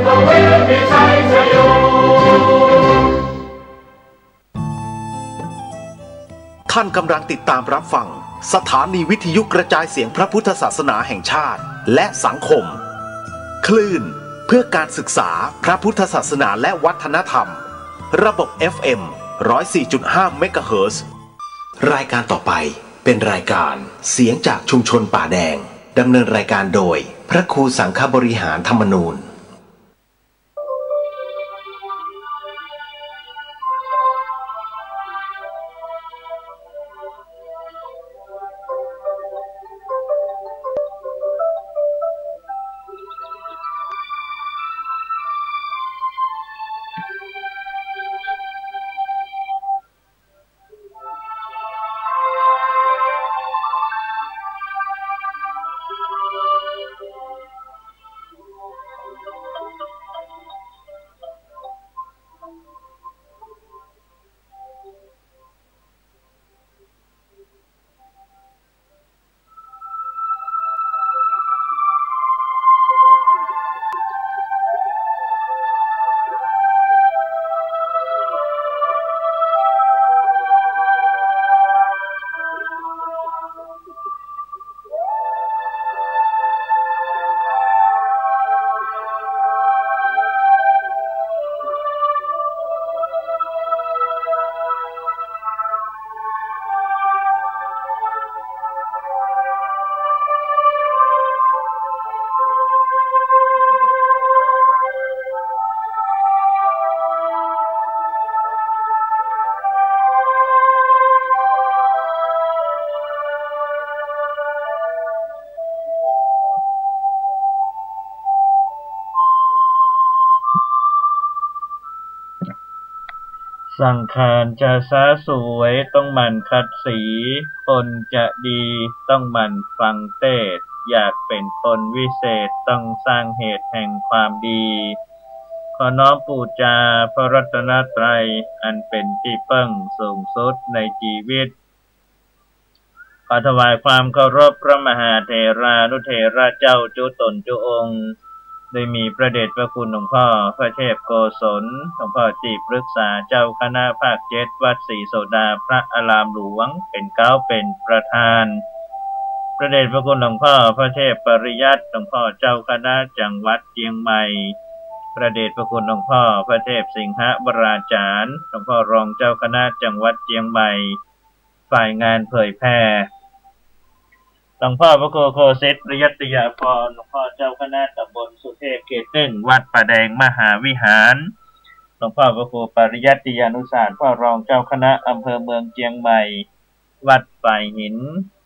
ท่านกำลังติดตามรับฟังสถานีวิทยุกระจายเสียงพระพุทธศาสนาแห่งชาติและสังคมคลื่นเพื่อการศึกษาพระพุทธศาสนาและวัฒนธรรมระบบ FM 104.5 เมกะเฮิรตซ์รายการต่อไปเป็นรายการเสียงจากชุมชนป่าแดงดำเนินรายการโดยพระครูสังฆบริหารธรรมนูญสังขารจะสาสวยต้องหมั่นขัดสีคนจะดีต้องหมั่นฟังเทศน์อยากเป็นคนวิเศษต้องสร้างเหตุแห่งความดีขอน้อมบูชาพระรัตนตรัยอันเป็นที่พึ่งสูงสุดในชีวิตขอถวายความเคารพพระมหาเถรานุเถระเจ้าจุตนจุองค์โดยมีพระเดชพระคุณหลวงพ่อพระเทพโกศลหลวงพ่อที่ปรึกษาเจ้าคณะภาค7วัดศรีโสดาพระอารามหลวงเป็นเก้าเป็นประธานพระเดชพระคุณหลวงพ่อพระเทพปริยัติหลวงพ่อเจ้าคณะจังหวัดเชียงใหม่พระเดชพระคุณหลวงพ่อพระเทพสิงหวราจารย์หลวงพ่อรองเจ้าคณะจังหวัดเชียงใหม่ฝ่ายงานเผยแพร่หลวงพ่อพระครูโคสิทธิ์ประยัตยาภรณ์หลวงพ่อเจ้าคณะตำบลสุเทพเขต1วัดป่าแดงมหาวิหารหลวงพ่อพระครูปริยัติยานุสารพ่อรองเจ้าคณะอำเภอเมืองเชียงใหม่วัดฝ่ายหิน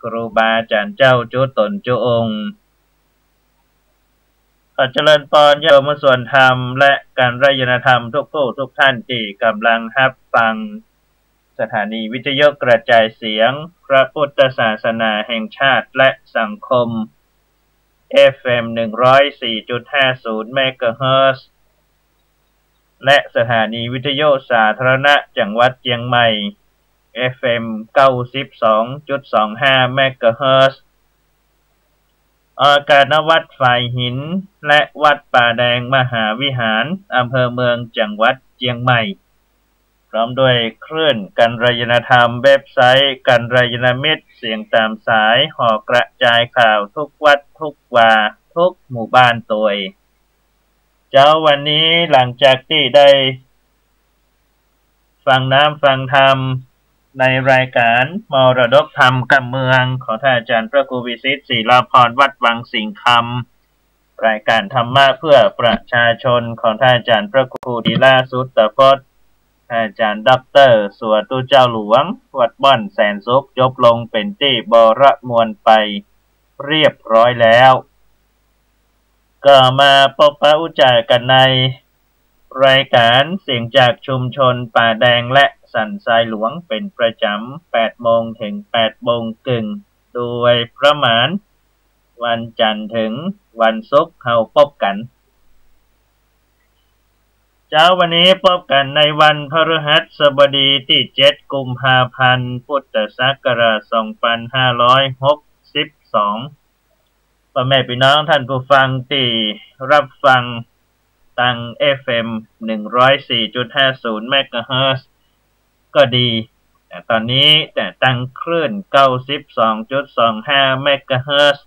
ครูบาอาจารย์เจ้าจุตนจุองค์ขอเจริญพรญาติโยมส่วนธรรมและการรายนธรรมทุกผู้ทุกท่านที่กำลังรับฟังสถานีวิทยุกระจายเสียงพระพุทธศาสนาแห่งชาติและสังคม FM 104.50 เมกะเฮิรตซ์และสถานีวิทยุสาธารณะจังหวัดเชียงใหม่ FM 92.25 เมกะเฮิรตซ์ออกอากาศณวัดฝ่ายหินและวัดป่าแดงมหาวิหารอำเภอเมืองจังหวัดเชียงใหม่พร้อมด้วยคลื่นกัลยาณธรรมเว็บไซต์กัลยาณมิตรเสียงตามสายห่อกระจายข่าวทุกวัดทุกวาทุกหมู่บ้านตัวเจ้าวันนี้หลังจากที่ได้ฟังน้ำฟังธรรมในรายการมรดกธรรมกับเมืองของท่านอาจารย์พระครูวิสิทธิ์ศิลาภรณ์วัดวังสิงห์คำรายการธรรมะเพื่อประชาชนของท่านอาจารย์พระครูดีลาสุตตพจน์อาจารย์ด็อกเตอร์สวตุเจ้าหลวงวัดบ้านแสนสุขจบลงเป็นที่บรมวลไปเรียบร้อยแล้วก็มาพบปะอุจจากันในรายการเสียงจากชุมชนป่าแดงและสันทรายหลวงเป็นประจำ 8 โมงถึง 8 โมงครึ่งโดยประมาณวันจันทร์ถึงวันศุกร์เราพบกันเช้าวันนี้พบกันในวันพฤหัสบดีที่7 กุมภาพันธ์พุทธศักราช 2562พ่อแม่พี่น้องท่านผู้ฟังที่รับฟัง ตั้ง FM 104.50 เมกะเฮิรตซ์ก็ดีตอนนี้แต่ตั้งคลื่น 92.25 เมกะเฮิรตซ์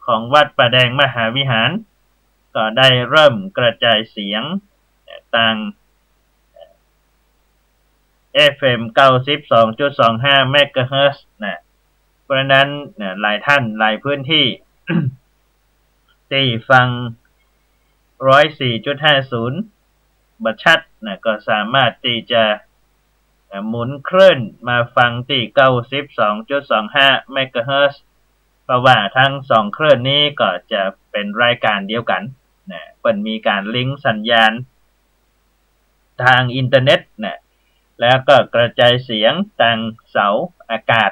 ของวัดประแดงมหาวิหารก็ได้เริ่มกระจายเสียงตั้ง FM 92.25 เมกะเฮิรตซ์เพราะนั้นหลายท่านหลายพื้นที่ ที่ฟัง 104.50 บัดชัดก็สามารถที่จะหมุนคลื่นมาฟังที่ 92.25 เมกะเฮิรตซ์เพราะว่าทั้งสองคลื่นนี้ก็จะเป็นรายการเดียวกันเป็นมีการลิงก์สัญญาณทางอินเทอร์เน็ตแล้วก็กระจายเสียงทางเสาอากาศ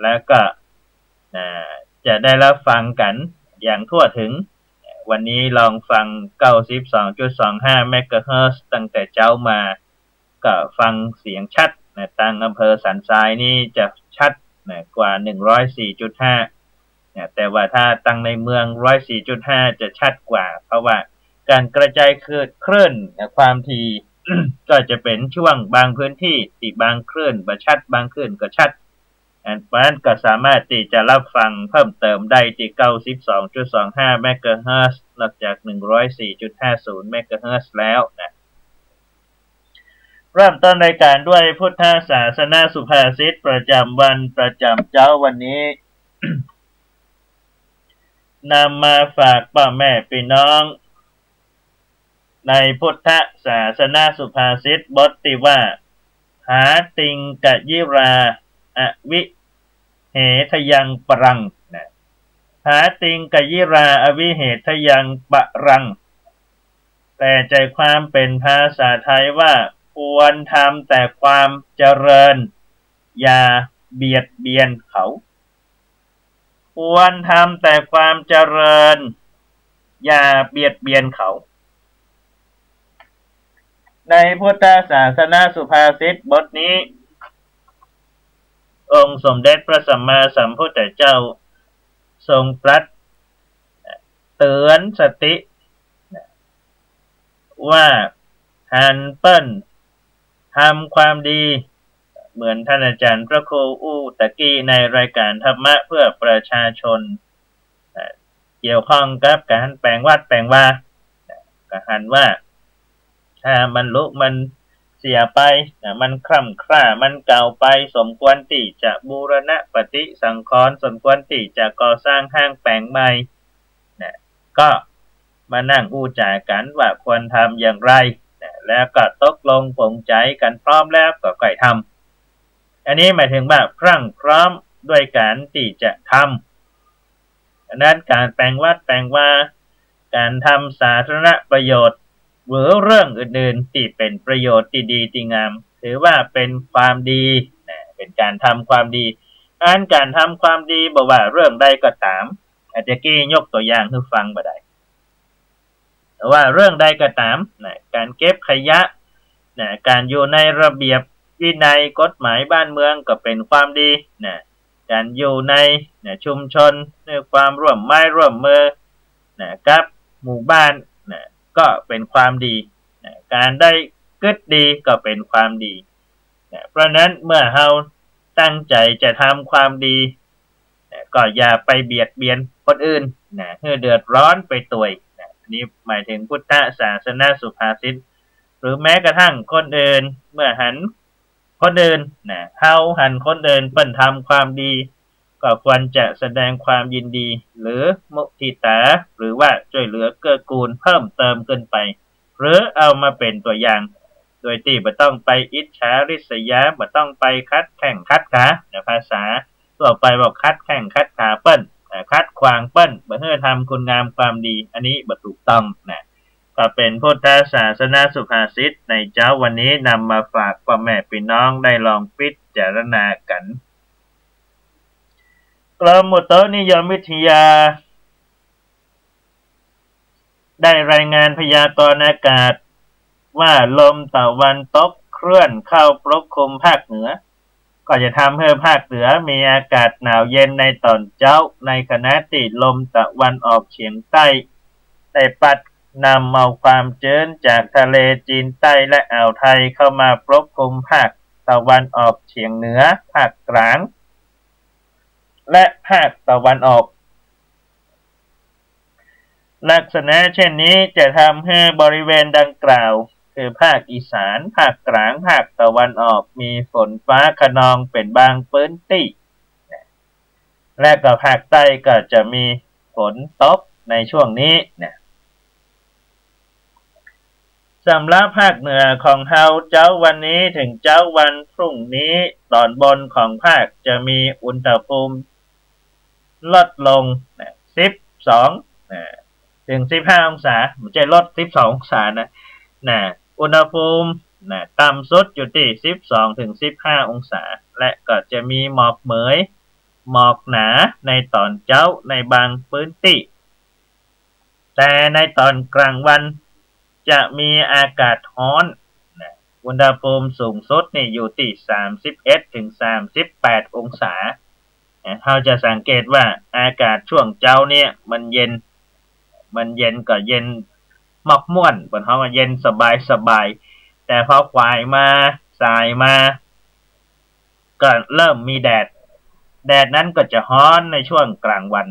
แล้วก็จะได้รับฟังกันอย่างทั่วถึงวันนี้ลองฟัง 92.25 เมกะเฮิรตซ์ตั้งแต่เช้ามาก็ฟังเสียงชัดทางอำเภอสันทรายนี่จะชัดกว่า 104.5 แต่ว่าถ้าตั้งในเมือง 104.5 จะชัดกว่าเพราะว่าการกระจายคลื่นความถี่ ก็จะเป็นช่วงบางพื้นที่ที่บางคลื่นบ่ชัดบางคลื่นก็ชัดเพราะฉะนั้นก็สามารถที่จะรับฟังเพิ่มเติมได้ที่ 92.25 เมกะเฮิรตซ์นอกจาก 104.50 เมกะเฮิรตซ์แล้วเริ่มต้นรายการด้วยพุทธศาสนาสุภาษิตประจำวันประจำเจ้าวันนี้ นำมาฝากพ่อแม่พี่น้องในพุทธศาสนาสุภาษิตบทที่ว่าหาติงกะยิราอวิเหทยังปรังหาติงกะยิราอวิเหทยังปรังแต่ใจความเป็นภาษาไทยว่าควรทำแต่ความเจริญอย่าเบียดเบียนเขาควรทำแต่ความเจริญอย่าเบียดเบียนเขาในพุทธศาสนาสุภาษิตบทนี้องค์สมเด็จพระสัมมาสัมพุทธเจ้าทรงตรัสเตือนสติว่าหันเปิ้ลทำความดีเหมือนท่านอาจารย์พระครูอู้ตะกี้ในรายการธรรมะเพื่อประชาชนเกี่ยวข้องกับการแปลงวัดแปลงว่าก็หันว่าถ้ามันลุกมันเสียไปมันคร่ำคร่ามันเก่าไปสมควรที่จะบูรณะปฏิสังขรณ์สมควรที่จะก่อสร้างห้างแปลงใหม่ก็มานั่งอู้จากันว่าควรทำอย่างไรแล้วก็ตกลงปลงใจกันพร้อมแล้วก็ค่อยทำอันนี้หมายถึงว่าพรั่งพร้อมด้วยการที่จะทำดังนั้นการแปลงวัดแปลงว่าการทำสาธารณประโยชน์หรือเรื่องอื่นๆที่เป็นประโยชน์ที่ดีที่งามถือว่าเป็นความดีเป็นการทำความดีการทำความดีบอกว่าเรื่องใดก็ตามอาจจะกี้ยกตัวอย่างให้ฟังบ่ได้ว่าเรื่องใดก็ตามการเก็บขยะการอยู่ในระเบียบวินัยกฎหมายบ้านเมืองก็เป็นความดีการอยู่ในชุมชนด้วยความร่วมไม้ร่วมมือกับหมู่บ้านก็เป็นความดีการได้กึศดีก็เป็นความดีเพราะนั้นเมื่อเราตั้งใจจะทำความดีก็อย่าไปเบียดเบียนคนอื่นให้เดือดร้อนไปตัวนี่หมายถึงพุทธศาสนาสุภาษิตหรือแม้กระทั่งคนอื่นเมื่อหันคนอื่นเฮาหันคนอื่นเปิ้นทำความดีก็ควรจะแสดงความยินดีหรือมุทิตาหรือว่าช่วยเหลือเกื้อกูลเพิ่มเติมขึ้นไปหรือเอามาเป็นตัวอย่างโดยที่ไม่ต้องไปอิจฉาริษยาไม่ต้องไปคัดแข่งคัดขาภาษาทั่วไปบอกคัดแข่งคัดขาเปิ้นคัดขวางเปิ้นบ่ให้ทำคุณงามความดีอันนี้บ่ถูกต้องก็เป็นพุทธศาสนาสุภาษิตในเช้าวันนี้นำมาฝากพ่อแม่พี่น้องได้ลองพิจารณากันกรมอุตุนิยมวิทยาได้รายงานพยากรณ์อากาศว่าลมตะวันตกเคลื่อนเข้าปกคลุมภาคเหนือก็จะทำให้ภาคเหนือมีอากาศหนาวเย็นในตอนเช้าในขณะที่ลมตะวันออกเฉียงใต้ได้พัด นำเอาความชื้นจากทะเลจีนใต้และอ่าวไทยเข้ามาปกคลุมภาคตะวันออกเฉียงเหนือภาคกลางและภาคตะวันออกลักษณะเช่นนี้จะทำให้บริเวณดังกล่าวคือภาคอีสานภาคกลางภาคตะวันออกมีฝนฟ้าคะนองเป็นบางพื้นที่และก็ภาคใต้ก็จะมีฝนตกในช่วงนี้นะสำหรับภาคเหนือของเฮาเจ้าวันนี้ถึงเจ้าวันพรุ่งนี้ตอนบนของภาคจะมีอุณหภูมิลดลง12ถึง15องศาไม่ใช่ลด12องศานะอุณหภูมิต่ำสุดอยู่ที่12ถึง15องศาและก็จะมีหมอกเหมยหมอกหนาในตอนเช้าในบางพื้นที่แต่ในตอนกลางวันจะมีอากาศร้อนอุณหภูมิสูงสุดนี่อยู่ที่31ถึง38องศาเราจะสังเกตว่าอากาศช่วงเช้าเนี่ยมันเย็นก็เย็นมอกม่วนบนห้องเย็นสบายแต่พอควายมาสายมาก็เริ่มมีแดดนั้นก็จะร้อนในช่วงกลางวัน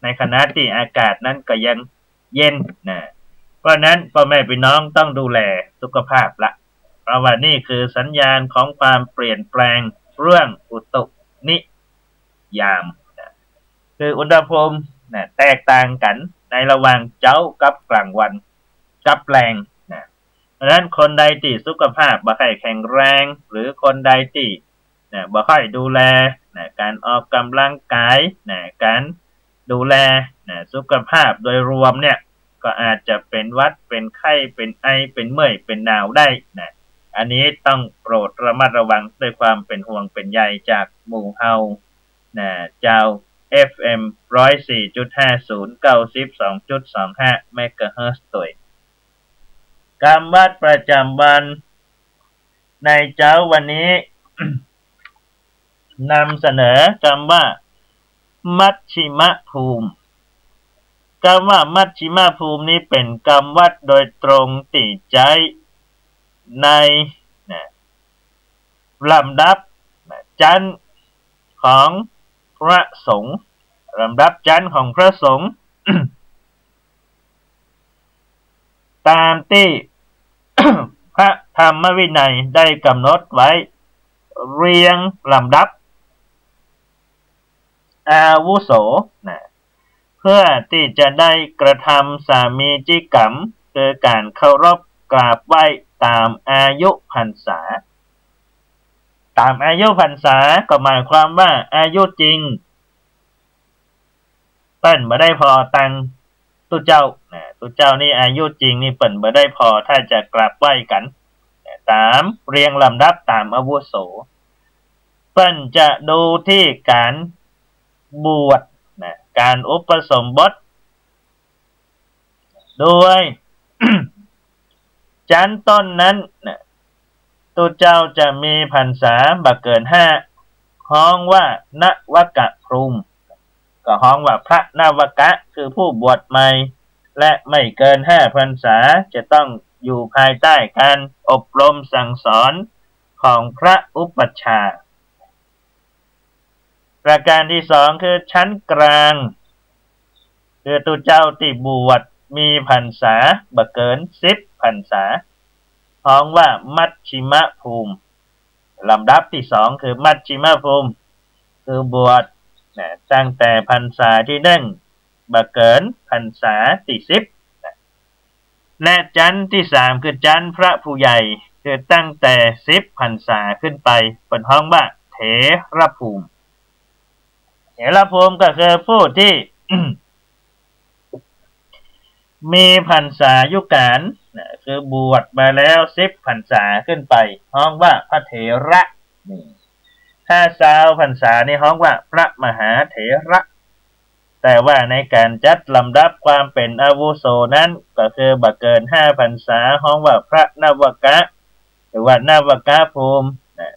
ในขณะที่อากาศนั้นก็ยังเย็นเพราะนั้นพ่อแม่พี่น้องต้องดูแลสุขภาพละเพราะว่านี่คือสัญญาณของความเปลี่ยนแปลงเรื่องอุตุนิยามคืออุณหภูมิแตกต่างกันในระหว่างเช้ากับกลางวันกับแรงเพราะฉะนั้นคนใดที่สุขภาพบ่ค่อยแข็งแรงหรือคนใดที่บ่ค่อยดูแลการออกกำลังกายการดูแลสุขภาพโดยรวมเนี่ยก็อาจจะเป็นหวัดเป็นไข้เป็นไอเป็นเมื่อยเป็นหนาวได้อันนี้ต้องโปรดระมัดระวังด้วยความเป็นห่วงเป็นใยจากหมู่เฮาเจ้า FM 104.50 92.25 เมกะเฮิรตซ์ตัวคำวัดประจำวันในเจ้าวันนี้ นำเสนอคำว่ามัชชิมภูมิคำว่ามัชชิมภูมินี้เป็นคำวัดโดยตรงติใจในลำดับชั้นของพระสงฆ์ลำดับชั้นของพระสงฆ์ ตามที่ พระธรรมวินัยได้กำหนดไว้เรียงลำดับอาวุโสเพื่อที่จะได้กระทำสามีจิกรรมคือการเคารพกราบไหว้ตามอายุพรรษาตามอายุพรรษาก็หมายความว่าอายุจริงเปิ้นบ่ได้พอตังตุเจ้าตุเจ้านี่อายุจริงนี่เปิ้นบ่ได้พอถ้าจะกราบไหว้กันตามเรียงลำดับตามอาวุโสเปิ้นจะดูที่การบวชการอุปสมบทโดย ชั้นต้นนั้นตุเจ้าจะมีพรรษาบ่เกิน5ฮ้องว่านวกะพรุมก็ฮ้องว่าพระนวกะคือผู้บวชใหม่และไม่เกิน5พรรษาจะต้องอยู่ภายใต้การอบรมสั่งสอนของพระอุปัชฌาย์ประการที่2คือชั้นกลางคือตุเจ้าที่บวชมีพรรษาบ่เกิน10พรรษาฮ้องว่ามัชชิมภูมิลำดับที่2คือมัชชิมภูมิคือบวชตั้งแต่พรรษาที่1บ่เกินพรรษาที่10และชั้นที่3คือชั้นพระผู้ใหญ่คือตั้งแต่10พรรษาขึ้นไปเป็นฮ้องว่าเถรภูมิเถรภูมิก็คือผู้ที่ มีพรรษายุการคือบวชมาแล้ว10พรรษาขึ้นไปฮ้องว่าพระเถระถ้า20พรรษานี่ฮ้องว่าพระมหาเถระแต่ว่าในการจัดลำดับความเป็นอาวุโสนั้นก็คือบ่เกิน5พรรษาฮ้องว่าพระนวกะหรือว่านวกะภูมิ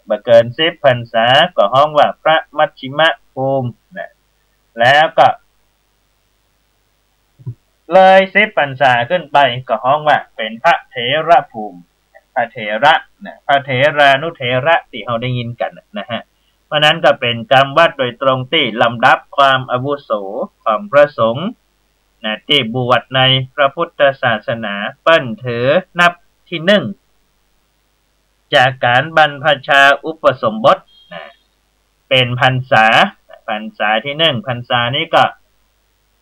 บ่เกิน10พรรษาก็ฮ้องว่าพระมัชชิมภูมิแล้วก็ เลย10 พรรษาขึ้นไปก็ฮ้องว่าเป็นพระเถระภูมิพระเถระนะพระเถรานุเถระที่เราได้ยินกันนะฮะเพราะนั้นก็เป็นกรรมวัดโดยตรงที่ลำดับความอาวุโสของพระสงฆ์นะที่บวชในพระพุทธศาสนาเปิ้นถือนับที่1จากการบรรพชาอุปสมบทนะเป็นพรรษาที่1พรรษานี้ก็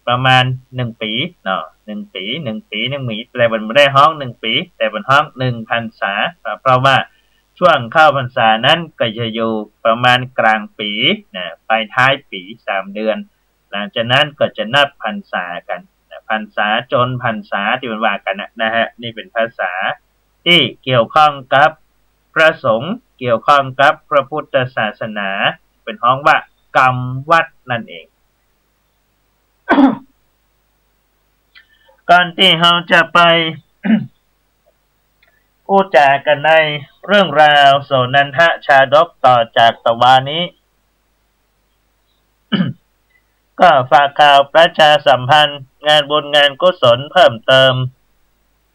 ประมาณ1 ปีเนาะ1 ปีแต่มันไม่ได้ห้อง1 ปีแต่เป็นห้อง1 พรรษาเพราะว่าช่วงเข้าพรรษานั้นก็จะอยู่ประมาณกลางปีนะไปท้ายปี3 เดือนหลังจากนั้นก็จะนับพรรษากันพรรษาจนพรรษาที่มันว่ากันนะฮะนี่เป็นภาษาที่เกี่ยวข้องกับพระสงฆ์เกี่ยวข้องกับพระพุทธศาสนาเป็นห้องว่ากรรมวัดนั่นเอง ก่อนที่เราจะไป พูดจากันในเรื่องราวโสนันทชาดกต่อจากตะวานี้ ก็ฝากข่าวประชาสัมพันธ์งานบุญงานกุศลเพิ่มเติม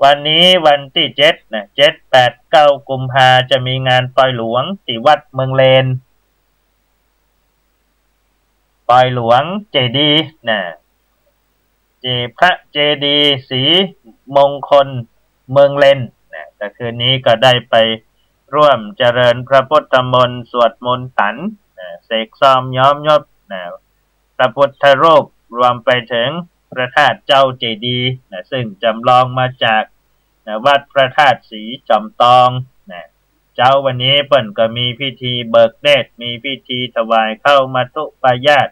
วันนี้วันที่7นะ7 8 9 กุมภาจะมีงานปล่อยหลวงที่วัดเมืองเลนปล่อยหลวงเจดีย์นะพระเจดีย์ศรีมงคลเมืองเลนนะแต่คืนนี้ก็ได้ไปร่วมเจริญพระพุทธมนต์สวดมนต์ตันนะเสกซ้อมย้อมยศนะพระพุทธรูปรวมไปถึงพระธาตุเจ้าเจดีย์นะซึ่งจำลองมาจากนะวัดพระธาตุศรีจอมทองนะเจ้าวันนี้เปิ่นก็มีพิธีเบิกเนตรมีพิธีถวายเข้ามัทุปายาต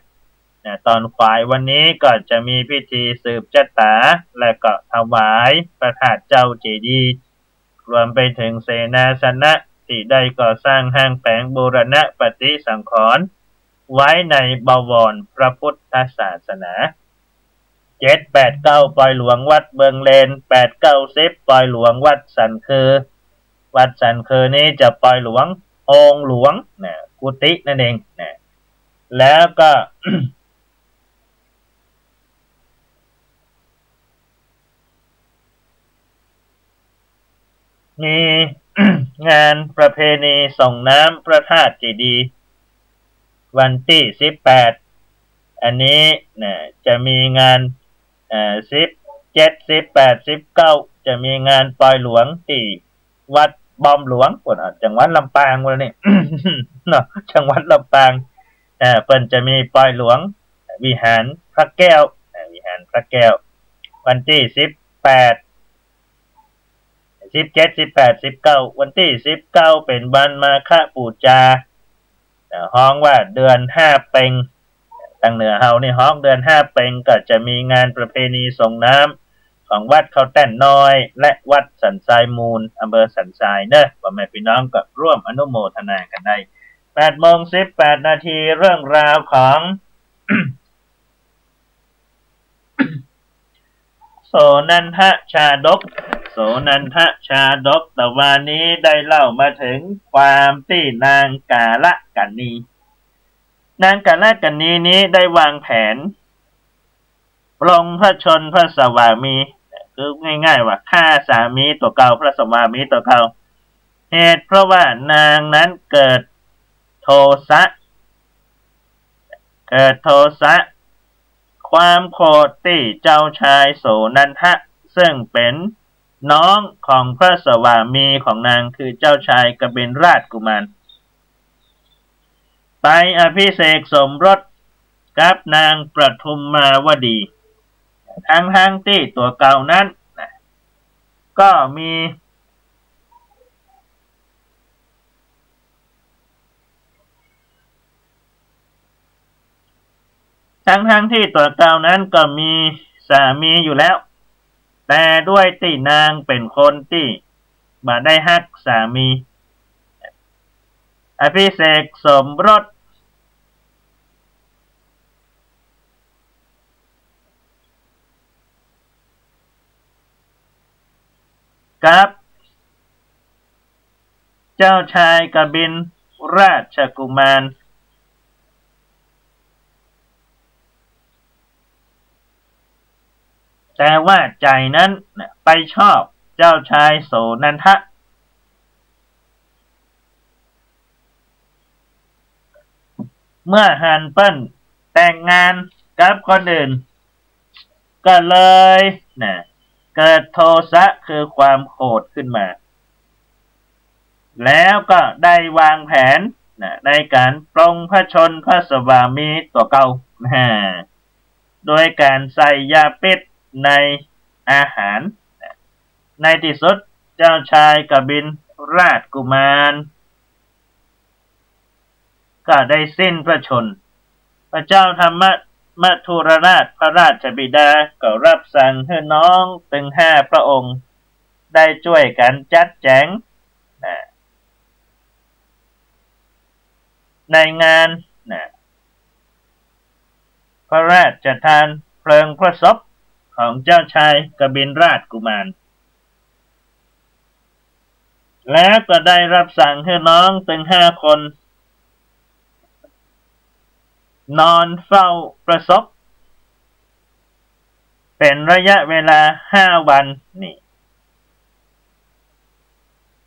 ตอนฝ่ายวันนี้ก็จะมีพิธีสืบชะตาและก็ถวายพระธาตุเจ้าเจดีย์รวมไปถึงเสนาสนะที่ได้ก่อสร้างห้างแผงบูรณะปฏิสังขรณ์ไว้ในบวรพระพุทธศาสนา7 8 9ปล่อยหลวงวัดเบิงเลน8 9 10ปล่อยหลวงวัดสันคือวัดสันคือนี้จะปล่อยหลวงองค์หลวงนะกุฏินั่นเองนะแล้วก็ มี งานประเพณีส่งน้ำพระธาตุเจดีย์วันที่18อันนี้นะจะมีงาน17 18 19จะมีงานปล่อยหลวงที่วัดบอมหลวงจังหวัดลำปางวันนี้ เนาะจังหวัดลำปางเปิ้นจะมีปล่อยหลวงวิหารพระแก้ววิหารพระแก้ววันที่18 17 18 19วันที่19เป็นวันมาฆบูชาฮ้องว่าเดือน5เพ็งทางเหนือเฮานี่ฮ้องเดือน5เพ็งก็จะมีงานประเพณีส่งน้ำของวัดเขาแต้นน้อยและวัดสันทรายมูลอำเภอสันทรายเนอะว่าแม่พี่น้องก็ร่วมอนุโมทนากันได้8:18 นาทีเรื่องราวของ โสนันทชาดกโสนันทชาดกแต่วันนี้ได้เล่ามาถึงความที่นางกาละกันนีนางกาละกันนีนี้ได้วางแผนปลงพระชนพระสวามีคือง่ายๆว่าฆ่าสามีตัวเก่าพระสวามีตัวเก่าเหตุเพราะว่านางนั้นเกิดโทสะความโกรธที่เจ้าชายโสนันทะซึ่งเป็นน้องของพระสวามีของนางคือเจ้าชายกบิลราชกุมารไปอภิเษกสมรสกับนางประทุมมาวดีทั้งที่ตัวเก่านั้นก็มีทั้งที่ตัวเก่านั้นก็มีสามีอยู่แล้วแต่ด้วยที่นางเป็นคนที่บ่ได้ฮักสามีอภิเษกสมรสกับเจ้าชายกบิลราชกุมาร แต่ว่าใจนั้นไปชอบเจ้าชายโสนันทะเมื่อฮันเปิ้ลแต่งงานกับคนอื่นก็เลยเกิดโทสะคือความโกรธขึ้นมาแล้วก็ได้วางแผนในการปรงพระชนพระสวามีตัวเก่าโดยการใส่ยาพิษในอาหารในที่สุดเจ้าชายกบิลราชกุมารก็ได้สิ้นพระชนพระเจ้าธรรมมัทุรราชพระราชบิดาก็รับสั่งให้น้องถึง5 พระองค์ได้ช่วยกันจัดแจงในงานพระราชทานเพลิงพระศพของเจ้าชายกบิลราชกุมารแล้วก็ได้รับสั่งให้น้องถึง5 คนนอนเฝ้าประศพเป็นระยะเวลา5 วันนี่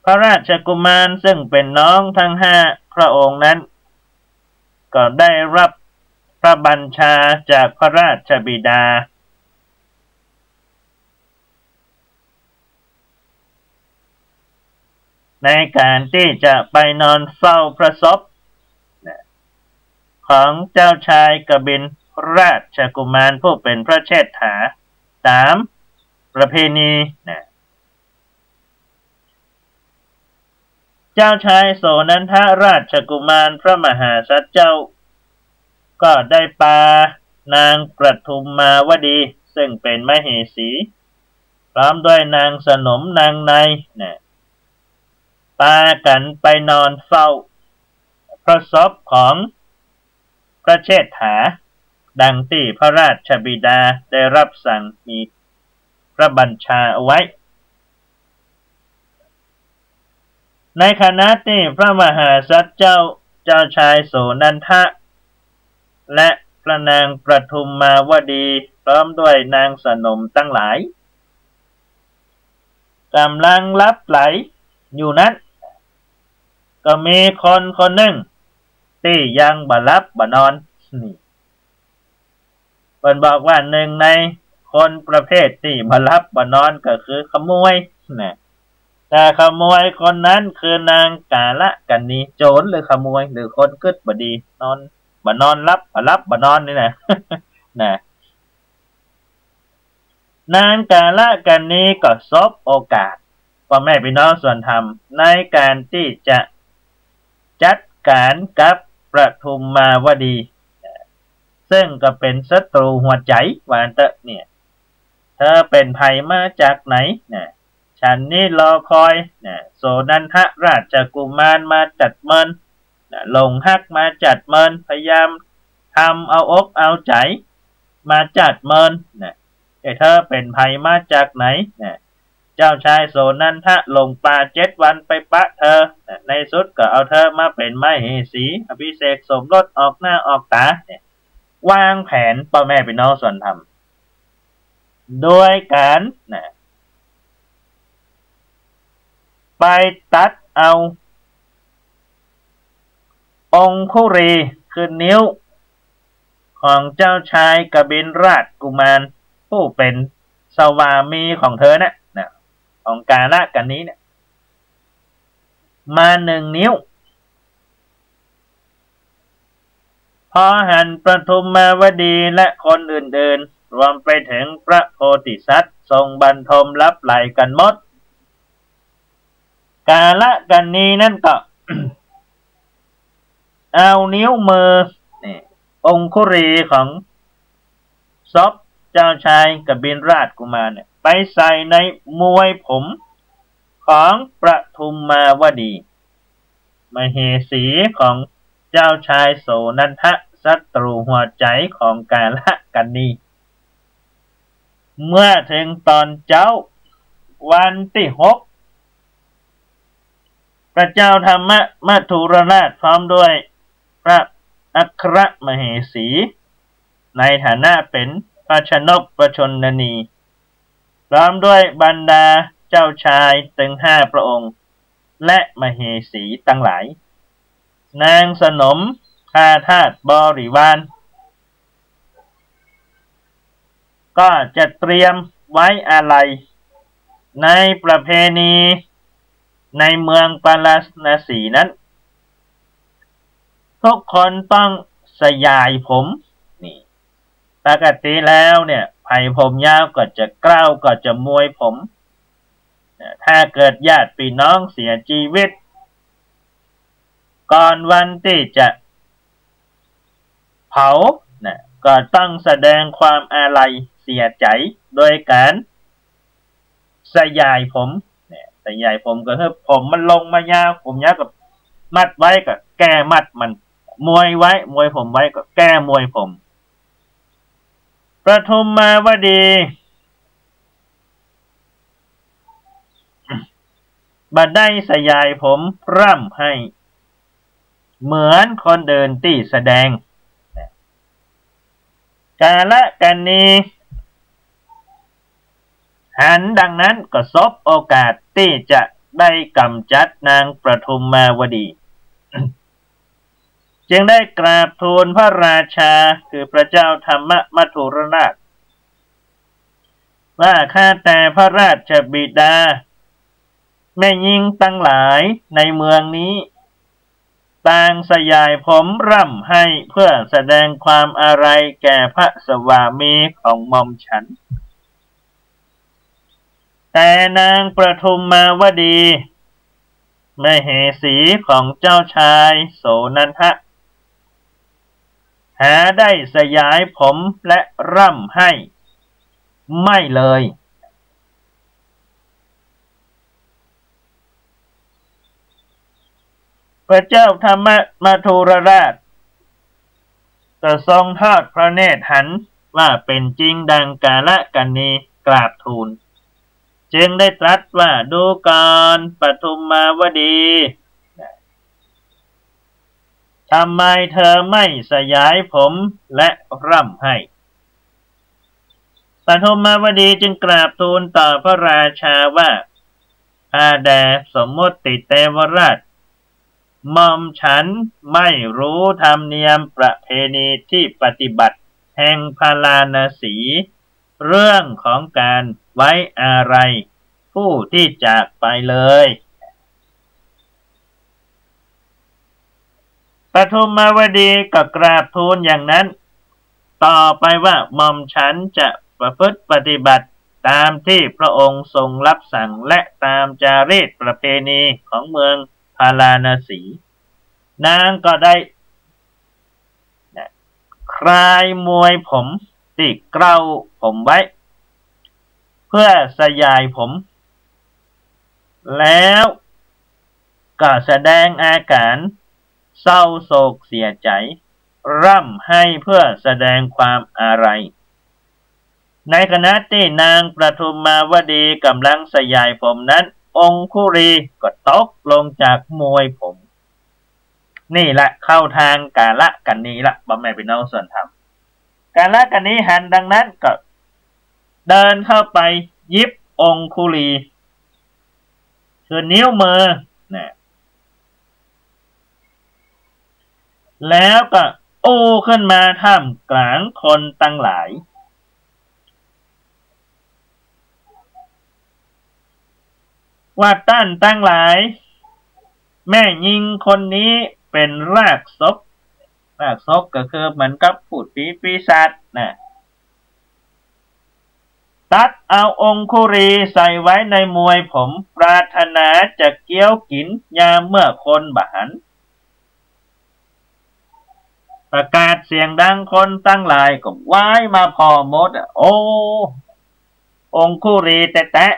พระราชกุมารซึ่งเป็นน้องทั้ง5 พระองค์นั้นก็ได้รับพระบัญชาจากพระราชบิดาในการที่จะไปนอนเฝ้าพระศพของเจ้าชายกบิลราชกุมารผู้เป็นพระเชษฐา3 ประเพณีเจ้าชายโสนันทราชกุมารพระมหาสัจเจ้าก็ได้ปานางประทุมมาวดีซึ่งเป็นมเหสีพร้อมด้วยนางสนมนางในปากันไปนอนเฝ้าพระศพของพระเชษฐาดังที่พระราชบิดาได้รับสั่งมีพระบัญชาเอาไว้ในขณะที่พระมหาสัจเจ้าชายโสนันทะและพระนางประทุมมาวดีพร้อมด้วยนางสนมตั้งหลายกำลังลับไหลอยู่นั้นก็มีคนหนึ่งที่ยังบ่หลับบ่นอนเพิ่นบอกว่าหนึ่งในคนประเภทที่บ่หลับบ่นอนก็คือขโมยแต่ขโมยคนนั้นคือนางกาละกันนีโจรหรือขโมยหรือคนกึศบ่ดีนอนบ่นอนรับบ่นอนนี่นะนางกาละกันนี้ก็ซบโอกาสพ่อแม่พี่น้องส่วนธรรมในการที่จะจัดการกับประทุมมาวดีซึ่งก็เป็นศัตรูหัวใจวานเตะเธอเป็นภัยมาจากไหนฉันนี่รอคอยโสนันทราชกุมารมาจัดเมินลงฮักมาจัดเมินพยายามทำเอาอกเอาใจมาจัดเมินแต่เธอเป็นภัยมาจากไหนเจ้าชายโสนันทะลงป่า7 วันไปปะเธอในสุดก็เอาเธอมาเป็นมเหสีอภิเษกสมรสออกหน้าออกตาวางแผนพ่อแม่พี่น้องส่วนธรรมโดยการไปตัดเอาองคุรีคือนิ้วของเจ้าชายกบิลราชกุมารผู้เป็นสวามีของเธอของกาละกันนี้มา1 นิ้วพอหันประทุมมาวดีและคนอื่นๆรวมไปถึงพระโพธิสัตว์ทรงบรรทมรับไหลกันหมดกาละกันนี้นั่นก็ เอานิ้วมือองคุรีของศพเจ้าชายกบิลราชกุมารไปใส่ในมวยผมของประทุมมาวดีมเหสีของเจ้าชายโสนันทะศัตรูหัวใจของกาละกันนีเมื่อถึงตอนเจ้าวันที่6พระเจ้าธรรมมัทุรราชพร้อมด้วยพระอัครมเหสีในฐานะเป็นพระชนกประชนนี พร้อมด้วยบรรดาเจ้าชายถึง5 พระองค์และมเหสีทั้งหลายนางสนมข้าทาสบริวารก็จะเตรียมไว้อาลัยในประเพณีในเมืองปาราณสีนั้นทุกคนต้องสยายผมนี่ปกติแล้วเนี่ยไผ่ผมยาวก็จะเกล้าก็จะมวยผมถ้าเกิดญาติพี่น้องเสียชีวิตก่อนวันที่จะเผาก็ต้องแสดงความอาลัยเสียใจโดยการสยายผมสยายผมก็คือผมมันลงมายาวผมยาวกับมัดไว้ก็แก้มัดมันมวยไว้มวยผมไว้ก็แก้มวยผมประทุมมาวดีบัดได้สยายผมร่ำให้เหมือนคนเดินที่แสดงกาละกันนี้หันดังนั้นก็ซบโอกาสที่จะได้กำจัดนางประทุมมาวดี จึงได้กราบทูลพระราชาคือพระเจ้าธรรมมัทุรราชว่าข้าแต่พระราชบิดาแม่หญิงตั้งหลายในเมืองนี้ต่างสยายผมร่ำให้เพื่อแสดงความอาลัยแก่พระสวามีของหม่อมฉันแต่นางประทุมมาวดีมเหสีของเจ้าชายโสนันทะหาได้สยายผมและร่ำให้ไม่เลยพระเจ้าธรรมมัทุรราชก็ทรงทอดพระเนตรหันว่าเป็นจริงดังกาละกันนี้กราบทูลจึงได้ตรัสว่าดูก่อนปทุมมาวดีทำไมเธอไม่สยายผมและร่ำให้ปทุมมาวดีจึงกราบทูลต่อพระราชาว่าข้าแด่สมมติเทวราชหม่อมฉันไม่รู้ธรรมเนียมประเพณีที่ปฏิบัติแห่งพาราณสีเรื่องของการไว้อาลัยผู้ที่จากไปเลยปทุมมาวดีก็กราบทูลอย่างนั้นต่อไปว่าหม่อมฉันจะประพฤติปฏิบัติตามที่พระองค์ทรงรับสั่งและตามจารีตประเพณีของเมืองพาราณสีนางก็ได้คลายมวยผมติดเกล้าผมไว้เพื่อสยายผมแล้วก็แสดงอาการเศร้าโศกเสียใจร่ำให้เพื่อแสดงความอาลัยในขณะที่นางประทุมมาวดีกำลังสยายผมนั้นองคุรีก็ตกลงจากมวยผมนี่แหละเข้าทางกาละกันนี้ละบ่แม่พี่น้องส่วนธรรมกาละกันนี้หันดังนั้นก็เดินเข้าไปยิบองคุลีคือนิ้วมือนะแล้วก็โอ้ขึ้นมาท่ามกลางคนตั้งหลายว่าท่านตั้งหลายแม่หญิงคนนี้เป็นรากศพก็คือเหมือนกับพูดผีปีศาจนะตัดเอาองคุรีใส่ไว้ในมวยผมปรารถนาจะเกี้ยวกินยามเมื่อคนบหันประกาศเสียงดังคนตั้งหลายก็ว้ายมาพอหมดโอ้องคุรีแตะ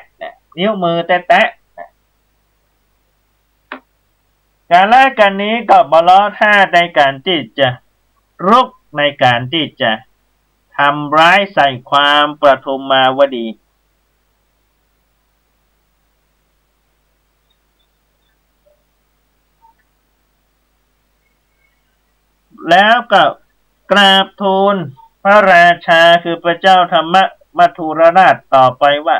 นิ้วมือแตะการแรกกันนี้ก็บล้อท่าในการที่จะรุกในการที่จะทำร้ายใส่ความประทุมมาวดีแล้วก็กราบทูลพระราชาคือพระเจ้าธรรมมัทุรราชต่อไปว่า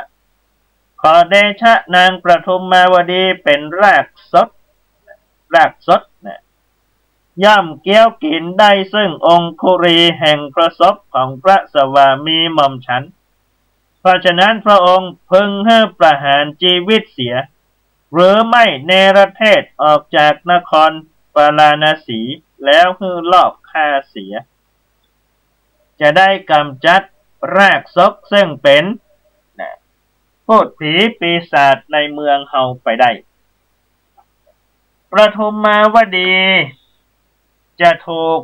ขอเดชะนางประทุมมาวดีเป็นรากสดนะย่อมเกี้ยวกินได้ซึ่งองคุรีแห่งประสบของพระสวามีหม่อมฉันเพราะฉะนั้นพระองค์พึงให้ประหารชีวิตเสียหรือไม่เนรเทศออกจากนครปาราณสีแล้วให้ลอบฆ่าเสียจะได้กำจัดรากซกซึ่งเป็นพูดผีปีศาจในเมืองเฮาไปได้ประทุมมาวดีจะถูก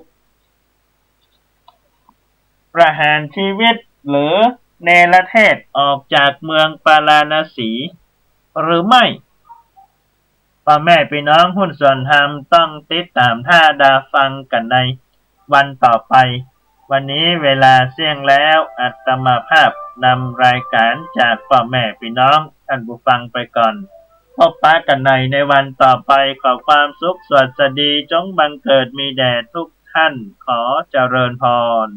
ประหารชีวิตหรือเนรเทศออกจากเมืองปาราณสีหรือไม่พ่อแม่พี่น้องหุ้นส่วนธรรมต้องติดตามท่าดาฟังกันในวันต่อไปวันนี้เวลาเสี่ยงแล้วอาตมาภาพนำรายการจากพ่อแม่พี่น้องท่านผู้ฟังไปก่อนพบปะกันในวันต่อไปขอความสุขสวัสดีจงบังเกิดมีแด่ทุกท่านขอเจริญพร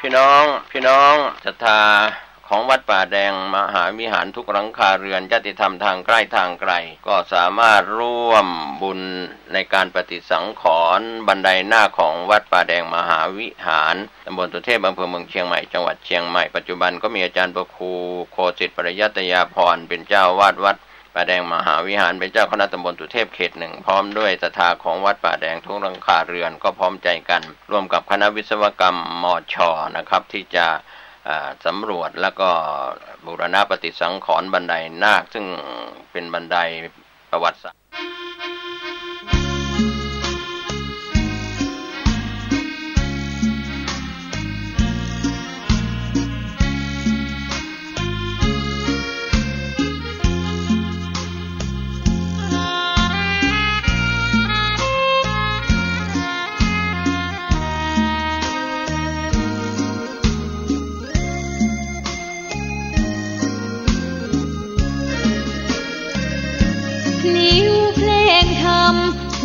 พี่น้องศรัทธาของวัดป่าแดงมหาวิหารทุกหลังคาเรือนญาติธรรมทางใกล้ทางไกลก็สามารถร่วมบุญในการปฏิสังขรณ์บันไดหน้าของวัดป่าแดงมหาวิหารตำบลสุเทพอำเภอเมืองเชียงใหม่จังหวัดเชียงใหม่ปัจจุบันก็มีอาจารย์ประครูโคสิทธิ์ปริยัตยาภรณ์เป็นเจ้าวาดวัดป่าแดงมหาวิหารเป็นเจ้าคณะตำบลสุเทพเขต 1พร้อมด้วยศรัทธาของวัดป่าแดงทุกหลังคาเรือนก็พร้อมใจกันร่วมกับคณะวิศวกรรมมช.นะครับที่จะสำรวจแล้วก็บูรณะปฏิสังขรณ์บันไดนาคซึ่งเป็นบันไดประวัติศาสตร์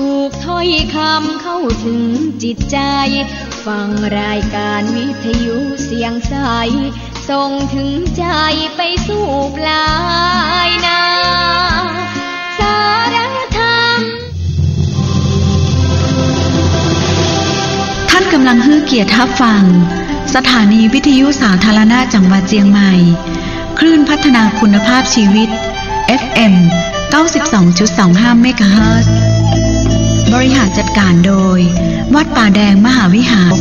ถูกถ้อยคำเข้าถึงจิตใจฟังรายการวิทยุเสียงใสส่งถึงใจไปสู่ปลายนาสารธรรมท่านกำลังฮื้อเกียรติทับฟังสถานีวิทยุสาธารณะจังหวัดเชียงใหม่คลื่นพัฒนาคุณภาพชีวิต FM 92.25 เมกะเฮิรตซ์บริหารจัดการโดยวัดป่าแดงมหาวิหาร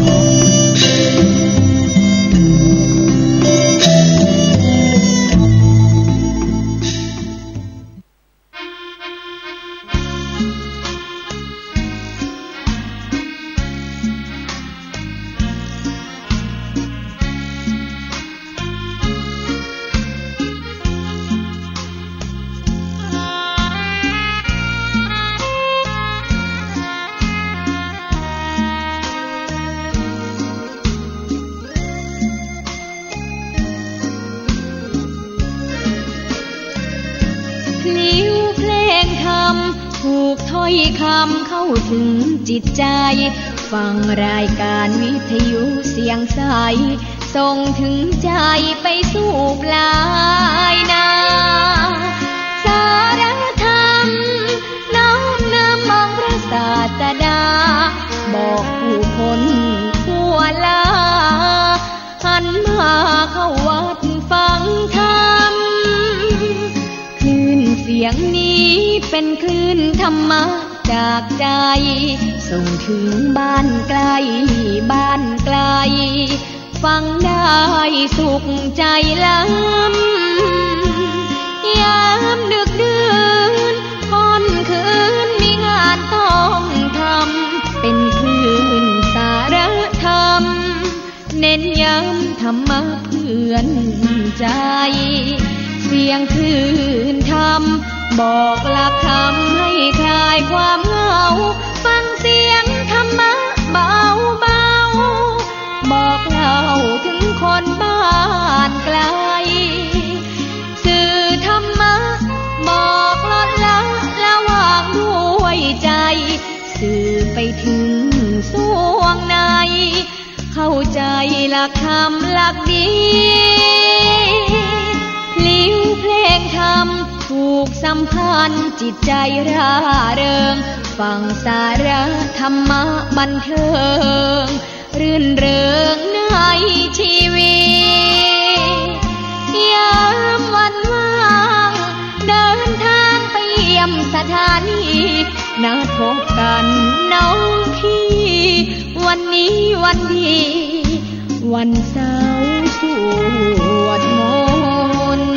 อยคำเข้าถึงจิตใจฟังรายการวิทยุเสียงใสส่งถึงใจไปสู่ปลายนาสารธรรมน้อมนำมองพระศาสดาบอกผู้คนทั่วลาหันมาเข้าวัดฟังธรรมคลื่นเสียงนี้เป็นคลื่นธรรมะจากใจส่งถึงบ้านไกลบ้านไกลฟังได้สุขใจล้ำยามดึกดื่นค่ำคืนมีงานต้องทำเป็นคลื่นสารธรรมเน้นย้ำธรรมะเพื่อนใจเสียงคลื่นธรรมบอกหลักธรรมให้คลายความเหงาฟังเสียงธรรมะเบาเบาบอกเล่าถึงคนบ้านไกลสื่อธรรมะบอกลดละระหว่างด้วยใจสื่อไปถึงสวงในเข้าใจหลักธรรมหลักดีลิ้วเพลงธรรมผูกสัมพันธ์จิตใจร่าเริงฟังสาระธรรมะบันเทิงรื่นเริงในชีวิตยามวันว่างเดินทางไปเยี่ยมสถานีนัดพบกันน้องพี่วันนี้วันดีวันเสาร์สวดมนต์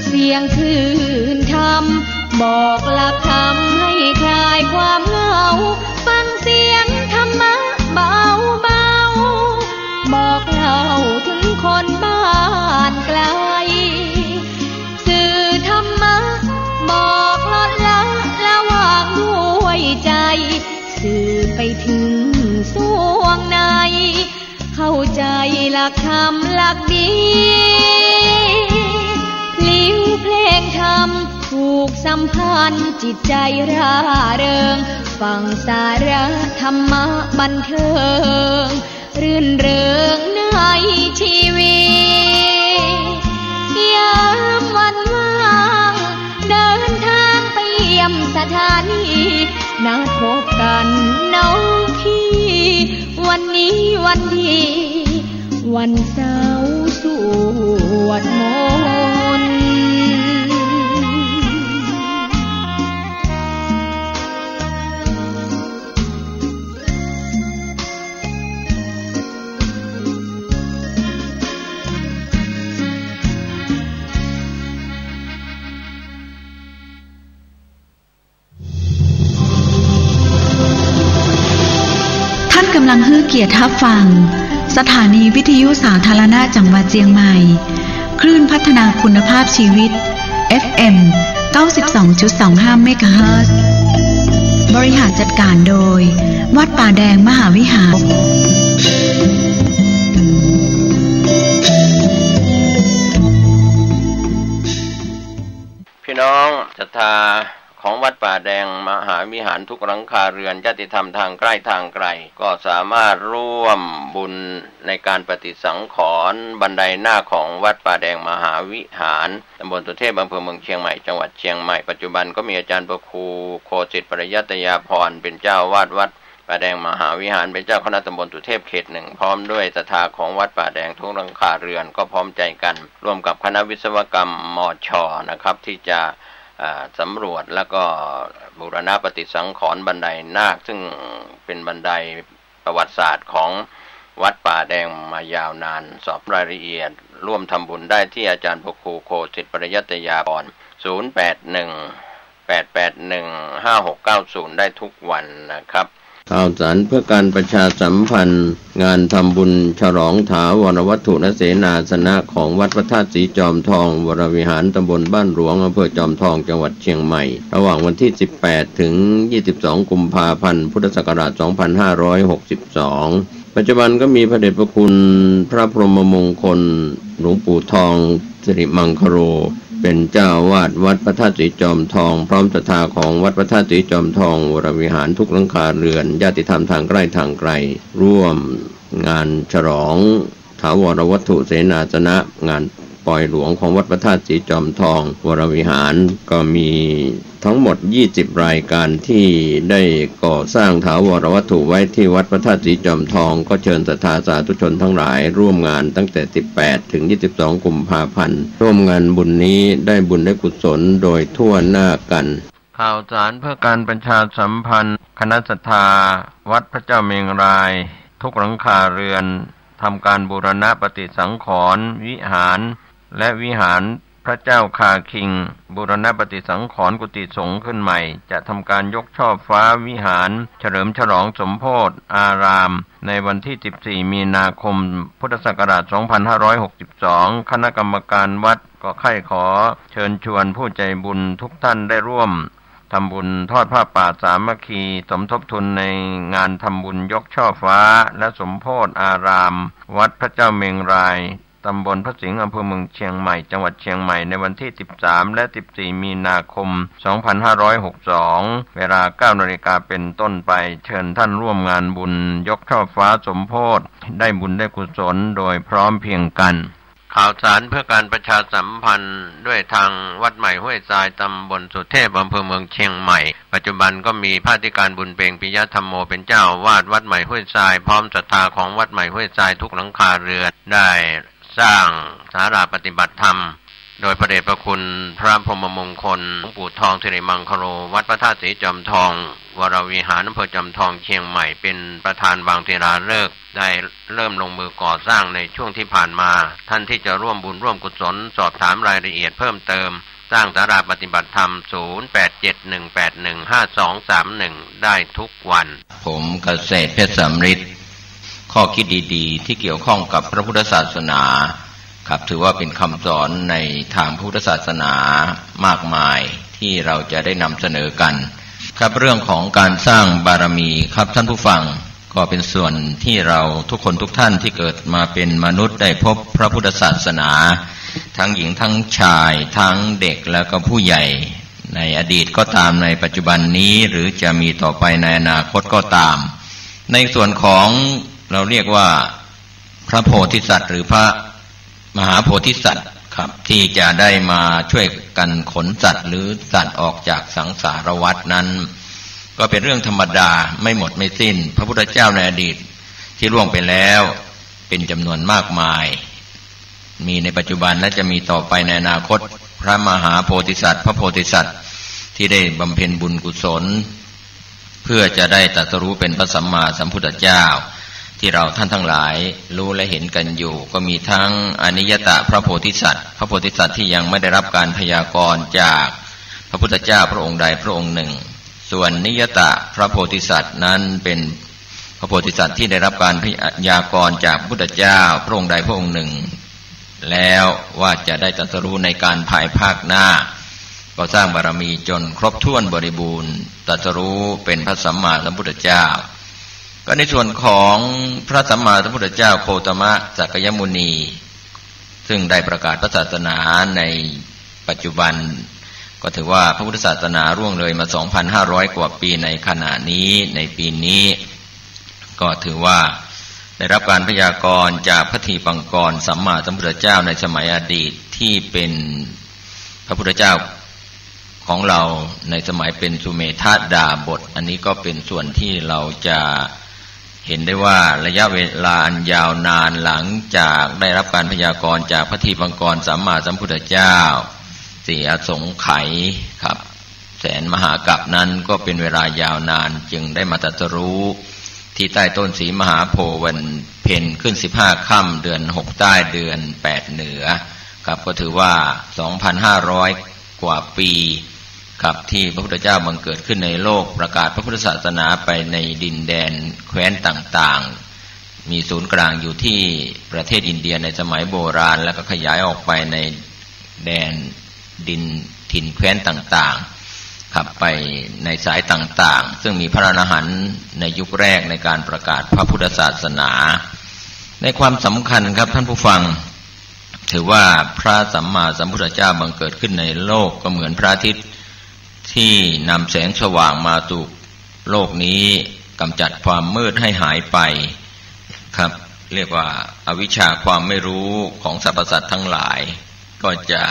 เสียงคลื่นธรรมบอกหลักธรรมให้คลายความเหงาฟังเสียงธรรมะเบาเบาบอกเล่าถึงคนบ้านไกลสื่อธรรมะบอกลดละระหว่างด้วยใจสื่อไปถึงสวงในเข้าใจหลักธรรมหลักดีลิ้วเพลงธรรมผูกสัมพันธ์จิตใจร่าเริงฟังสาระธรรมะบันเทิงรื่นเริงในชีวิตยามวันว่างเดินทางไปเยี่ยมสถานีนัดพบกันน้องพี่วันนี้วันดีวันเสาร์สวดมนต์ท่านกำลังฮื้อเกียรติทับฟังสถานีวิทยุสาธารณะจังหวัดเชียงใหม่คลื่นพัฒนาคุณภาพชีวิต FM 92.25 เมกะเฮิรตซ์บริหารจัดการโดยวัดป่าแดงมหาวิหารพี่น้องศรัทธาของวัดป่าแดงมหาวิหารทุกหลังคาเรือนญาติธรรมทางใกล้ทางไกลก็สามารถร่วมบุญในการปฏิสังขรณ์บันไดหน้าของวัดป่าแดงมหาวิหารตำบลสุเทพอำเภอเมืองเชียงใหม่จังหวัดเชียงใหม่ปัจจุบันก็มีอาจารย์ประครูโคสิทธิ์ปริยัตยาภรณ์เป็นเจ้าวาดวัดป่าแดงมหาวิหารเป็นเจ้าคณะตำบลสุเทพเขตหนึ่งพร้อมด้วยศรัทธาของวัดป่าแดงทุกหลังคาเรือนก็พร้อมใจกันร่วมกับคณะวิศวกรรมมช.นะครับที่จะสำรวจแล้วก็บูรณะปฏิสังขรณ์บันไดนาคซึ่งเป็นบันไดประวัติศาสตร์ของวัดป่าแดงมายาวนานสอบรายละเอียดร่วมทำบุญได้ที่อาจารย์พระครูโคสิทธิ์ปริยัตยาภรณ์ 0818815690 ได้ทุกวันนะครับ ข่าวสารเพื่อการประชาสัมพันธ์งานทำบุญฉลองถาวรวัตถุและเสนาสนะของวัดพระธาตุสีจอมทองวรวิหารตำบลบ้านหลวงอำเภอจอมทองจังหวัดเชียงใหม่ระหว่างวันที่18ถึง22กุมภาพันธ์พุทธศักราช2562ปัจจุบันก็มีพระเดชพระคุณพระพรหมมงคลหลวงปู่ทองสิริมังคโรเป็นเจ้าอาวาสวัดพระธาตุสีจอมทองพร้อมศรัทธาของวัดพระธาตุสีจอมทองวรวิหารทุกหลังคาเรือนญาติธรรมทางใกล้ทางไกลร่วมงานฉลองถาวรวัตถุเสนาสนะงานปล่อยหลวงของวัดพระธาตุสีจอมทองวรวิหารก็มีทั้งหมด20รายการที่ได้ก่อสร้างถาวรวัตถุไว้ที่วัดพระธาตุสีจอมทองก็เชิญศรัทธาสาธุชนทั้งหลายร่วมงานตั้งแต่18ถึง22กุมภาพันธ์ร่วมงานบุญนี้ได้บุญได้กุศลโดยทั่วหน้ากันข่าวสารเพื่อการประชาสัมพันธ์คณะศรัทธาวัดพระเจ้าเมงรายทุกหลังคาเรือนทำการบูรณะปฏิสังขรณ์วิหารและวิหารพระเจ้าคาคิงบูรณะปฏิสังขรณ์กุฏิสงฆ์ขึ้นใหม่จะทำการยกช่อฟ้าวิหารเฉลิมฉลองสมโภชอารามในวันที่14มีนาคมพุทธศักราช2562คณะกรรมการวัดก็ใคร่ขอเชิญชวนผู้ใจบุญทุกท่านได้ร่วมทำบุญทอดผ้าป่าสามัคคีสมทบทุนในงานทำบุญยกช่อฟ้าและสมโภชอารามวัดพระเจ้าเมงรายตำบลพระสิงห์อำเภอเมืองเชียงใหม่จังหวัดเชียงใหม่ในวันที่13และ14มีนาคม2562เวลา 9:00 น.เป็นต้นไปเชิญท่านร่วมงานบุญยกช่อฟ้าสมโภชได้บุญได้กุศลโดยพร้อมเพรียงกันข่าวสารเพื่อการประชาสัมพันธ์ด้วยทางวัดใหม่ห้วยทรายตำบลสุเทพอำเภอเมืองเชียงใหม่ปัจจุบันก็มีพระอธิการบุญเพ็งปิยธรรมโมเป็นเจ้าอาวาสวัดใหม่ห้วยทรายพร้อมศรัทธาของวัดใหม่ห้วยทรายทุกหลังคาเรือนได้สร้างศาลาปฏิบัติธรรมโดยพระเดชพระคุณพระพรหมมงคลหลวงปู่ทองสิริมังคโรวัดพระธาตุสีจอมทองวรวิหารอำเภอจอมทองเชียงใหม่เป็นประธานวางศิลาฤกษ์ได้เริ่มลงมือก่อสร้างในช่วงที่ผ่านมาท่านที่จะร่วมบุญร่วมกุศลสอบถามรายละเอียดเพิ่มเติมสร้างศาลาปฏิบัติธรรม0871815231ได้ทุกวันผมเกษตรเพชรสำริดข้อคิดดีๆที่เกี่ยวข้องกับพระพุทธศาสนาครับถือว่าเป็นคำสอนในทางพุทธศาสนามากมายที่เราจะได้นำเสนอกันครับเรื่องของการสร้างบารมีครับท่านผู้ฟังก็เป็นส่วนที่เราทุกคนทุกท่านที่เกิดมาเป็นมนุษย์ได้พบพระพุทธศาสนาทั้งหญิงทั้งชายทั้งเด็กแล้วก็ผู้ใหญ่ในอดีตก็ตามในปัจจุบันนี้หรือจะมีต่อไปในอนาคตก็ตามในส่วนของเราเรียกว่าพระโพธิสัตว์หรือพระมหาโพธิสัตว์ครับที่จะได้มาช่วยกันขนสัตว์หรือสัตว์ออกจากสังสารวัฏนั้นก็เป็นเรื่องธรรมดาไม่หมดไม่สิ้นพระพุทธเจ้าในอดีตที่ล่วงไปแล้วเป็นจำนวนมากมายมีในปัจจุบันและจะมีต่อไปในอนาคตพระมหาโพธิสัตว์พระโพธิสัตว์ที่ได้บำเพ็ญบุญกุศลเพื่อจะได้ตรัสรู้เป็นพระสัมมาสัมพุทธเจ้าที่เราท่านทั้งหลายรู้และเห็นกันอยู่ก็มีทั้งอนิยตพระโพธิสัตว์พระโพธิสัตว์ที่ยังไม่ได้รับการพยากรณ์จากพระพุทธเจ้าพระองค์ใดพระองค์หนึ่งส่วนนิยตพระโพธิสัตว์นั้นเป็นพระโพธิสัตว์ที่ได้รับการพยากรณ์จากพระพุทธเจ้าพระองค์ใดพระองค์หนึ่งแล้วว่าจะได้ตรัสรู้ในการภายภาคหน้าก็สร้างบารมีจนครบถ้วนบริบูรณ์ตรัสรู้เป็นพระสัมมาสัมพุทธเจ้าก็ในส่วนของพระสัมมาสัมพุทธเจ้าโคตมะสักยมุนีซึ่งได้ประกาศพระศาสนาในปัจจุบันก็ถือว่าพระพุทธศาสนาร่วงเลยมา 2,500 กว่าปีในขณะนี้ในปีนี้ก็ถือว่าได้รับการพยากรณ์จากพระทีปังกรสัมมาสัมพุทธเจ้าในสมัยอดีตที่เป็นพระพุทธเจ้าของเราในสมัยเป็นสุเมธาดาบทอันนี้ก็เป็นส่วนที่เราจะเห็นได้ว่าระยะเวลาอันยาวนานหลังจากได้รับการพยากรณ์จากพระทีปังกรสัมมาสัมพุทธเจ้าสี่อสงไขยครับแสนมหากัปนั้นก็เป็นเวลายาวนานจึงได้มาตรัสรู้ที่ใต้ต้นศรีมหาโพธิ์วันเพ็ญขึ้น15ค่ำเดือน6ใต้เดือน8เหนือครับก็ถือว่า 2,500 กว่าปี ครับที่พระพุทธเจ้าบังเกิดขึ้นในโลกประกาศพระพุทธศาสนาไปในดินแดนแคว้นต่างๆมีศูนย์กลางอยู่ที่ประเทศอินเดียในสมัยโบราณแล้วก็ขยายออกไปในแดนดินถิ่นแคว้นต่างๆครับไปในสายต่างๆซึ่งมีพระอรหันต์ในยุคแรกในการประกาศพระพุทธศาสนาในความสำคัญครับท่านผู้ฟังถือว่าพระสัมมาสัมพุทธเจ้าบังเกิดขึ้นในโลกก็เหมือนพระอาทิตย์ที่นำแสงสว่างมาสู่โลกนี้กำจัดความมืดให้หายไปครับเรียกว่าอวิชชาความไม่รู้ของสรรพสัตว์ทั้งหลายก็จะ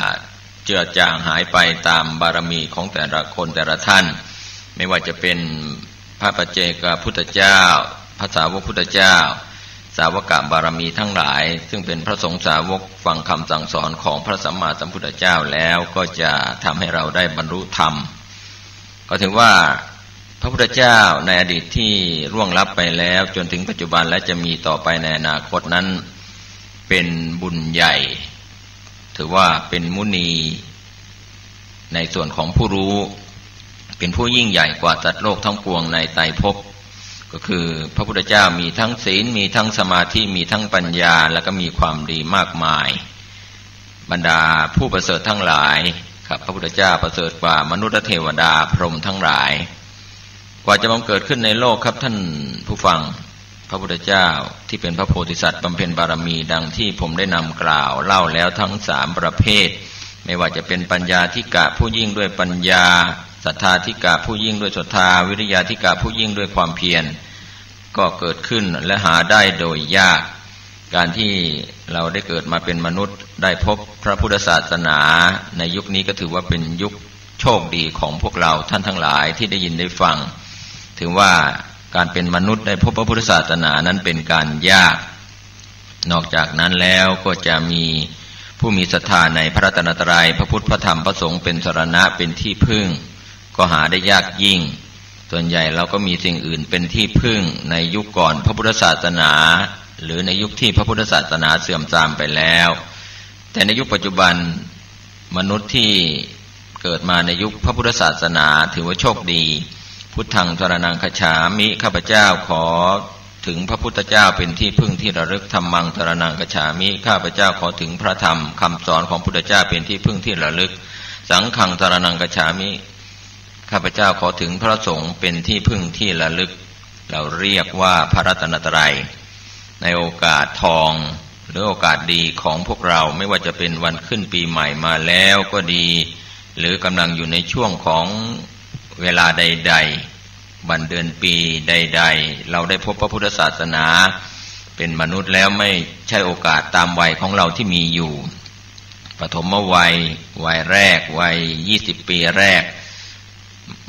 เจือจางหายไปตามบารมีของแต่ละคนแต่ละท่านไม่ว่าจะเป็นพระปัจเจกพุทธเจ้าพระสาวกพุทธเจ้าสาวกบารมีทั้งหลายซึ่งเป็นพระสงฆ์สาวกฟังคำสั่งสอนของพระสัมมาสัมพุทธเจ้าแล้วก็จะทำให้เราได้บรรลุธรรมก็ถือว่าพระพุทธเจ้าในอดีตที่ล่วงลับไปแล้วจนถึงปัจจุบันและจะมีต่อไปในอนาคตนั้นเป็นบุญใหญ่ถือว่าเป็นมุนีในส่วนของผู้รู้เป็นผู้ยิ่งใหญ่กว่าสัตว์โลกทั้งปวงในไตรภพก็คือพระพุทธเจ้ามีทั้งศีลมีทั้งสมาธิมีทั้งปัญญาแล้วก็มีความดีมากมายบรรดาผู้ประเสริฐทั้งหลายครับพระพุทธเจ้าประเสริฐกว่ามนุษย์และเทวดาพรหมทั้งหลายกว่าจะบังเกิดขึ้นในโลกครับท่านผู้ฟังพระพุทธเจ้าที่เป็นพระโพธิสัตว์บำเพ็ญบารมีดังที่ผมได้นำกล่าวเล่าแล้วทั้ง3ประเภทไม่ว่าจะเป็นปัญญาธิกะผู้ยิ่งด้วยปัญญาศรัทธาธิกะผู้ยิ่งด้วยศรัทธาวิริยะธิกะผู้ยิ่งด้วยความเพียรก็เกิดขึ้นและหาได้โดยยากการที่เราได้เกิดมาเป็นมนุษย์ได้พบพระพุทธศาสนาในยุคนี้ก็ถือว่าเป็นยุคโชคดีของพวกเราท่านทั้งหลายที่ได้ยินได้ฟังถือว่าการเป็นมนุษย์ได้พบพระพุทธศาสนานั้นเป็นการยากนอกจากนั้นแล้วก็จะมีผู้มีศรัทธาในพระรัตนตรัยพระพุทธพระธรรมพระสงฆ์เป็นสรณะเป็นที่พึ่งก็หาได้ยากยิ่งส่วนใหญ่เราก็มีสิ่งอื่นเป็นที่พึ่งในยุคก่อนพระพุทธศาสนาหรือในยุคที่พระพุทธศาสนาเสื่อมทรามไปแล้วแต่ในยุคปัจจุบันมนุษย์ที่เกิดมาในยุคพระพุทธศาสนาถือว่าโชคดีพุทธังสรณังคัจฉามิข้าพเจ้าขอถึงพระพุทธเจ้าเป็นที่พึ่งที่ระลึกธัมมังสรณังคัจฉามิข้าพเจ้าขอถึงพระธรรมคำสอนของพุทธเจ้าเป็นที่พึ่งที่ระลึกสังฆังสรณังคัจฉามิข้าพเจ้าขอถึงพระสงฆ์เป็นที่พึ่งที่ระลึกเราเรียกว่าพระรัตนตรัยในโอกาสทองหรือโอกาสดีของพวกเราไม่ว่าจะเป็นวันขึ้นปีใหม่มาแล้วก็ดีหรือกำลังอยู่ในช่วงของเวลาใดๆวันเดือนปีใดๆเราได้พบพระพุทธศาสนาเป็นมนุษย์แล้วไม่ใช่โอกาสตามวัยของเราที่มีอยู่ปฐมวัยวัยแรกวัย20ปีแรก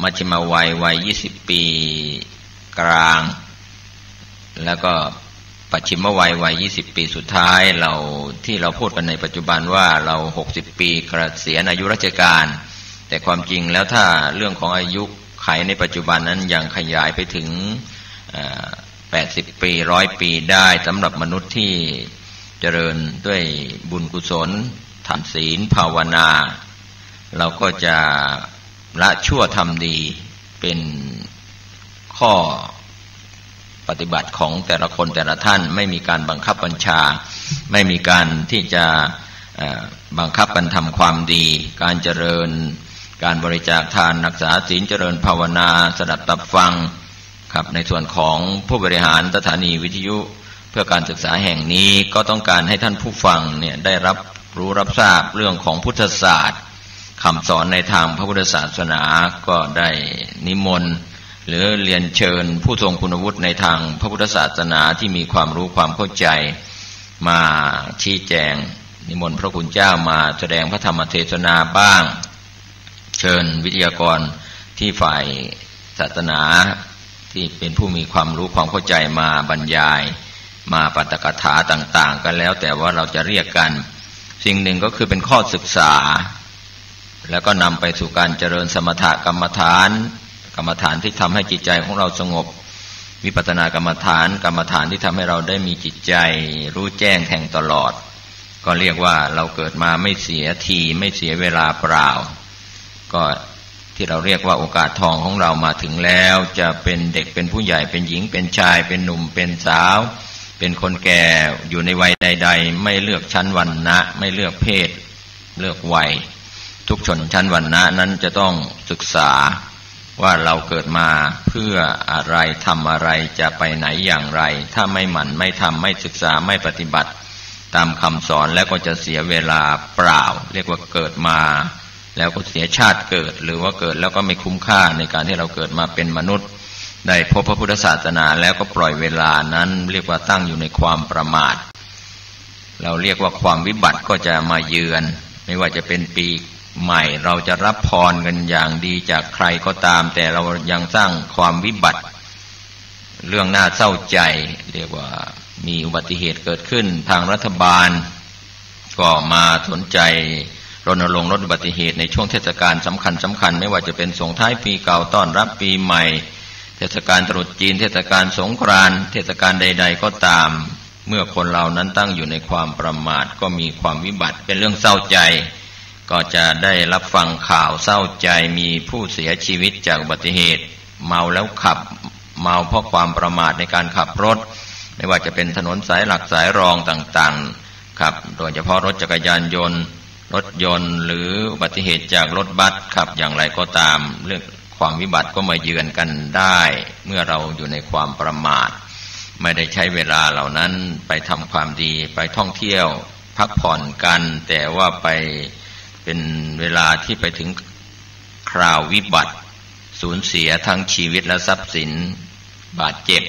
มัชฌิมวัยวัย20ปีกลางแล้วก็ปัจฉิมวัยวัย20ปีสุดท้ายเราที่เราพูดกันในปัจจุบันว่าเรา60ปีเกษียณอายุราชการแต่ความจริงแล้วถ้าเรื่องของอายุไขในปัจจุบันนั้นยังขยายไปถึง80ปี100ปีได้สำหรับมนุษย์ที่เจริญด้วยบุญกุศลทานศีลภาวนาเราก็จะละชั่วทำดีเป็นข้อปฏิบัติของแต่ละคนแต่ละท่านไม่มีการบังคับบัญชาไม่มีการที่จะบังคับกันทำความดีการเจริญการบริจาคทานรักษาศีลเจริญภาวนาสดับตับฟังครับในส่วนของผู้บริหารสถานีวิทยุเพื่อการศึกษาแห่งนี้ก็ต้องการให้ท่านผู้ฟังเนี่ยได้รับรู้รับทราบเรื่องของพุทธศาสตร์คำสอนในทางพระพุทธศาสนาก็ได้นิมนต์หรือเรียนเชิญผู้ทรงคุณวุฒิในทางพระพุทธศาสนาที่มีความรู้ความเข้าใจมาชี้แจงนิมนต์พระคุณเจ้ามาแสดงพระธรรมเทศนาบ้างเชิญวิทยากรที่ฝ่ายศาสนาที่เป็นผู้มีความรู้ความเข้าใจมาบรรยายมาปาฐกถาต่างๆกันแล้วแต่ว่าเราจะเรียกกันสิ่งหนึ่งก็คือเป็นข้อศึกษาแล้วก็นำไปสู่การเจริญสมถกรรมฐานที่ทำให้จิตใจของเราสงบวิปัสสนากรรมฐานที่ทำให้เราได้มีจิตใจรู้แจ้งแทงตลอดก็เรียกว่าเราเกิดมาไม่เสียทีไม่เสียเวลาเปล่าก็ ที่เราเรียกว่าโอกาสทองของเรามาถึงแล้วจะเป็นเด็กเป็นผู้ใหญ่เป็นหญิงเป็นชายเป็นหนุ่มเป็นสาวเป็นคนแก่อยู่ในวัยใดๆไม่เลือกชั้นวรรณะไม่เลือกเพศเลือกวัยทุกชนชั้นวรรณะนั้นจะต้องศึกษาว่าเราเกิดมาเพื่ออะไรทำอะไรจะไปไหนอย่างไรถ้าไม่หมั่นไม่ทำไม่ศึกษาไม่ปฏิบัติตามคำสอนแล้วก็จะเสียเวลาเปล่าเรียกว่าเกิดมาแล้วก็เสียชาติเกิดหรือว่าเกิดแล้วก็ไม่คุ้มค่าในการที่เราเกิดมาเป็นมนุษย์ได้พบพระพุทธศาสนาแล้วก็ปล่อยเวลานั้นเรียกว่าตั้งอยู่ในความประมาทเราเรียกว่าความวิบัติก็จะมาเยือนไม่ว่าจะเป็นปีใหม่เราจะรับพรกันอย่างดีจากใครก็ตามแต่เรายังสร้างความวิบัติเรื่องน่าเศร้าใจเรียกว่ามีอุบัติเหตุเกิดขึ้นทางรัฐบาลก็มาสนใจรณรงค์ลดอุบัติเหตุในช่วงเทศกาลสำคัญไม่ว่าจะเป็นส่งท้ายปีเก่าต้อนรับปีใหม่เทศกาลตรุษจีนเทศกาลสงกรานต์เทศกาลใดๆก็ตามเมื่อคนเรานั้นตั้งอยู่ในความประมาทก็มีความวิบัติเป็นเรื่องเศร้าใจก็จะได้รับฟังข่าวเศร้าใจมีผู้เสียชีวิตจากอุบัติเหตุเมาแล้วขับเมาเพราะความประมาทในการขับรถไม่ว่าจะเป็นถนนสายหลักสายรองต่างๆครับโดยเฉพาะรถจักรยานยนต์รถยนต์หรืออุบัติเหตุจากรถบัสขับอย่างไรก็ตามเรื่องความวิบัติก็มาเยือนกันได้เมื่อเราอยู่ในความประมาทไม่ได้ใช้เวลาเหล่านั้นไปทำความดีไปท่องเที่ยวพักผ่อนกันแต่ว่าไปเป็นเวลาที่ไปถึงคราววิบัติสูญเสียทั้งชีวิตและทรัพย์สินบาดเจ็บ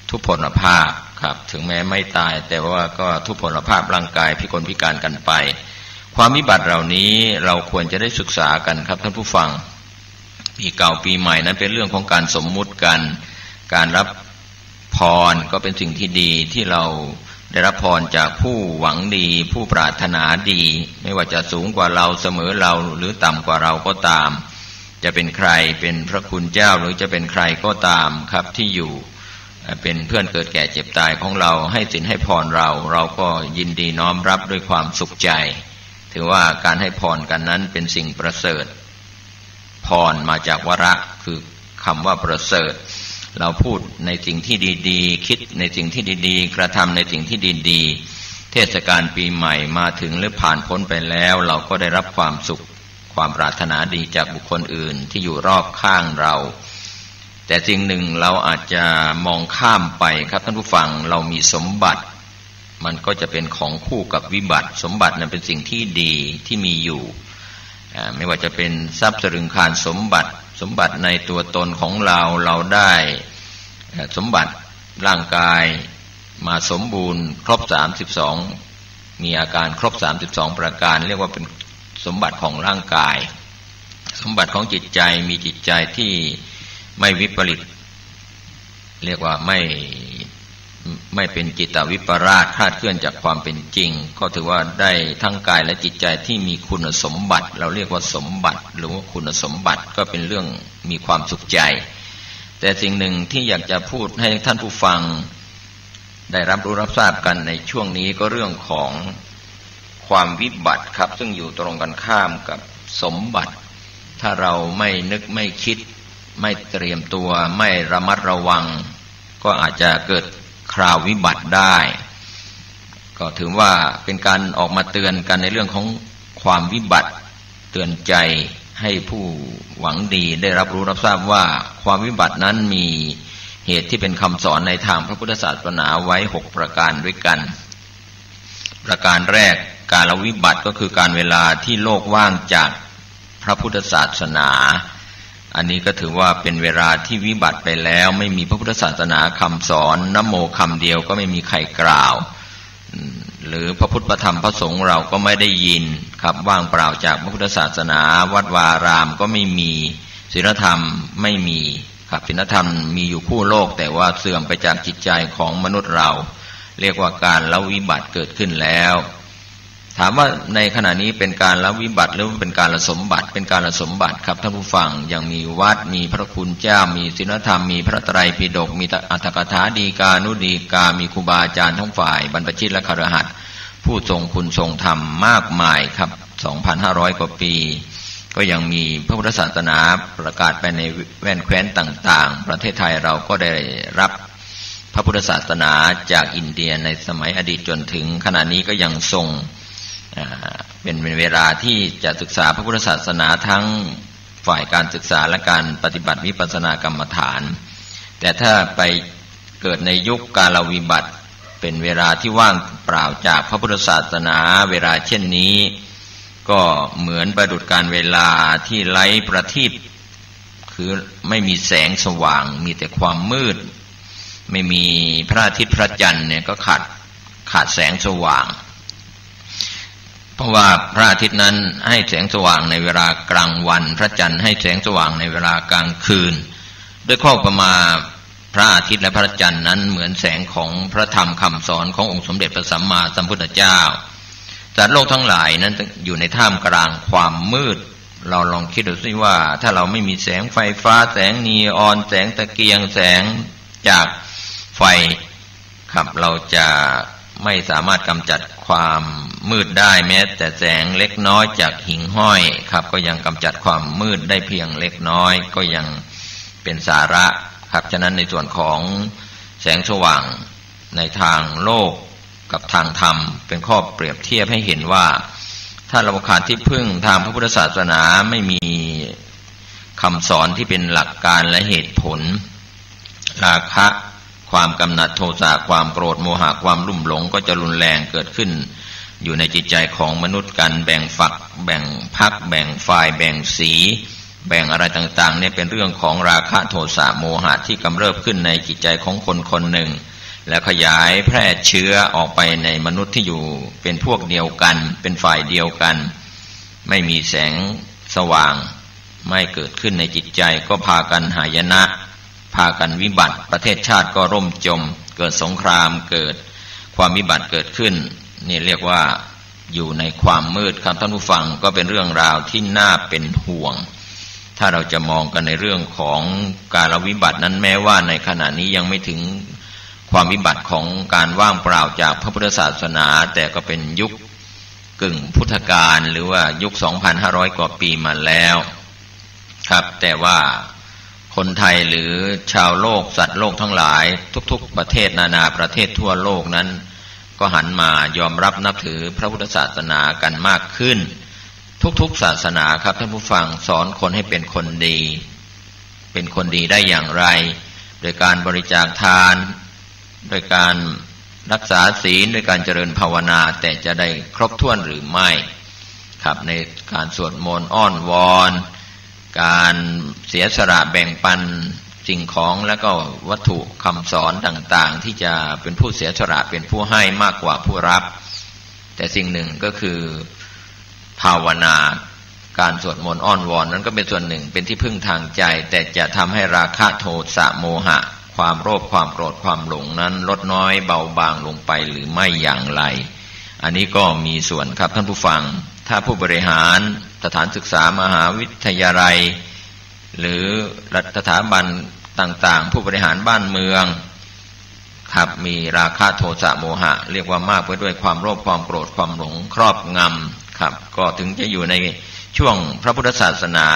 ทุพพลภาพครับถึงแม้ไม่ตายแต่ว่าก็ทุพพลภาพร่างกายพิกลพิการกันไปความวิบัติเหล่านี้เราควรจะได้ศึกษากันครับท่านผู้ฟังปีเก่าปีใหม่นั้นเป็นเรื่องของการสมมุติกันการรับพรก็เป็นสิ่งที่ดีที่เราได้รับพรจากผู้หวังดีผู้ปรารถนาดีไม่ว่าจะสูงกว่าเราเสมอเราหรือต่ำกว่าเราก็ตามจะเป็นใครเป็นพระคุณเจ้าหรือจะเป็นใครก็ตามครับที่อยู่เป็นเพื่อนเกิดแก่เจ็บตายของเราให้สินให้พรเราก็ยินดีน้อมรับด้วยความสุขใจถือว่าการให้พรกันนั้นเป็นสิ่งประเสริฐพรมาจากวระคือคำว่าประเสริฐเราพูดในสิ่งที่ดีๆคิดในสิ่งที่ดีๆกระทำในสิ่งที่ดีๆเทศกาลปีใหม่มาถึงหรือผ่านพ้นไปแล้วเราก็ได้รับความสุขความปรารถนาดีจากบุคคลอื่นที่อยู่รอบข้างเราแต่สิ่งหนึ่งเราอาจจะมองข้ามไปครับท่านผู้ฟังเรามีสมบัติมันก็จะเป็นของคู่กับวิบัติสมบัตินั้นเป็นสิ่งที่ดีที่มีอยู่ไม่ว่าจะเป็นทรัพย์สรึงคารสมบัติในตัวตนของเราได้สมบัติร่างกายมาสมบูรณ์ครบ32มีอาการครบ32ประการเรียกว่าเป็นสมบัติของร่างกายสมบัติของจิตใจมีจิตใจที่ไม่วิปริตเรียกว่าไม่เป็นจิตวิปราสคลาดเคลื่อนจากความเป็นจริงก็ถือว่าได้ทั้งกายและจิตใจที่มีคุณสมบัติเราเรียกว่าสมบัติหรือว่าคุณสมบัติก็เป็นเรื่องมีความสุขใจแต่สิ่งหนึ่งที่อยากจะพูดให้ท่านผู้ฟังได้รับรู้รับทราบกันในช่วงนี้ก็เรื่องของความวิบัติครับซึ่งอยู่ตรงกันข้ามกับสมบัติถ้าเราไม่นึกไม่คิดไม่เตรียมตัวไม่ระมัดระวังก็อาจจะเกิดคราววิบัติได้ก็ถือว่าเป็นการออกมาเตือนกันในเรื่องของความวิบัติเตือนใจให้ผู้หวังดีได้รับรู้รับทราบว่าความวิบัตินั้นมีเหตุที่เป็นคำสอนในทางพระพุทธศาสนาไว้6ประการด้วยกันประการแรกกาลวิบัติก็คือการเวลาที่โลกว่างจากพระพุทธศาสนาอันนี้ก็ถือว่าเป็นเวลาที่วิบัติไปแล้วไม่มีพระพุทธศาสนาคำสอนนะโมคำเดียวก็ไม่มีใครกล่าวหรือพระพุทธธรรมพระสงฆ์เราก็ไม่ได้ยินครับว่างเปล่าจากพระพุทธศาสนาวัดวารามก็ไม่มีศีลธรรมไม่มีครับศีลธรรมมีอยู่คู่โลกแต่ว่าเสื่อมไปจากจิตใจของมนุษย์เราเรียกว่าการละวิบัติเกิดขึ้นแล้วถามว่าในขณะนี้เป็นการละวิบัติหรือเป็นการละสมบัติเป็นการละสมบัติครับท่านผู้ฟังยังมีวัดมีพระคุณเจ้ามีศีลธรรมมีพระไตรปิฎกมีอัตถกถาดีกานุดีกามีครูบาอาจารย์ทั้งฝ่ายบรรพชิตและคฤหัสถ์ผู้ทรงคุณทรงธรรมมากมายครับ 2,500 กว่าปี ก็ยังมีพระพุทธศาสนาประกาศไปในแว่นแคว้นต่างๆประเทศไทยเราก็ได้รับพระพุทธศาสนาจากอินเดียในสมัยอดีตจนถึงขณะนี้ก็ยังทรงเป็นเวลาที่จะศึกษาพระพุทธศาสนาทั้งฝ่ายการศึกษาและการปฏิบัติวิปัสสนากรรมฐานแต่ถ้าไปเกิดในยุคกาลวิบัติเป็นเวลาที่ว่างเปล่าจากพระพุทธศาสนาเวลาเช่นนี้ก็เหมือนประดุจการเวลาที่ไร้ประทีปคือไม่มีแสงสว่างมีแต่ความมืดไม่มีพระอาทิตย์พระจันทร์เนี่ยก็ขาดแสงสว่างเพราะว่าพระอาทิตย์นั้นให้แสงสว่างในเวลากลางวันพระจันทร์ให้แสงสว่างในเวลากลางคืนด้วยข้อประมาพระอาทิตย์และพระจันทร์นั้นเหมือนแสงของพระธรรมคำสอนขององค์สมเด็จพระสัมมาสัมพุทธเจ้าสัตว์โลกทั้งหลายนั้นอยู่ในท่ามกลางความมืดเราลองคิดดูสิว่าถ้าเราไม่มีแสงไฟฟ้าแสงนีออนแสงตะเกียงแสงจากไฟครับเราจะไม่สามารถกำจัดความมืดได้แม้แต่แสงเล็กน้อยจากหิ่งห้อยครับก็ยังกำจัดความมืดได้เพียงเล็กน้อยก็ยังเป็นสาระครับฉะนั้นในส่วนของแสงสว่างในทางโลกกับทางธรรมเป็นข้อเปรียบเทียบให้เห็นว่าถ้าเราขาดที่พึ่งทางพระพุทธศาสนาไม่มีคำสอนที่เป็นหลักการและเหตุผลราคะความกำหนัดโทสะความโกรธโมหะความลุ่มหลงก็จะรุนแรงเกิดขึ้นอยู่ในจิตใจของมนุษย์กันแบ่งฝักแบ่งพรรคแบ่งฝ่ายแบ่งสีแบ่งอะไรต่างๆเนี่ยเป็นเรื่องของราคะโทสะโมหะที่กำเริบขึ้นในจิตใจของคนคนหนึ่งและขยายแพร่เชื้อออกไปในมนุษย์ที่อยู่เป็นพวกเดียวกันเป็นฝ่ายเดียวกันไม่มีแสงสว่างไม่เกิดขึ้นในจิตใจก็พากันหายนะพากันวิบัติประเทศชาติก็ร่มจมเกิดสงครามเกิดความวิบัติเกิดขึ้นนี่เรียกว่าอยู่ในความมืดครับท่านผู้ฟังก็เป็นเรื่องราวที่น่าเป็นห่วงถ้าเราจะมองกันในเรื่องของการวิบัตินั้นแม้ว่าในขณะนี้ยังไม่ถึงความวิบัติของการว่างเปล่าจากพระพุทธศาสนาแต่ก็เป็นยุคกึ่งพุทธกาลหรือว่ายุค 2,500 กว่าปีมาแล้วครับแต่ว่าคนไทยหรือชาวโลกสัตว์โลกทั้งหลายทุกๆประเทศนานาประเทศทั่วโลกนั้นก็หันมายอมรับนับถือพระพุทธศาสนากันมากขึ้นทุกๆศาสนาครับท่านผู้ฟังสอนคนให้เป็นคนดีเป็นคนดีได้อย่างไรโดยการบริจาคทานโดยการรักษาศีลโดยการเจริญภาวนาแต่จะได้ครบถ้วนหรือไม่ครับในการสวดมนต์อ้อนวอนการเสียสละแบ่งปันสิ่งของและก็วัตถุคำสอนต่างๆที่จะเป็นผู้เสียสละเป็นผู้ให้มากกว่าผู้รับแต่สิ่งหนึ่งก็คือภาวนาการสวดมนต์อ้อนวอนนั้นก็เป็นส่วนหนึ่งเป็นที่พึ่งทางใจแต่จะทำให้ราคะโทสะโมหะความโลภความโกรธความหลงนั้นลดน้อยเบาบางลงไปหรือไม่อย่างไรอันนี้ก็มีส่วนครับท่านผู้ฟังถ้าผู้บริหารสถานศึกษามหาวิทยาลัยหรือสถาบันต่างๆผู้บริหารบ้านเมืองครับมีราคะโทสะโมหะเรียกว่ามากไปด้วยความโลภความโกรธความหลงครอบงำครับก็ถึงจะอยู่ในช่วงพระพุทธศาสนา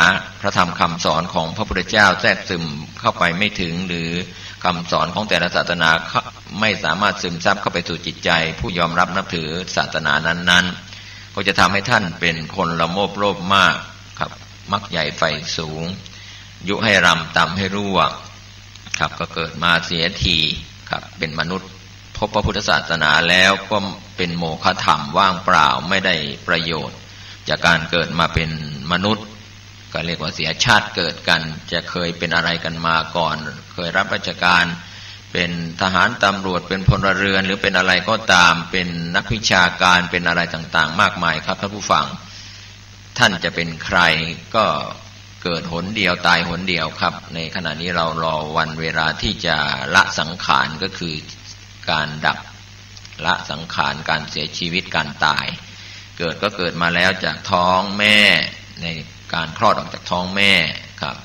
พระธรรมคำสอนของพระพุทธเจ้าแทรกซึมเข้าไปไม่ถึงหรือคำสอนของแต่ละศาสนาไม่สามารถซึมซับเข้าไปสู่จิตใจผู้ยอมรับนับถือศาสนานั้นๆก็จะทำให้ท่านเป็นคนละโมบโลภมากครับมักใหญ่ไฟสูงยุให้รำต่ำให้รั่วครับก็เกิดมาเสียทีครับเป็นมนุษย์พบพระพุทธศาสนาแล้วก็เป็นโมฆะธรรมว่างเปล่าไม่ได้ประโยชน์จากการเกิดมาเป็นมนุษย์ก็เรียกว่าเสียชาติเกิดกันจะเคยเป็นอะไรกันมาก่อนเคยรับราชการเป็นทหารตำรวจเป็นพลเรือนหรือเป็นอะไรก็ตามเป็นนักวิชาการเป็นอะไรต่างๆมากมายครับท่านผู้ฟังท่านจะเป็นใครก็เกิดหนเดียวตายหนเดียวครับในขณะนี้เรารอวันเวลาที่จะละสังขารก็คือการดับละสังขารการเสียชีวิตการตายเกิดก็เกิดมาแล้วจากท้องแม่ในการคลอดออกจากท้องแม่ครับ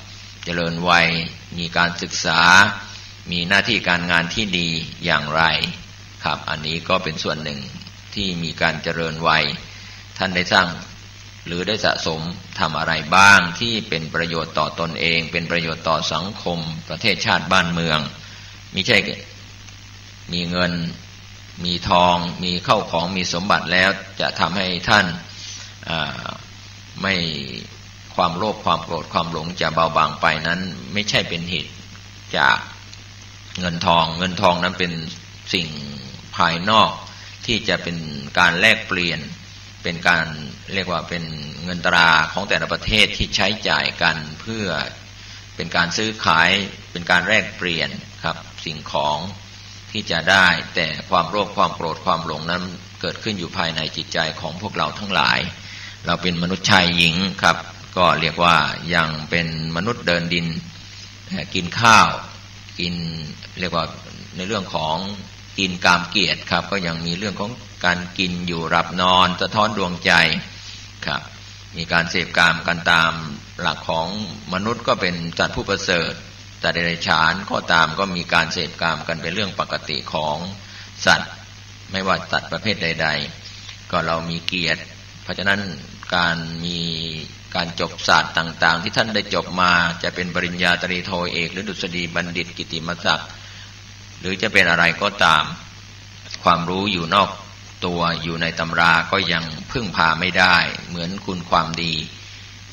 เจริญวัยมีการศึกษามีหน้าที่การงานที่ดีอย่างไรครับอันนี้ก็เป็นส่วนหนึ่งที่มีการเจริญวัยท่านได้สร้าง หรือได้สะสมทำอะไรบ้างที่เป็นประโยชน์ต่อตนเองเป็นประโยชน์ต่อสังคมประเทศชาติบ้านเมืองมิใช่มีเงินมีทองมีเข้าของมีสมบัติแล้วจะทำให้ท่านไม่ความโลภความโกรธความหลงจะเบาบางไปนั้นไม่ใช่เป็นเหตุจากเงินทองนั้นเป็นสิ่งภายนอกที่จะเป็นการแลกเปลี่ยนเป็นการเรียกว่าเป็นเงินตราของแต่ละประเทศที่ใช้จ่ายกันเพื่อเป็นการซื้อขายเป็นการแลกเปลี่ยนครับสิ่งของที่จะได้แต่ความโลภความโกรธความหลงนั้นเกิดขึ้นอยู่ภายในจิตใจของพวกเราทั้งหลายเราเป็นมนุษย์ชายหญิงครับก็เรียกว่ายังเป็นมนุษย์เดินดินกินข้าวกินเรียกว่าในเรื่องของกินกามเกียรติครับก็ยังมีเรื่องของการกินอยู่หลับนอนสะท้อนดวงใจครับมีการเสพกามกันตามหลักของมนุษย์ก็เป็นสัตว์ผู้ประเสริฐแต่เดรัจฉานก็ตามก็มีการเสพกามกันเป็นเรื่องปกติของสัตว์ไม่ว่าสัตว์ประเภทใดๆก็เรามีเกียรติเพราะฉะนั้นการมีการจบศาสตร์ต่างๆที่ท่านได้จบมาจะเป็นปริญญาตรีโทเอกหรือดุษฎีบัณฑิตกิตติมศักดิ์หรือจะเป็นอะไรก็ตามความรู้อยู่นอกตัวอยู่ในตำราก็ยังพึ่งพาไม่ได้เหมือนคุณความดี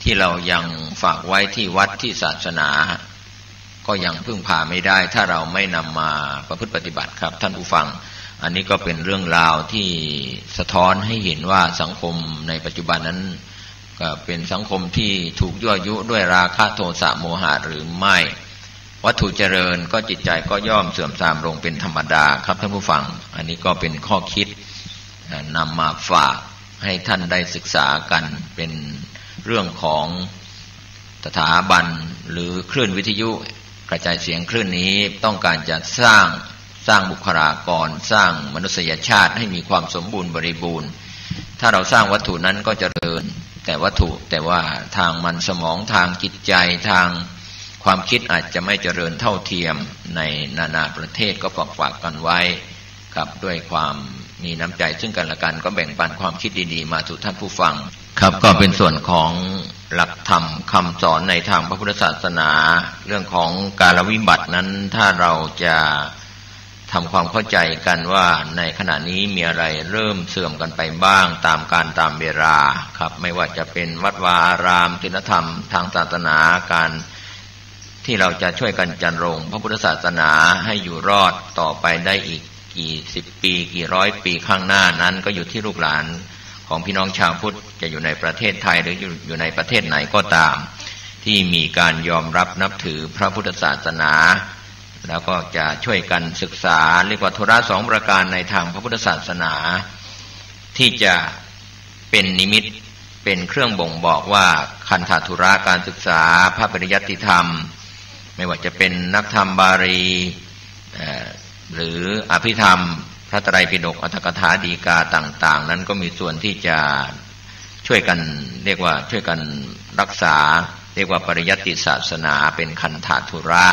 ที่เรายังฝากไว้ที่วัดที่ศาสนาก็ยังพึ่งพาไม่ได้ถ้าเราไม่นำมาประพฤติปฏิบัติครับท่านผู้ฟังอันนี้ก็เป็นเรื่องราวที่สะท้อนให้เห็นว่าสังคมในปัจจุบันนั้นก็เป็นสังคมที่ถูกยั่วยุด้วยราคะโทสะโมหะหรือไม่วัตถุเจริญก็จิตใจก็ย่อมเสื่อมทรามลงเป็นธรรมดาครับท่านผู้ฟังอันนี้ก็เป็นข้อคิดนำมาฝากให้ท่านได้ศึกษากันเป็นเรื่องของสถาบันหรือคลื่นวิทยุกระจายเสียงคลื่นนี้ต้องการจะสร้างบุคลากรสร้างมนุษยชาติให้มีความสมบูรณ์บริบูรณ์ถ้าเราสร้างวัตถุนั้นก็เจริญแต่วัตถุแต่ว่าทางมันสมองทางจิตใจทางความคิดอาจจะไม่เจริญเท่าเทียมในนานาประเทศก็ฝากกันไว้ครับด้วยความมีน้ำใจซึ่งกันและกันก็แบ่งปันความคิดดีๆมาสู่ท่านผู้ฟังครับก็เป็นส่วนของหลักธรรมคำสอนในทางพระพุทธศาสนาเรื่องของกาลวิบัตินั้นถ้าเราจะทำความเข้าใจกันว่าในขณะนี้มีอะไรเริ่มเสื่อมกันไปบ้างตามการตามเวลาครับไม่ว่าจะเป็นวัดวาอารามศีลธรรมทางศาสนาการที่เราจะช่วยกันจันรงพระพุทธศาสนาให้อยู่รอดต่อไปได้อีกกี่สิบปีกี่ร้อยปีข้างหน้านั้นก็อยู่ที่ลูกหลานของพี่น้องชาวพุทธจะอยู่ในประเทศไทยหรืออยู่ในประเทศไหนก็ตามที่มีการยอมรับนับถือพระพุทธศาสนาแล้วก็จะช่วยกันศึกษาเรียกว่าธุระ2ประการในทางพระพุทธศาสนาที่จะเป็นนิมิตเป็นเครื่องบ่งบอกว่าคันธธุระการศึกษาพระปริยัติธรรมไม่ว่าจะเป็นนักธรรมบาลีหรืออภิธรรมพระไตรปิฎกอรรถกถาฎีกาต่างๆนั้นก็มีส่วนที่จะช่วยกันเรียกว่าช่วยกันรักษาเรียกว่าปริยัติศาสนาเป็นคันธธุระ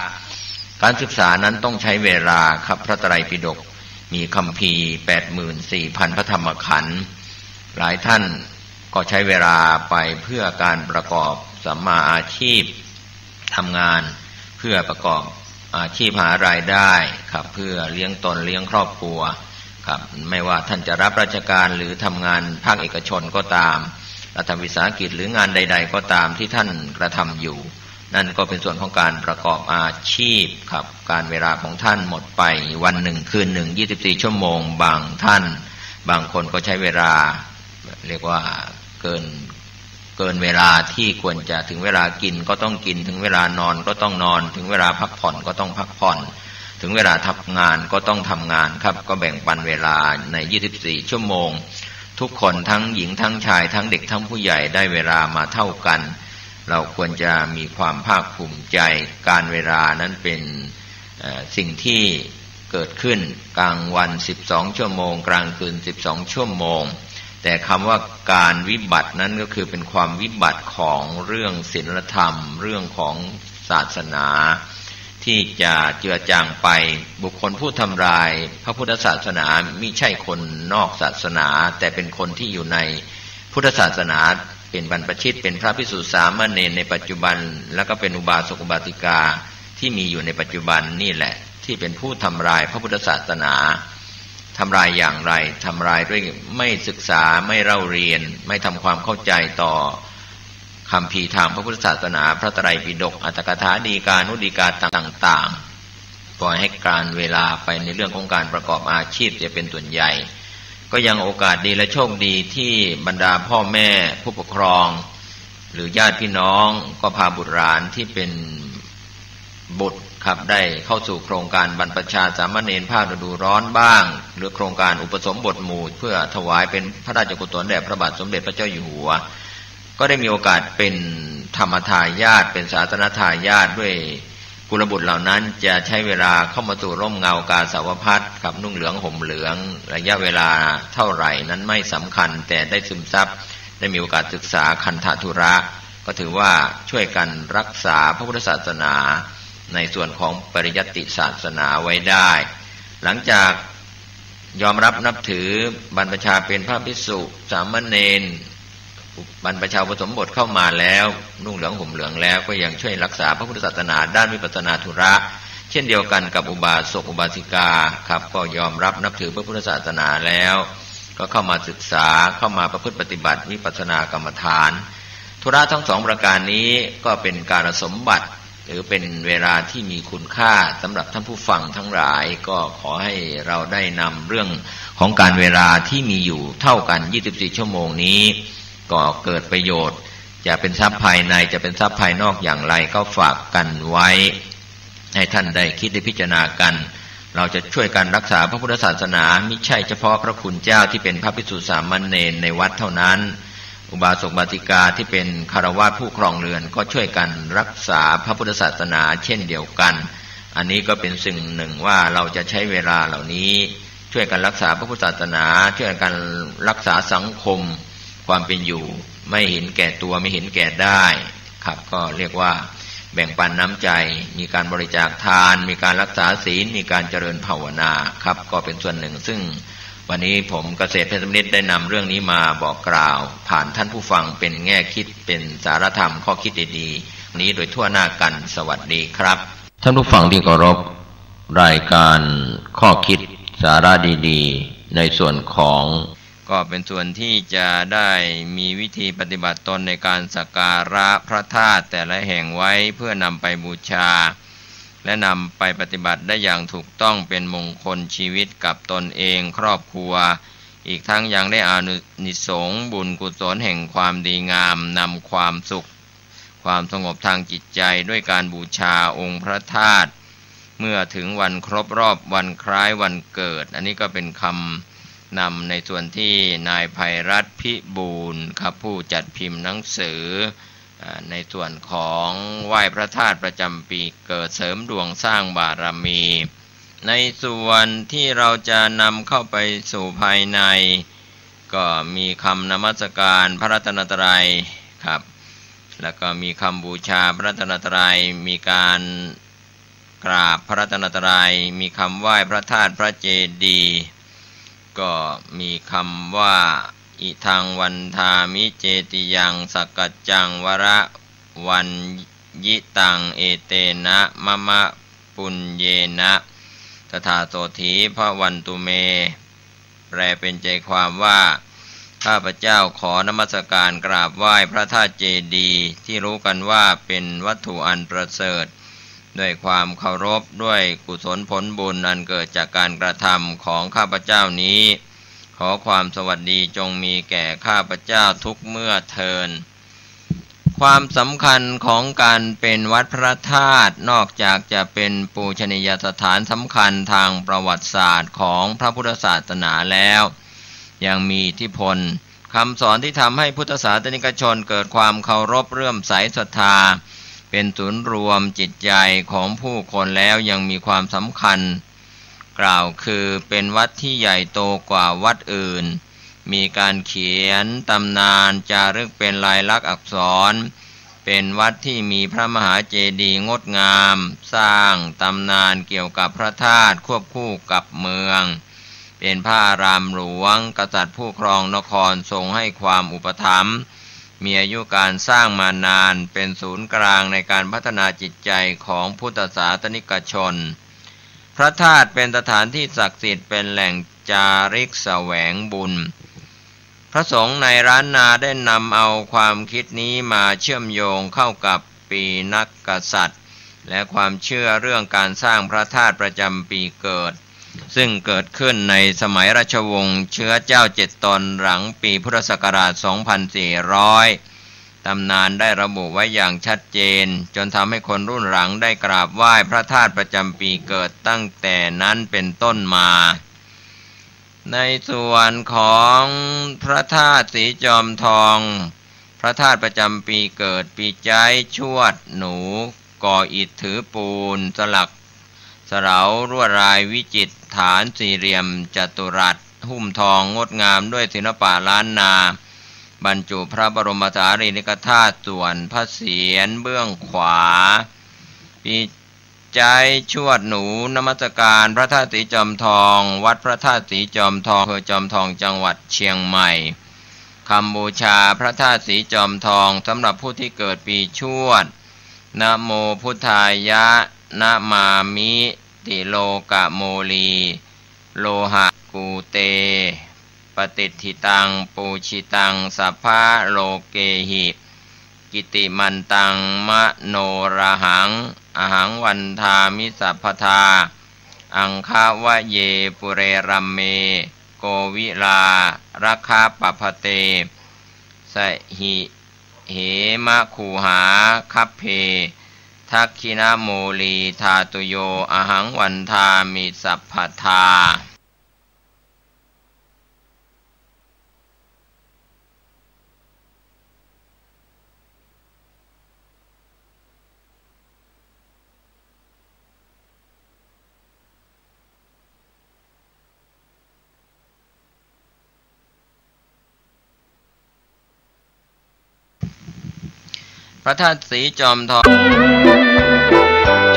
การศึกษานั้นต้องใช้เวลาครับพระไตรปิฎกมีคัมภีร์ 84,000 พระธรรมขันธ์หลายท่านก็ใช้เวลาไปเพื่อการประกอบสัมมาอาชีพทำงานเพื่อประกอบอาชีพหารายได้ครับเพื่อเลี้ยงตนเลี้ยงครอบครัวครับไม่ว่าท่านจะรับราชการหรือทำงานภาคเอกชนก็ตามรัฐวิสาหกิจหรืองานใดๆก็ตามที่ท่านกระทำอยู่นั่นก็เป็นส่วนของการประกอบอาชีพครับการเวลาของท่านหมดไปวันหนึ่งคืนหนึ่ง24ชั่วโมงบางท่านบางคนก็ใช้เวลาเรียกว่าเกินเวลาที่ควรจะถึงเวลากินก็ต้องกินถึงเวลานอนก็ต้องนอนถึงเวลาพักผ่อนก็ต้องพักผ่อนถึงเวลาทำงานก็ต้องทำงานครับก็แบ่งปันเวลาใน24ชั่วโมงทุกคนทั้งหญิงทั้งชายทั้งเด็กทั้งผู้ใหญ่ได้เวลามาเท่ากันเราควรจะมีความภาคภูมิใจการเวลานั้นเป็นสิ่งที่เกิดขึ้นกลางวัน12ชั่วโมงกลางคืน12ชั่วโมงแต่คำว่าการวิบัตินั้นก็คือเป็นความวิบัติของเรื่องศีลธรรมเรื่องของศาสนาที่จะเจือจางไปบุคคลผู้ทำลายพระพุทธศาสนามิใช่คนนอกศาสนาแต่เป็นคนที่อยู่ในพุทธศาสนา เป็นบรรพชิตเป็นพระภิกษุสามเณรในปัจจุบันแล้วก็เป็นอุบาสกอุบาสิกาที่มีอยู่ในปัจจุบันนี่แหละที่เป็นผู้ทำลายพระพุทธศาสนาทำลายอย่างไรทำลายด้วยไม่ศึกษาไม่เล่าเรียนไม่ทำความเข้าใจต่อคำพีทางพระพุทธศาสนาพระไตรปิฎกอัตถกถาฎีกานุฎีกาต่างๆปล่อยให้การเวลาไปในเรื่องของการประกอบอาชีพจะเป็นส่วนใหญ่ก็ยังโอกาสดีและโชคดีที่บรรดาพ่อแม่ผู้ปกครองหรือญาติพี่น้องก็พาบุตรหลานที่เป็นบุตรครับได้เข้าสู่โครงการบรรพชาสามเณรภาคฤดูร้อนบ้างหรือโครงการอุปสมบทหมู่เพื่อถวายเป็นพระราชกุศลแด่พระบาทสมเด็จพระเจ้าอยู่หัวก็ได้มีโอกาสเป็นธรรมทายาทเป็นศาสนทายาทด้วยกุลบุตรเหล่านั้นจะใช้เวลาเข้ามาสู่ร่มเงากาสาวพัสต์ครับนุ่งเหลืองห่มเหลืองระยะเวลาเท่าไหร่นั้นไม่สำคัญแต่ได้ซึมซับได้มีโอกาสศึกษาคันธทุระก็ถือว่าช่วยกันรักษาพระพุทธศาสนาในส่วนของปริยัติศาสนาไว้ได้หลังจากยอมรับนับถือบรรพชาเป็นพระภิกษุสามเณรบรรพชาอุปสมบทเข้ามาแล้วนุ่งเหลืองห่มเหลืองแล้วก็ยังช่วยรักษาพระพุทธศาสนาด้านวิปัสสนาธุระเช่นเดียวกันกับอุบาสกอุบาสิกาครับก็ยอมรับนับถือพระพุทธศาสนาแล้วก็เข้ามาศึกษาเข้ามาประพฤติปฏิบัติวิปัสสนากรรมฐานธุระทั้งสองประการนี้ก็เป็นการสมบัติหรือเป็นเวลาที่มีคุณค่าสำหรับท่านผู้ฟังทั้งหลายก็ขอให้เราได้นำเรื่องของการเวลาที่มีอยู่เท่ากัน24ชั่วโมงนี้ก็เกิดประโยชน์จะเป็นทรัพย์ภายในจะเป็นทรัพย์ภายนอกอย่างไรก็ฝากกันไว้ให้ท่านได้คิดได้พิจารณากันเราจะช่วยกันรักษาพระพุทธศาสนามิใช่เฉพาะพระคุณเจ้าที่เป็นพระภิกษุสามเณรในวัดเท่านั้นอุบาสกอุบาสิกาที่เป็นคฤหัสถ์ผู้ครองเรือนก็ช่วยกันรักษาพระพุทธศาสนาเช่นเดียวกันอันนี้ก็เป็นสิ่งหนึ่งว่าเราจะใช้เวลาเหล่านี้ช่วยกันรักษาพระพุทธศาสนาช่วยกันรักษาสังคมความเป็นอยู่ไม่เห็นแก่ตัวไม่เห็นแก่ได้ครับก็เรียกว่าแบ่งปันน้ำใจมีการบริจาคทานมีการรักษาศีลมีการเจริญภาวนาครับก็เป็นส่วนหนึ่งซึ่งวันนี้ผมเกษตรเพชรนิตได้นำเรื่องนี้มาบอกกล่าวผ่านท่านผู้ฟังเป็นแง่คิดเป็นสารธรรมข้อคิดดีๆนี้โดยทั่วหน้ากันสวัสดีครับท่านผู้ฟังที่เคารพรายการข้อคิดสาระดีๆในส่วนของก็เป็นส่วนที่จะได้มีวิธีปฏิบัติตนในการสักการะพระธาตุแต่ละแห่งไว้เพื่อนำไปบูชาและนำไปปฏิบัติได้อย่างถูกต้องเป็นมงคลชีวิตกับตนเองครอบครัวอีกทั้งยังได้อานิสงส์บุญกุศลแห่งความดีงามนำความสุขความสงบทางจิตใจด้วยการบูชาองค์พระธาตุเมื่อถึงวันครบรอบวันคล้ายวันเกิดอันนี้ก็เป็นคำนำในส่วนที่นายไพรัตน์พิบูลครับผู้จัดพิมพ์หนังสือในส่วนของไหว้พระธาตุประจำปีเกิดเสริมดวงสร้างบารมีในส่วนที่เราจะนำเข้าไปสู่ภายในก็มีคำนมัสการพระรัตนตรัยครับแล้วก็มีคำบูชาพระรัตนตรัยมีการกราบพระรัตนตรัยมีคำไหว้พระธาตุพระเจดีย์ก็มีคำว่าอิทังวันทามิเจติยังสักกัจจังวระวันยิตังเอเตนะมะมะปุญเยนะตถาโสถีพระวันตุเมแปลเป็นใจความว่าข้าพเจ้าขอนมัสการกราบไหว้พระธาตุเจดีย์ที่รู้กันว่าเป็นวัตถุอันประเสริฐด้วยความเคารพด้วยกุศลผลบุญอันเกิดจากการกระทำของข้าพเจ้านี้ขอความสวัสดีจงมีแก่ข้าพเจ้าทุกเมื่อเทินความสำคัญของการเป็นวัดพระธาตุนอกจากจะเป็นปูชนียสถานสำคัญทางประวัติศาสตร์ของพระพุทธศาสนาแล้วยังมีอิทธิพลคำสอนที่ทำให้พุทธศาสนิกชนเกิดความเคารพเลื่อมใสศรัทธาเป็นศูนย์รวมจิตใจของผู้คนแล้วยังมีความสำคัญกล่าวคือเป็นวัดที่ใหญ่โตกว่าวัดอื่นมีการเขียนตำนานจารึกเป็นลายลักษณ์อักษรเป็นวัดที่มีพระมหาเจดีย์งดงามสร้างตำนานเกี่ยวกับพระธาตุควบคู่กับเมืองเป็นพระอารามหลวงกษัตริย์ผู้ครองนครทรงให้ความอุปถัมภ์ มีอายุการสร้างมานานเป็นศูนย์กลางในการพัฒนาจิตใจของพุทธศาสนิกชนพระธาตุเป็นสถานที่ศักดิ์สิทธิ์เป็นแหล่งจาริกแสวงบุญพระสงฆ์ในล้านนาได้นำเอาความคิดนี้มาเชื่อมโยงเข้ากับปีนักกษัตริย์และความเชื่อเรื่องการสร้างพระธาตุประจำปีเกิดซึ่งเกิดขึ้นในสมัยราชวงศ์เชื้อเจ้า7 ตนหลังปีพุทธศักราช 2400 ตำนานได้ระบุไว้อย่างชัดเจนจนทำให้คนรุ่นหลังได้กราบไหว้พระธาตุประจำปีเกิดตั้งแต่นั้นเป็นต้นมาในส่วนของพระธาตุสีจอมทองพระธาตุประจำปีเกิดปีใจชวดหนูก่ออิฐถือปูนสลักสลาวลวดลายวิจิตรฐานสี่เหลี่ยมจัตุรัสหุ้มทองงดงามด้วยศิลปะล้านนาบรรจุพระบรมสารีริกธาตุส่วนพระเศียรเบื้องขวาปีใจชวดหนูนมัสการพระธาตุสีจอมทองวัดพระธาตุสีจอมทองอำเภอจอมทองจังหวัดเชียงใหม่คำบูชาพระธาตุสีจอมทองสำหรับผู้ที่เกิดปีชวดนะโมพุทธายะนะมามิติโลกะโมลีโลหะกูเตปฏิทิตังปูชิตังสัพพะโลเกหิกิติมันตังมะโนระหังอหังวันทามิสัพพทาอังคาวะเยปุเรรัมเมโกวิลารัคคาปพเตสหิเหมะคูหาคัพเพทักขินะโมลีธาตุโยอหังวันทามิสัพพทาพระธาตุสีจอมทอง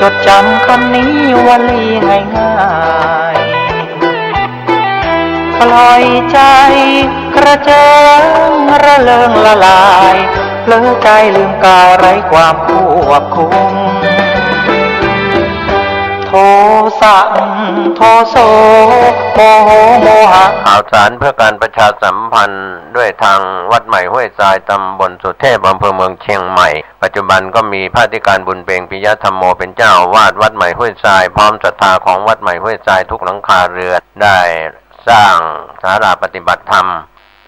จดจำคำนี้วลีง่ายๆปล่อยใจกระเจิงระเริงละลายเผลอใจลืมกายไร้ความควบคุมโทสะโทโสโมโหโมหะข่าวสารเพื่อการประชาสัมพันธ์ด้วยทางวัดใหม่ห้วยทรายตำบลสุเทพอำเภอเมืองเชียงใหม่ปัจจุบันก็มีพระอธิการบุญเพ็งปิยธรรมโมเป็นเจ้าอาวาสวัดใหม่ห้วยทรายพร้อมศรัทธาของวัดใหม่ห้วยทรายทุกหลังคาเรือนได้สร้างศาลาปฏิบัติธรรม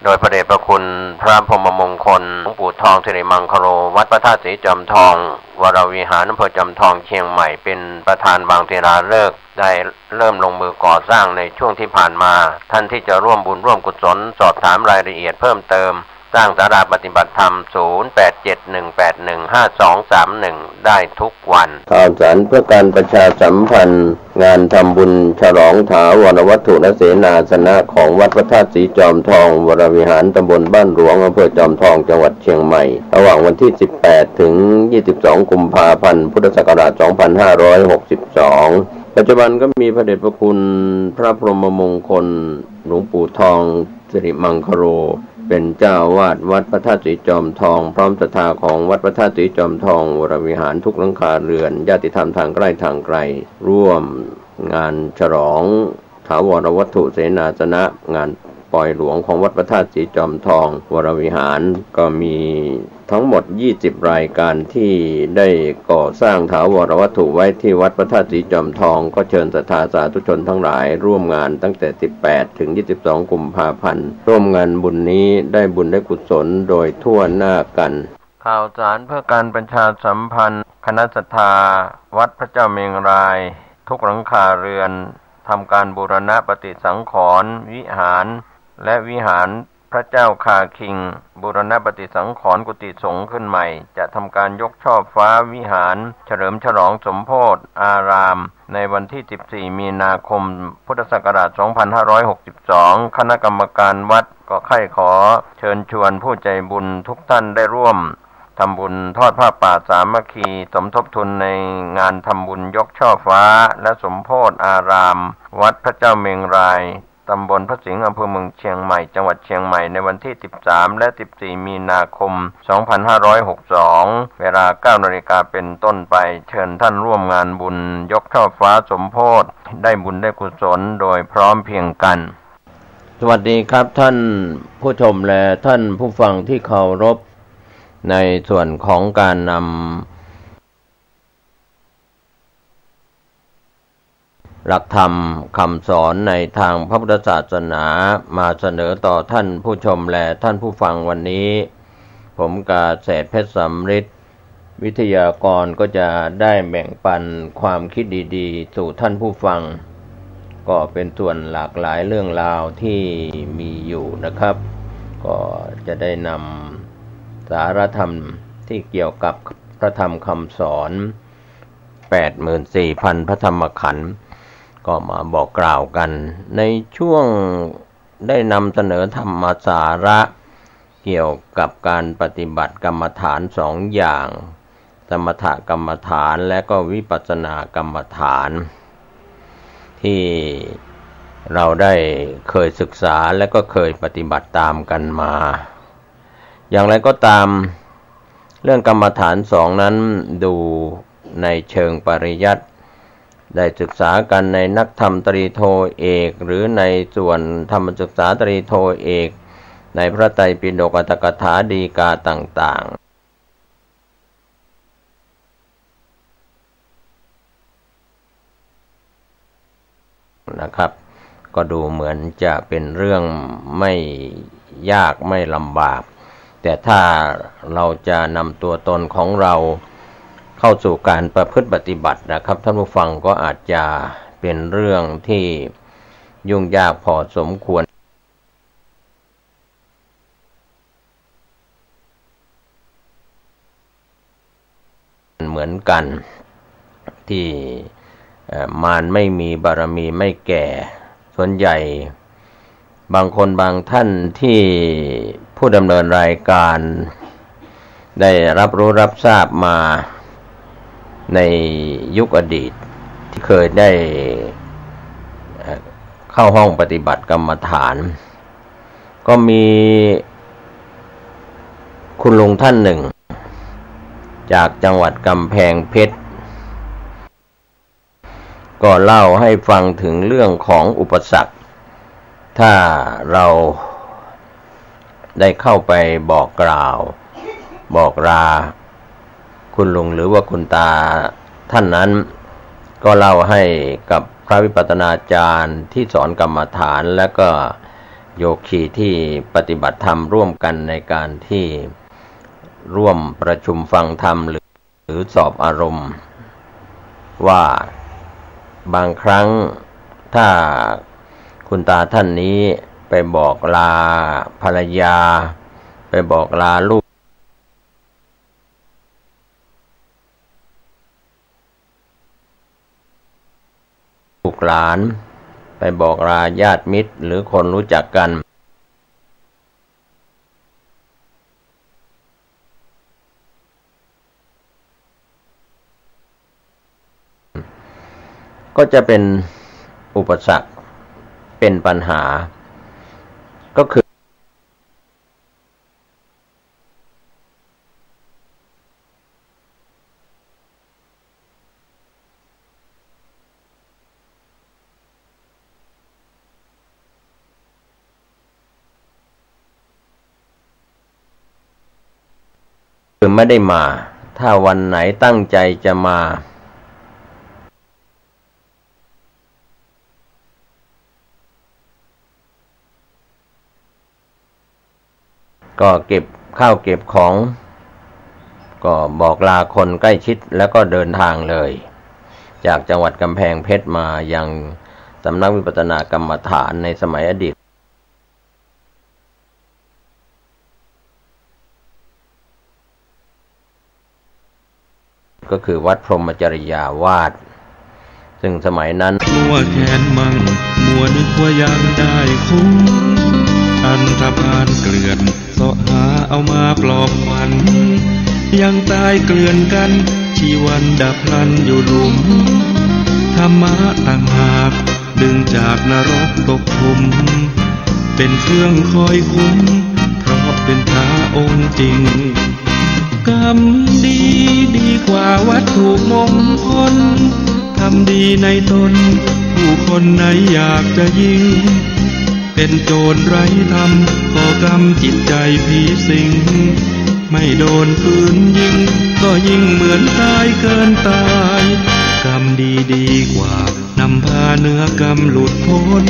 โดยพระเดชพระคุณพระพรหมมงคลหลวงปู่ทองสิริมังคโรวัดพระธาตุสีจอมทองวรวิหารอำเภอจอมทองเชียงใหม่เป็นประธานวางศิลาฤกษ์ได้เริ่มลงมือก่อสร้างในช่วงที่ผ่านมาท่านที่จะร่วมบุญร่วมกุศลสอบถามรายละเอียดเพิ่มเติมสร้างศาลาปฏิบัติธรรม 0871815231 ได้ทุกวันข่าวสารเพื่อการประชาสัมพันธ์งานทำบุญฉลองถาวรวัตถุและเสนาสนะของวัดพระธาตุสีจอมทองวรวิหารตำบลบ้านหลวงอำเภอจอมทองจังหวัดเชียงใหม่ระหว่างวันที่18ถึง22กุมภาพันธ์พุทธศักราช2562ปัจจุบันก็มีพระเดชพระคุณพระพรหมมงคลหลวงปู่ทองสิริมังคโรเป็นเจ้าวาดวัดพระธาตุสีจอมทองพร้อมศรัทธาของวัดพระธาตุสีจอมทองวรวิหารทุกหลังคาเรือนญาติธรรมทางใกล้ทางไกลร่วมงานฉลองถาวรวัตถุเสนาสนะงานปล่อยหลวงของวัดพระธาตุสีจอมทองวรวิหารก็มีทั้งหมด20รายการที่ได้ก่อสร้างถาวรวัตถุไว้ที่วัดพระธาตุสีจอมทองก็เชิญศรัทธาสาธุชนทั้งหลายร่วมงานตั้งแต่18ถึง22กุมภาพันธ์ร่วมงานบุญนี้ได้บุญได้กุศลโดยทั่วหน้ากันข่าวสารเพื่อการประชาสัมพันธ์คณะศรัทธาวัดพระเจ้าเมงรายทุกหลังคาเรือนทำการบูรณะปฏิสังขรณ์วิหารและวิหารพระเจ้าคาคิงบูรณะปฏิสังขรณ์กุฏิสงฆ์ขึ้นใหม่จะทำการยกช่อฟ้าวิหารเฉลิมฉลองสมโภชอารามในวันที่14มีนาคมพุทธศักราช2562คณะกรรมการวัดก็ใคร่ขอเชิญชวนผู้ใจบุญทุกท่านได้ร่วมทำบุญทอดผ้าป่าสามัคคีสมทบทุนในงานทำบุญยกช่อฟ้าและสมโภชอารามวัดพระเจ้าเมงราย ตำบลพระสิงห์อำเภอเมืองเชียงใหม่จังหวัดเชียงใหม่ในวันที่13และ14มีนาคม2562เวลา 9 นาฬิกาเป็นต้นไปเชิญท่านร่วมงานบุญยกช่อฟ้าสมโพธิได้บุญได้กุศลโดยพร้อมเพรียงกันสวัสดีครับท่านผู้ชมและท่านผู้ฟังที่เคารพในส่วนของการนำหลักธรรมคำสอนในทางพระพุทธศาสนามาเสนอต่อท่านผู้ชมและท่านผู้ฟังวันนี้ผมกาเศรษฐ์เพชรสำริดวิทยากรก็จะได้แบ่งปันความคิดดีๆสู่ท่านผู้ฟังก็เป็นส่วนหลากหลายเรื่องราวที่มีอยู่นะครับก็จะได้นำสาระธรรมที่เกี่ยวกับพระธรรมคำสอน 84,000 พระธรรมขันธ์ก็มาบอกกล่าวกันในช่วงได้นำเสนอธรรมสาระเกี่ยวกับการปฏิบัติกรรมฐาน2อย่างสมถกรรมฐานและก็วิปัสสนากรรมฐานที่เราได้เคยศึกษาและก็เคยปฏิบัติตามกันมาอย่างไรก็ตามเรื่องกรรมฐาน2นั้นดูในเชิงปริยัติได้ศึกษากันในนักธรรมตรีโทเอกหรือในส่วนธรรมศึกษาตรีโทเอกในพระไตรปิฎกอรรถกถาฎีกาต่างๆนะครับก็ดูเหมือนจะเป็นเรื่องไม่ยากไม่ลำบากแต่ถ้าเราจะนำตัวตนของเราเข้าสู่การประพฤติปฏิบัตินะครับท่านผู้ฟังก็อาจจะเป็นเรื่องที่ยุ่งยากพอสมควรเหมือนกันที่มารไม่มีบารมีไม่แก่ส่วนใหญ่บางคนบางท่านที่ผู้ดำเนินรายการได้รับรู้รับทราบมาในยุคอดีตที่เคยได้เข้าห้องปฏิบัติกรรมฐานก็มีคุณลุงท่านหนึ่งจากจังหวัดกำแพงเพชรก็เล่าให้ฟังถึงเรื่องของอุปสรรคถ้าเราได้เข้าไปบอกกล่าวบอกลาคุณลุงหรือว่าคุณตาท่านนั้นก็เล่าให้กับพระวิปัสสนาจารย์ที่สอนกรรมฐานและก็โยคีที่ปฏิบัติธรรมร่วมกันในการที่ร่วมประชุมฟังธรรมหรือสอบอารมณ์ว่าบางครั้งถ้าคุณตาท่านนี้ไปบอกลาภรรยาไปบอกลาลูกหลานไปบอกลาญาติมิตรหรือคนรู้จักกันก็จะเป็นอุปสรรคเป็นปัญหาก็คือไม่ได้มาถ้าวันไหนตั้งใจจะมาก็เก็บข้าวเก็บของก็บอกลาคนใกล้ชิดแล้วก็เดินทางเลยจากจังหวัดกำแพงเพชรมายังสำนักวิปัสสนากรรมฐานในสมัยอดีตก็คือวัดพรหมจริยาวาสซึ่งสมัยนั้นมัวแขนมั่งมัวนึกว่ายังได้คุ้มอันธพาลเกลื่อนเสาะหาเอามาปลอบขวัญยังตายเกลื่อนกันชีวันดับพลันอยู่หลุมธรรมะต่างหาก ดึงจากนรกตกขุมเป็นเครื่องคอยคุ้มเพราะเป็นพระองค์จริงกรรมดีดีกว่าวัตถุมงคลทำดีในตนผู้คนไหนอยากจะยิงเป็นโจรไร้ธรรมก่อกรรมจิตใจผีสิงไม่โดนปืนยิงก็ยิ่งเหมือนตายเกินตายกรรมดีดีกว่านำพาเนื้อกรรมหลุดพ้น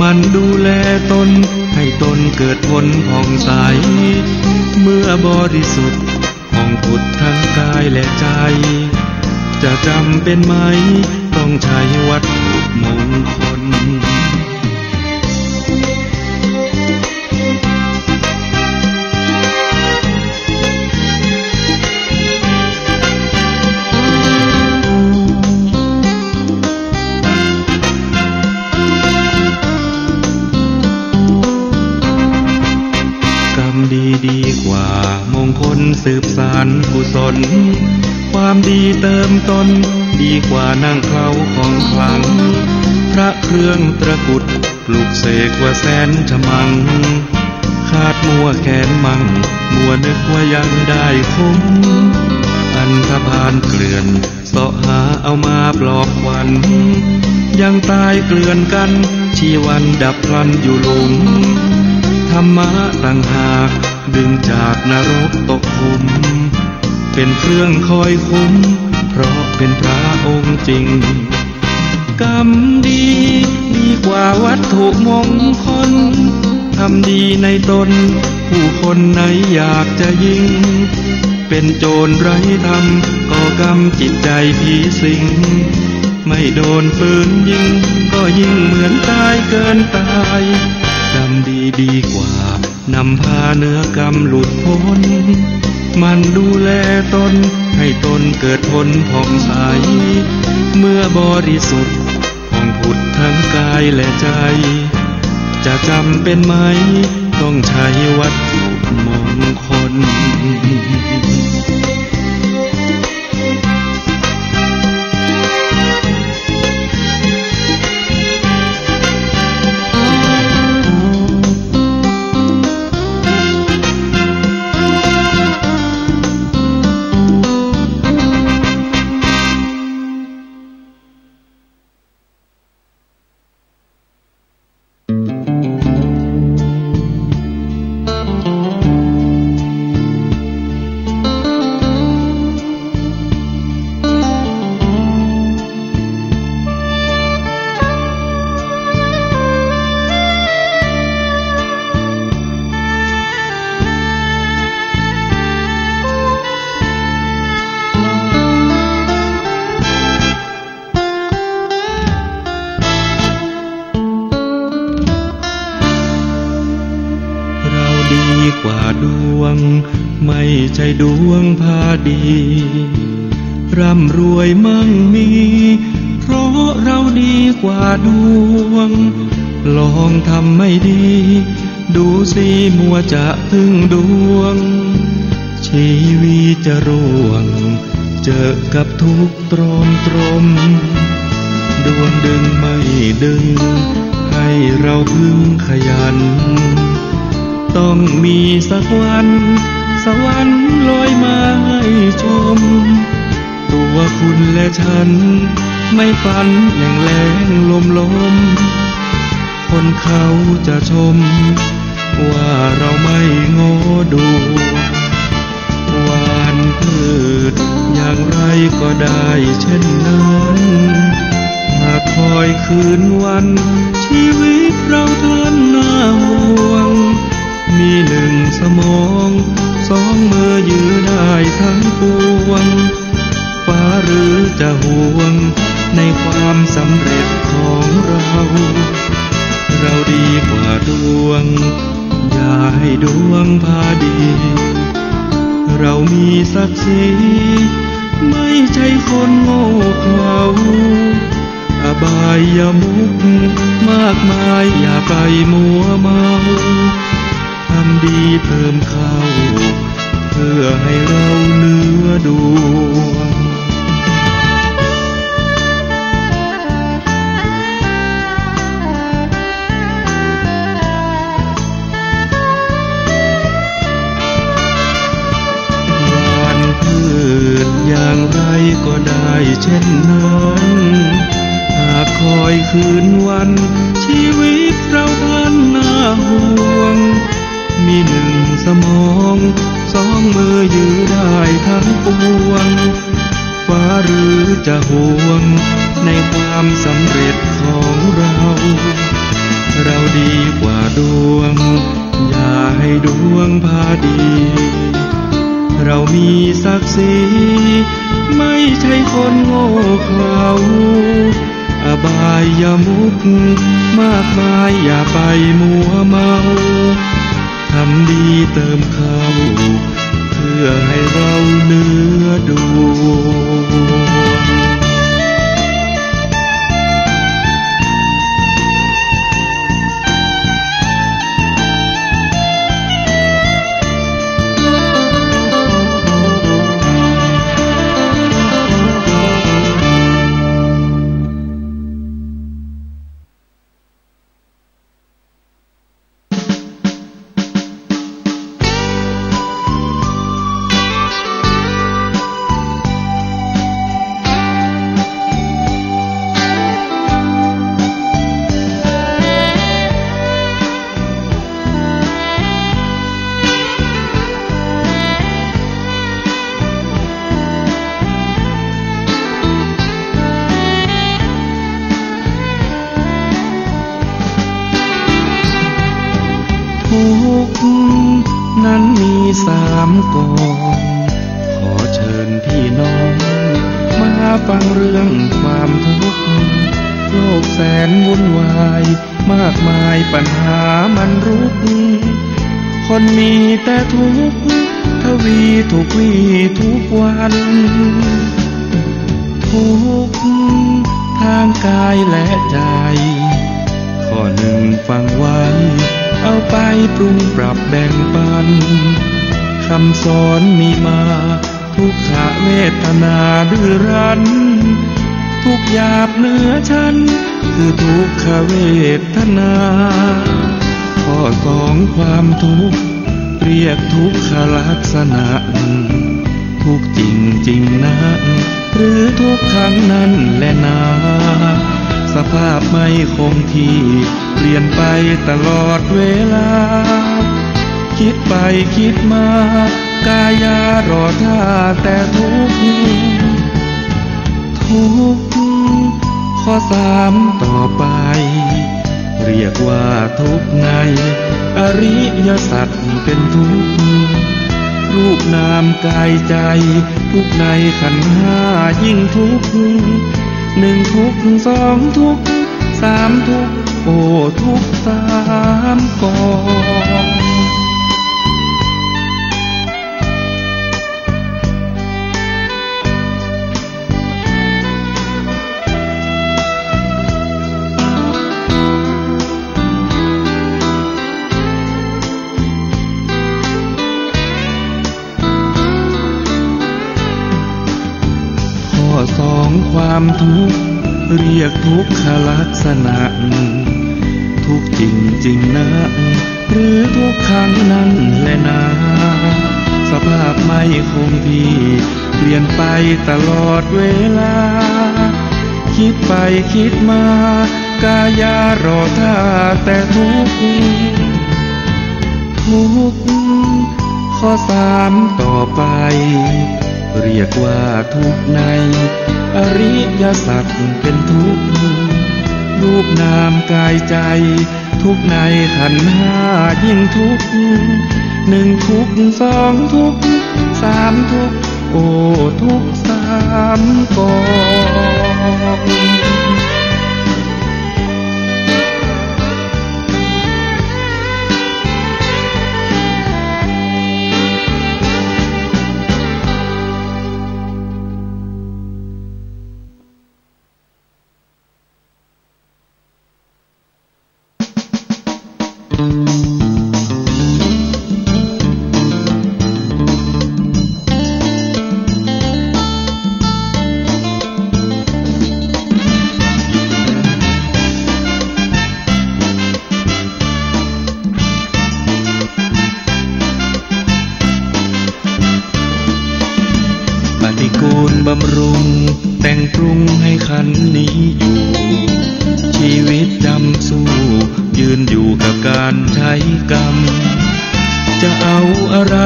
มันดูแลตนให้ตนเกิดผลผ่องใสเมื่อบริสุทธิ์ผ่องผุดทั้งกายและใจจะจำเป็นไหมต้องใช้วัตถุมงคลดีกว่ามงคลสืบสานกุศลความดีเติมตนดีกว่านั่งเคล้าของขลังพระเครื่องตระกุดปลุกเสกว่าแสนฉมังคาดมัวแขนมั่งมัวนึกว่ายังได้คุ้มอันธพาลเกลื่อนเสาะหาเอามาปลอบขวัญยังตายเกลื่อนกันชีวันดับพลันอยู่หลุมธรรมะต่างหากดึงจากนรกตกขุมเป็นเครื่องคอยคุ้มเพราะเป็นพระองค์จริงกรรมดีดีกว่าวัตถุมงคลทำดีในตนผู้คนไหนอยากจะยิงเป็นโจรไร้ธรรมก่อกรรมจิตใจผีสิงไม่โดนปืนยิงก็ยิ่งเหมือนตายเกินตายกรรมดีดีกว่านำพาเนื้อกรรมหลุดพ้นมันดูแลตนให้ตนเกิดผลผ่องใสเมื่อบริสุทธิ์ผ่องผุดทั้งกายและใจจะจำเป็นไหมต้องใช้วัตถุมงคลไม่ใช่ดวงพาดีร่ำรวยมั่งมีเพราะเราดีกว่าดวงลองทำไม่ดีดูสิมัวจะพึ่งดวงชีวิตจะร่วงเจอกับทุกข์ตรมดวงดึงไม่ดึงให้เราพึ่งขยันต้องมีสักวันสวรรค์ลอยมาให้ชมตัวคุณและฉันไม่ฝันแหล่งแหลงลมคนเขาจะชมว่าเราไม่โง่ดูหวานพืชอย่างไรก็ได้เช่นนั้นหากคอยคืนวันชีวิตเราท่านน่าห่วงมีหนึ่งสมองสองมือยืนได้ทั้งปวงฟ้าหรือจะห่วงในความสำเร็จของเราดีกว่าดวงอย่าให้ดวงพาดีเรามีศักดิ์ศรีไม่ใช่คนโง่เขลาอบายมุขมากมายอย่าไปมัวเมาทำดีเพิ่มเข้าเพื่อให้เราเหนือดวง เช่นนั้นหากคอยคืนวันชีวิตเราท่านน่าห่วงมีหนึ่งสมองสองมือยื้อได้ทั้งปวงฟ้าหรือจะห่วงในความสำเร็จของเราดีกว่าดวงอย่าให้ดวงพาดีเรามีศักดิ์ศรีไม่ใช่คนโง่เขลาอบายอย่ามุกมากมายอย่าไปมัวเมาทำดีเติมเข้าเพื่อให้เราเหนือดวงนั้นมี3 กองขอเชิญพี่น้องมาฟังเรื่องความทุกข์โลกแสนวุ่นวายมากมายปัญหามันรุกคนมีแต่ทุกข์ทวีทุกวี่ทุกวันทุกข์ทางกายและใจข้อหนึ่งฟังไว้เอาไปปรุงปรับแบ่งปันคำสอนมีมาทุกขเวทนาดื้อรั้นทุกหยาบเหนือชั้นคือทุกขเวทนาข้อ2ความทุกข์เรียกทุกขลักษณะทุกจริงจริงนะหรือทุกครั้งนั้นแหละนาสภาพไม่คงที่เปลี่ยนไปตลอดเวลาคิดไปคิดมากายารอท่าแต่ทุกข์ข้อ3ต่อไปเรียกว่าทุกข์ในอริยสัจเป็นทุกข์รูปนามกายใจทุกข์ในขันธ์5ยิ่งทุกข์1ทุกข์2ทุกข์3ทุกข์โอ้ทุกข์3 กองความทุกข์เรียกทุกขลักษณะทุกจริงจริงนะหรือทุกครั้งนั้นแหละนะสภาพไม่คงที่เปลี่ยนไปตลอดเวลาคิดไปคิดมากายารอท่าแต่ทุกข์ข้อ3ต่อไปเรียกว่าทุกข์ในอริยสัจเป็นทุกข์รูปนามกายใจทุกข์ในขันธ์5ยิ่งทุกข์1ทุกข์2ทุกข์3ทุกข์โอ้ทุกข์3 กองบำรุงแต่งปรุ การใช้กรรมจะเอาอะไร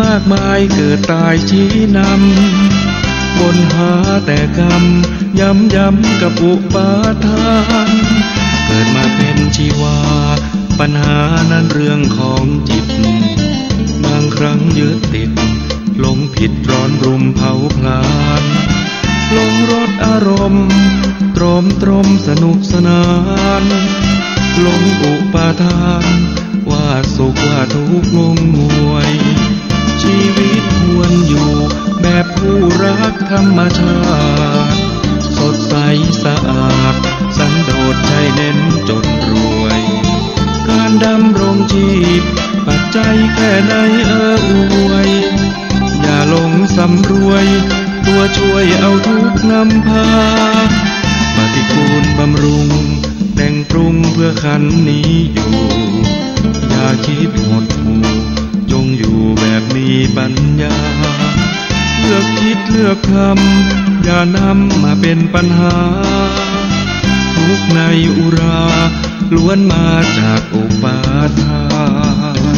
มากมายเกิดตายชี้นำบนหาแต่กรรมย้ำกับอุปาทานเกิดมาเป็นชีวาปัญหานั้นเรื่องของจิตบางครั้งยึดติดหลงผิดร้อนรุมเผาพลานหลงรสอารมณ์ตรมสนุกสนานหลงอุปาทานว่าสุขว่าทุกข์งงงวยชีวิตควรอยู่แบบผู้รักธรรมชาติสดใสสะอาดสันโดษใจเน้นจนรวยการดำรงชีพปัจจัยแค่ไหนอวยอย่าหลงสำรวยตัวช่วยเอาทุกนำพาปฏิกูลบำรุงแต่งปรุงเพื่อขันนี้อยู่อย่าคิดหดหู่จงอยู่แบบมีปัญญาเลือกคิดเลือกทำอย่านำมาเป็นปัญหาทุกในอุราล้วนมาจากอุปาทาน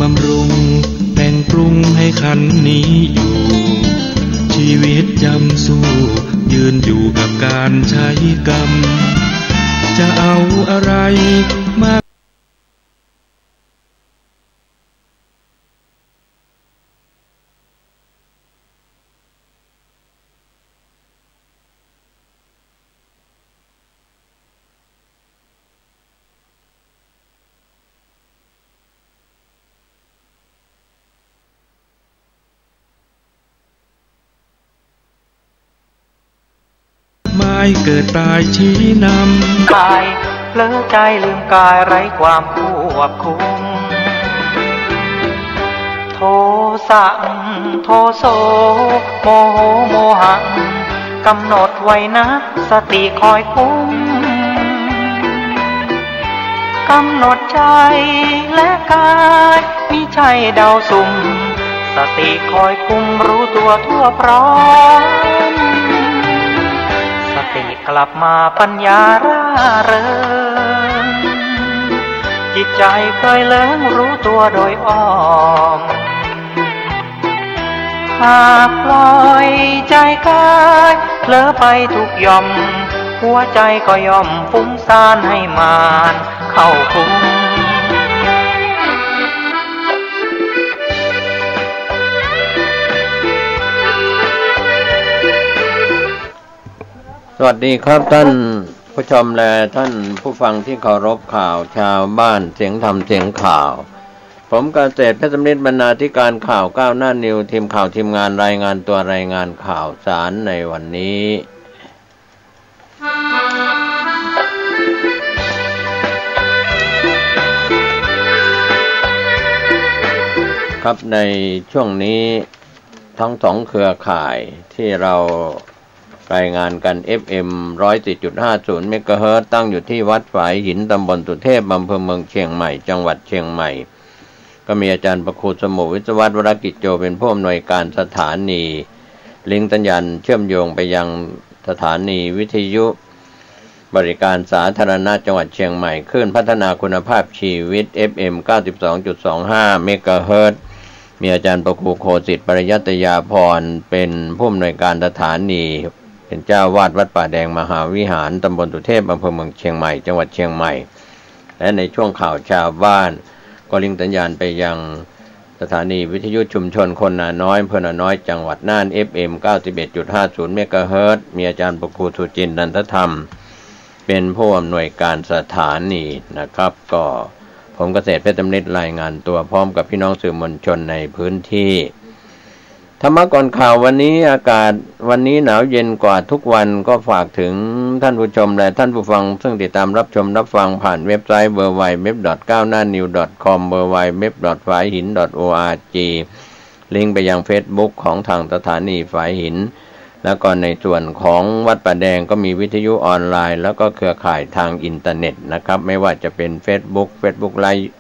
บำรุงแต่งปรุงให้ขันนี้อยู่ชีวิตจำสู้ยืนอยู่กับการใช้กรรมจะเอาอะไรมา ไม่เกิดตายชี้นำกายเลิกใจลืมกายไร้ความควบคุมโทสะโทโสโมโหโมหะกำหนดไว้นะสติคอยคุ้มกำหนดใจและกายมิใช่เดาสุ่มสติคอยคุมรู้ตัวทั่วพร้อมสติกลับมาปัญญาร่าเริงจิตใจเคยเลิงรู้ตัวโดยอ้อมหากปล่อยใจกายเผลอไปทุกย่อมหัวใจก็ย่อมฟุ้งซ่านให้มานเข้าคุมสวัสดีครับท่านผู้ชมและท่านผู้ฟังที่เคารพข่าวชาวบ้านเสียงธรรมเสียงข่าวผมเกษตรเพชรสำริดบรรณาธิการข่าวก้าวหน้านิวทีมข่าวทีมงานรายงานตัวรายงานข่าวสารในวันนี้ครับในช่วงนี้ทั้งสองเครือข่ายที่เรารายงานกัน FM 104.50 เมกะเฮิรตซ์ตั้งอยู่ที่วัดฝายหินตำบลสุเทพอำเภอเมืองเชียงใหม่จังหวัดเชียงใหม่ก็มีอาจารย์ประครูสมุวิศวัฒน์วรกิจโจเป็นผู้อำนวยการสถานีลิงก์สัญญาณเชื่อมโยงไปยังสถานีวิทยุบริการสาธารณะจังหวัดเชียงใหม่คลื่นพัฒนาคุณภาพชีวิต FM 92.25 เมกะเฮิรตซ์มีอาจารย์ประครูโคสิทธิ์ปริยัตยาพรเป็นผู้อำนวยการสถานีเป็นเจ้าวาดวัดป่าแดงมหาวิหารตำบลสุเทพอำเภอเมืองเชียงใหม่จังหวัดเชียงใหม่และในช่วงข่าวชาวบ้านก็ลิงก์สัญญาณไปยังสถานีวิทยุชุมชนคนนาน้อยอำเภอนาน้อยจังหวัดน่าน FM 91.50 เมกะเฮิรตซ์มีอาจารย์ประครูสุจินต์นันทธรรมเป็นผู้อำนวยการสถานีนะครับก็ผมเกษตรเพชรสำริดรายงานตัวพร้อมกับพี่น้องสื่อมวลชนในพื้นที่ธรรมะก่อนข่าววันนี้อากาศวันนี้หนาวเย็นกว่าทุกวันก็ฝากถึงท่านผู้ชมและท่านผู้ฟังซึ่งติดตามรับชมรับฟังผ่านเว็บไซต์ www.9hnanew.com www.faihin.org ลิงก์ไปยัง Facebook ของทางสถานีฝายหิน แล้วก็ในส่วนของวัดป่าแดงก็มีวิทยุออนไลน์แล้วก็เครือข่ายทางอินเทอร์เน็ตนะครับไม่ว่าจะเป็น Facebook ไลฟ์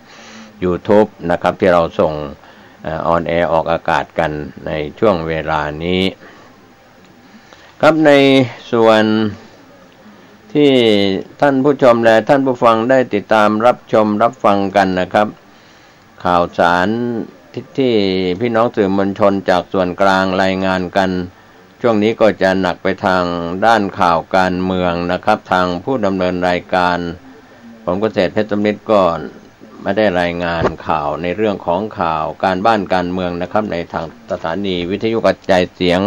YouTube นะครับที่เราส่งออนแอร์ออกอากาศกันในช่วงเวลานี้ครับในส่วนที่ท่านผู้ชมและท่านผู้ฟังได้ติดตามรับชมรับฟังกันนะครับข่าวสารที่พี่น้องสื่อมวลชนจากส่วนกลางรายงานกันช่วงนี้ก็จะหนักไปทางด้านข่าวการเมืองนะครับทางผู้ดำเนินรายการผมเกษตรเพชรสมิทธิ์ก็ไม่ได้รายงานข่าวในเรื่องของข่าวการบ้านการเมืองนะครับในทางสถานีวิทยุกระจายเสียง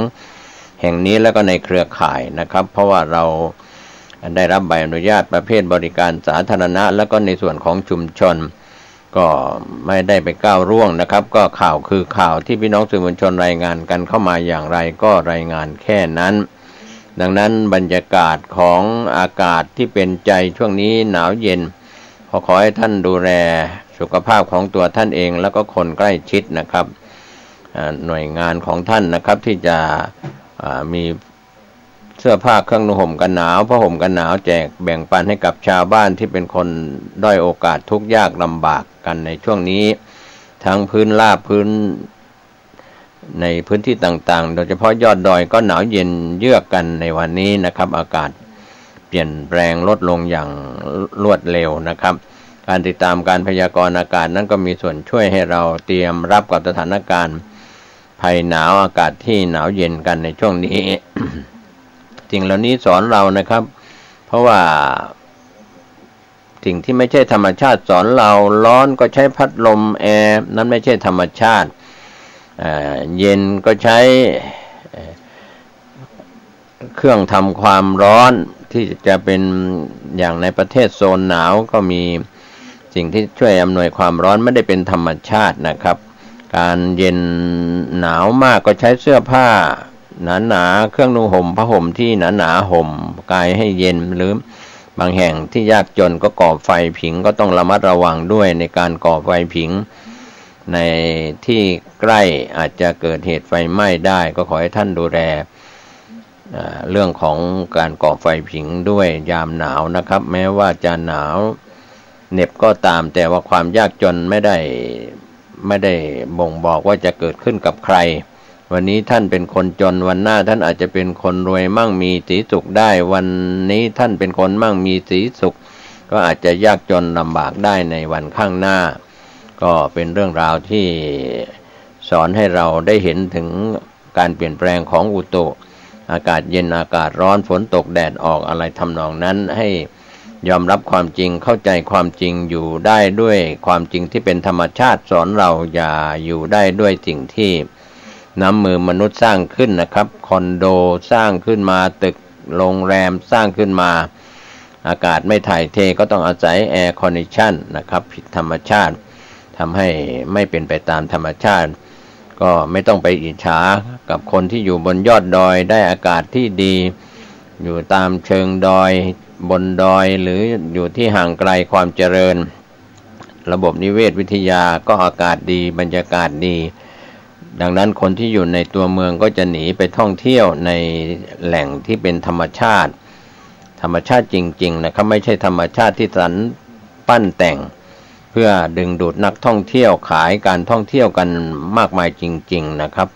แห่งนี้แล้วก็ในเครือข่ายนะครับเพราะว่าเราได้รับใบอนุญาตประเภทบริการสาธารณะแล้วก็ในส่วนของชุมชนก็ไม่ได้ไปก้าวร่วงนะครับก็ข่าวคือข่าวที่พี่น้องสื่อมวลชนรายงานกันเข้ามาอย่างไรก็รายงานแค่นั้นดังนั้นบรรยากาศของอากาศที่เป็นใจช่วงนี้หนาวเย็นขอให้ท่านดูแลสุขภาพของตัวท่านเองแล้วก็คนใกล้ชิดนะครับหน่วยงานของท่านนะครับที่จะมีเสื้อผ้าเครื่องนุ่งห่มกันหนาวผ้าห่มกันหนาวแจกแบ่งปันให้กับชาวบ้านที่เป็นคนด้อยโอกาสทุกข์ยากลำบากกันในช่วงนี้ทั้งพื้นราบพื้นในพื้นที่ต่างๆโดยเฉพาะยอดดอยก็หนาวเย็นเยือกกันในวันนี้นะครับอากาศเปลี่ยนแปลงลดลงอย่างรวดเร็วนะครับการติดตามการพยากรณ์อากาศนั้นก็มีส่วนช่วยให้เราเตรียมรับกับสถานการณ์ภัยหนาวอากาศที่หนาวเย็นกันในช่วงนี้ สิ่งเหล่านี้สอนเรานะครับเพราะว่าสิ่งที่ไม่ใช่ธรรมชาติสอนเราร้อนก็ใช้พัดลมแอร์นั้นไม่ใช่ธรรมชาติเย็นก็ใช้เครื่องทำความร้อนที่จะเป็นอย่างในประเทศโซนหนาวก็มีสิ่งที่ช่วยอำนวยความร้อนไม่ได้เป็นธรรมชาตินะครับการเย็นหนาวมากก็ใช้เสื้อผ้าหนาๆเครื่องนุ่งห่มผ้าห่มที่หนาๆห่มกายให้เย็นหรือบางแห่งที่ยากจนก็ก่อไฟผิงก็ต้องระมัดระวังด้วยในการก่อไฟผิงในที่ใกล้อาจจะเกิดเหตุไฟไหม้ได้ก็ขอให้ท่านดูแลเรื่องของการก่อไฟผิงด้วยยามหนาวนะครับแม้ว่าจะหนาวเหน็บก็ตามแต่ว่าความยากจนไม่ได้บ่งบอกว่าจะเกิดขึ้นกับใครวันนี้ท่านเป็นคนจนวันหน้าท่านอาจจะเป็นคนรวยมั่งมีสีสุขได้วันนี้ท่านเป็นคนมั่งมีสีสุขก็อาจจะยากจนลำบากได้ในวันข้างหน้าก็เป็นเรื่องราวที่สอนให้เราได้เห็นถึงการเปลี่ยนแปลงของอุตุอากาศเย็นอากาศร้อนฝนตกแดดออกอะไรทำนองนั้นให้ยอมรับความจริงเข้าใจความจริงอยู่ได้ด้วยความจริงที่เป็นธรรมชาติสอนเราอย่าอยู่ได้ด้วยสิ่งที่น้ำมือมนุษย์สร้างขึ้นนะครับคอนโดสร้างขึ้นมาตึกโรงแรมสร้างขึ้นมาอากาศไม่ถ่ายเทก็ต้องอาศัยแอร์คอนดิชันนะครับผิดธรรมชาติทำให้ไม่เป็นไปตามธรรมชาติก็ไม่ต้องไปอิจฉากับคนที่อยู่บนยอดดอยได้อากาศที่ดีอยู่ตามเชิงดอยบนดอยหรืออยู่ที่ห่างไกลความเจริญระบบนิเวศวิทยาก็อากาศดีบรรยากาศดีดังนั้นคนที่อยู่ในตัวเมืองก็จะหนีไปท่องเที่ยวในแหล่งที่เป็นธรรมชาติจริงๆนะครับไม่ใช่ธรรมชาติที่สรรปั้นแต่งเพื่อดึงดูดนักท่องเที่ยวขายการท่องเที่ยวกันมากมายจริงๆนะครับ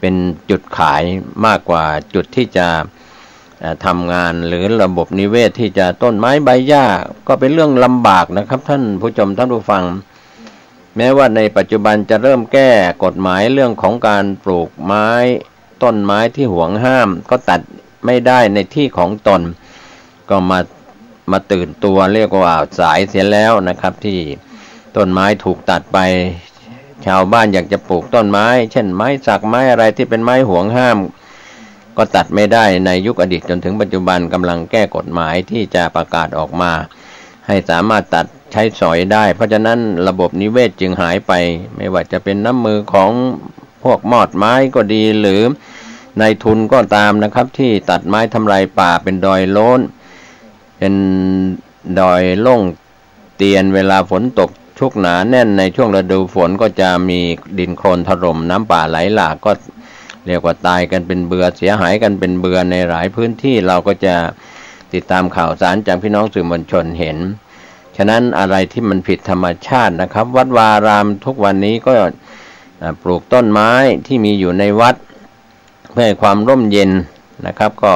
เป็นจุดขายมากกว่าจุดที่จะทำงานหรือระบบนิเวศที่จะต้นไม้ใบหญ้าก็เป็นเรื่องลำบากนะครับท่านผู้ชมท่านผู้ฟังแม้ว่าในปัจจุบันจะเริ่มแก้กฎหมายเรื่องของการปลูกไม้ต้นไม้ที่ห่วงห้ามก็ตัดไม่ได้ในที่ของตนก็มาตื่นตัวเรียกว่าสายเสียแล้วนะครับที่ต้นไม้ถูกตัดไปชาวบ้านอยากจะปลูกต้นไม้เช่นไม้สักไม้อะไรที่เป็นไม้ห่วงห้ามก็ตัดไม่ได้ในยุคอดีตจนถึงปัจจุบันกำลังแก้กฎหมายที่จะประกาศออกมาให้สามารถตัดใช้สอยได้เพราะฉะนั้นระบบนิเวศจึงหายไปไม่ว่าจะเป็นน้ำมือของพวกมอดไม้ก็ดีหรือนายทุนก็ตามนะครับที่ตัดไม้ทำลายป่าเป็นดอยโล้นเป็นดอยโล่งเตียนเวลาฝนตกชุกหนาแน่นในช่วงฤดูฝนก็จะมีดินโคลนถล่มน้ำป่าไหลหลากก็ เรียกว่าตายกันเป็นเบื่อเสียหายกันเป็นเบื่อในหลายพื้นที่เราก็จะติดตามข่าวสารจากพี่น้องสื่อมวลชนเห็นฉะนั้นอะไรที่มันผิดธรรมชาตินะครับวัดวารามทุกวันนี้ก็ปลูกต้นไม้ที่มีอยู่ในวัดเพื่อให้ความร่มเย็นนะครับก็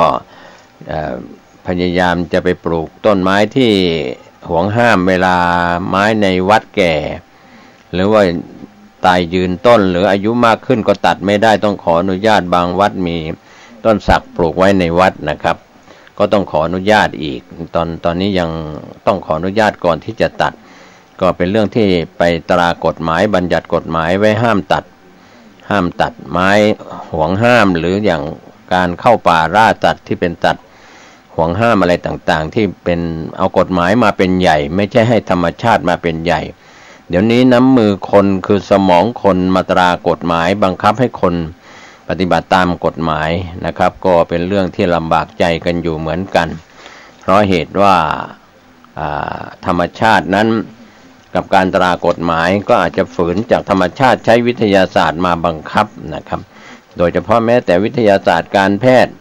พยายามจะไปปลูกต้นไม้ที่ห่วงห้ามเวลาไม้ในวัดแก่หรือว่าตายยืนต้นหรืออายุมากขึ้นก็ตัดไม่ได้ต้องขออนุญาตบางวัดมีต้นสักปลูกไว้ในวัดนะครับก็ต้องขออนุญาตอีกตอนนี้ยังต้องขออนุญาตก่อนที่จะตัดก็เป็นเรื่องที่ไปตรากฎหมายบัญญัติกฎหมายไว้ห้ามตัดไม้ห่วงห้ามหรืออย่างการเข้าป่าล่าสัตว์ที่เป็นสัตว์ห่วงห้ามอะไรต่างๆที่เป็นเอากฎหมายมาเป็นใหญ่ไม่ใช่ให้ธรรมชาติมาเป็นใหญ่เดี๋ยวนี้น้ำมือคนคือสมองคนมาตรากฎหมายบังคับให้คนปฏิบัติตามกฎหมายนะครับก็เป็นเรื่องที่ลำบากใจกันอยู่เหมือนกันเพราะเหตุว่าธรรมชาตินั้นกับการตรากฎหมายก็อาจจะฝืนจากธรรมชาติใช้วิทยาศาสตร์มาบังคับนะครับโดยเฉพาะแม้แต่วิทยาศาสตร์การแพทย์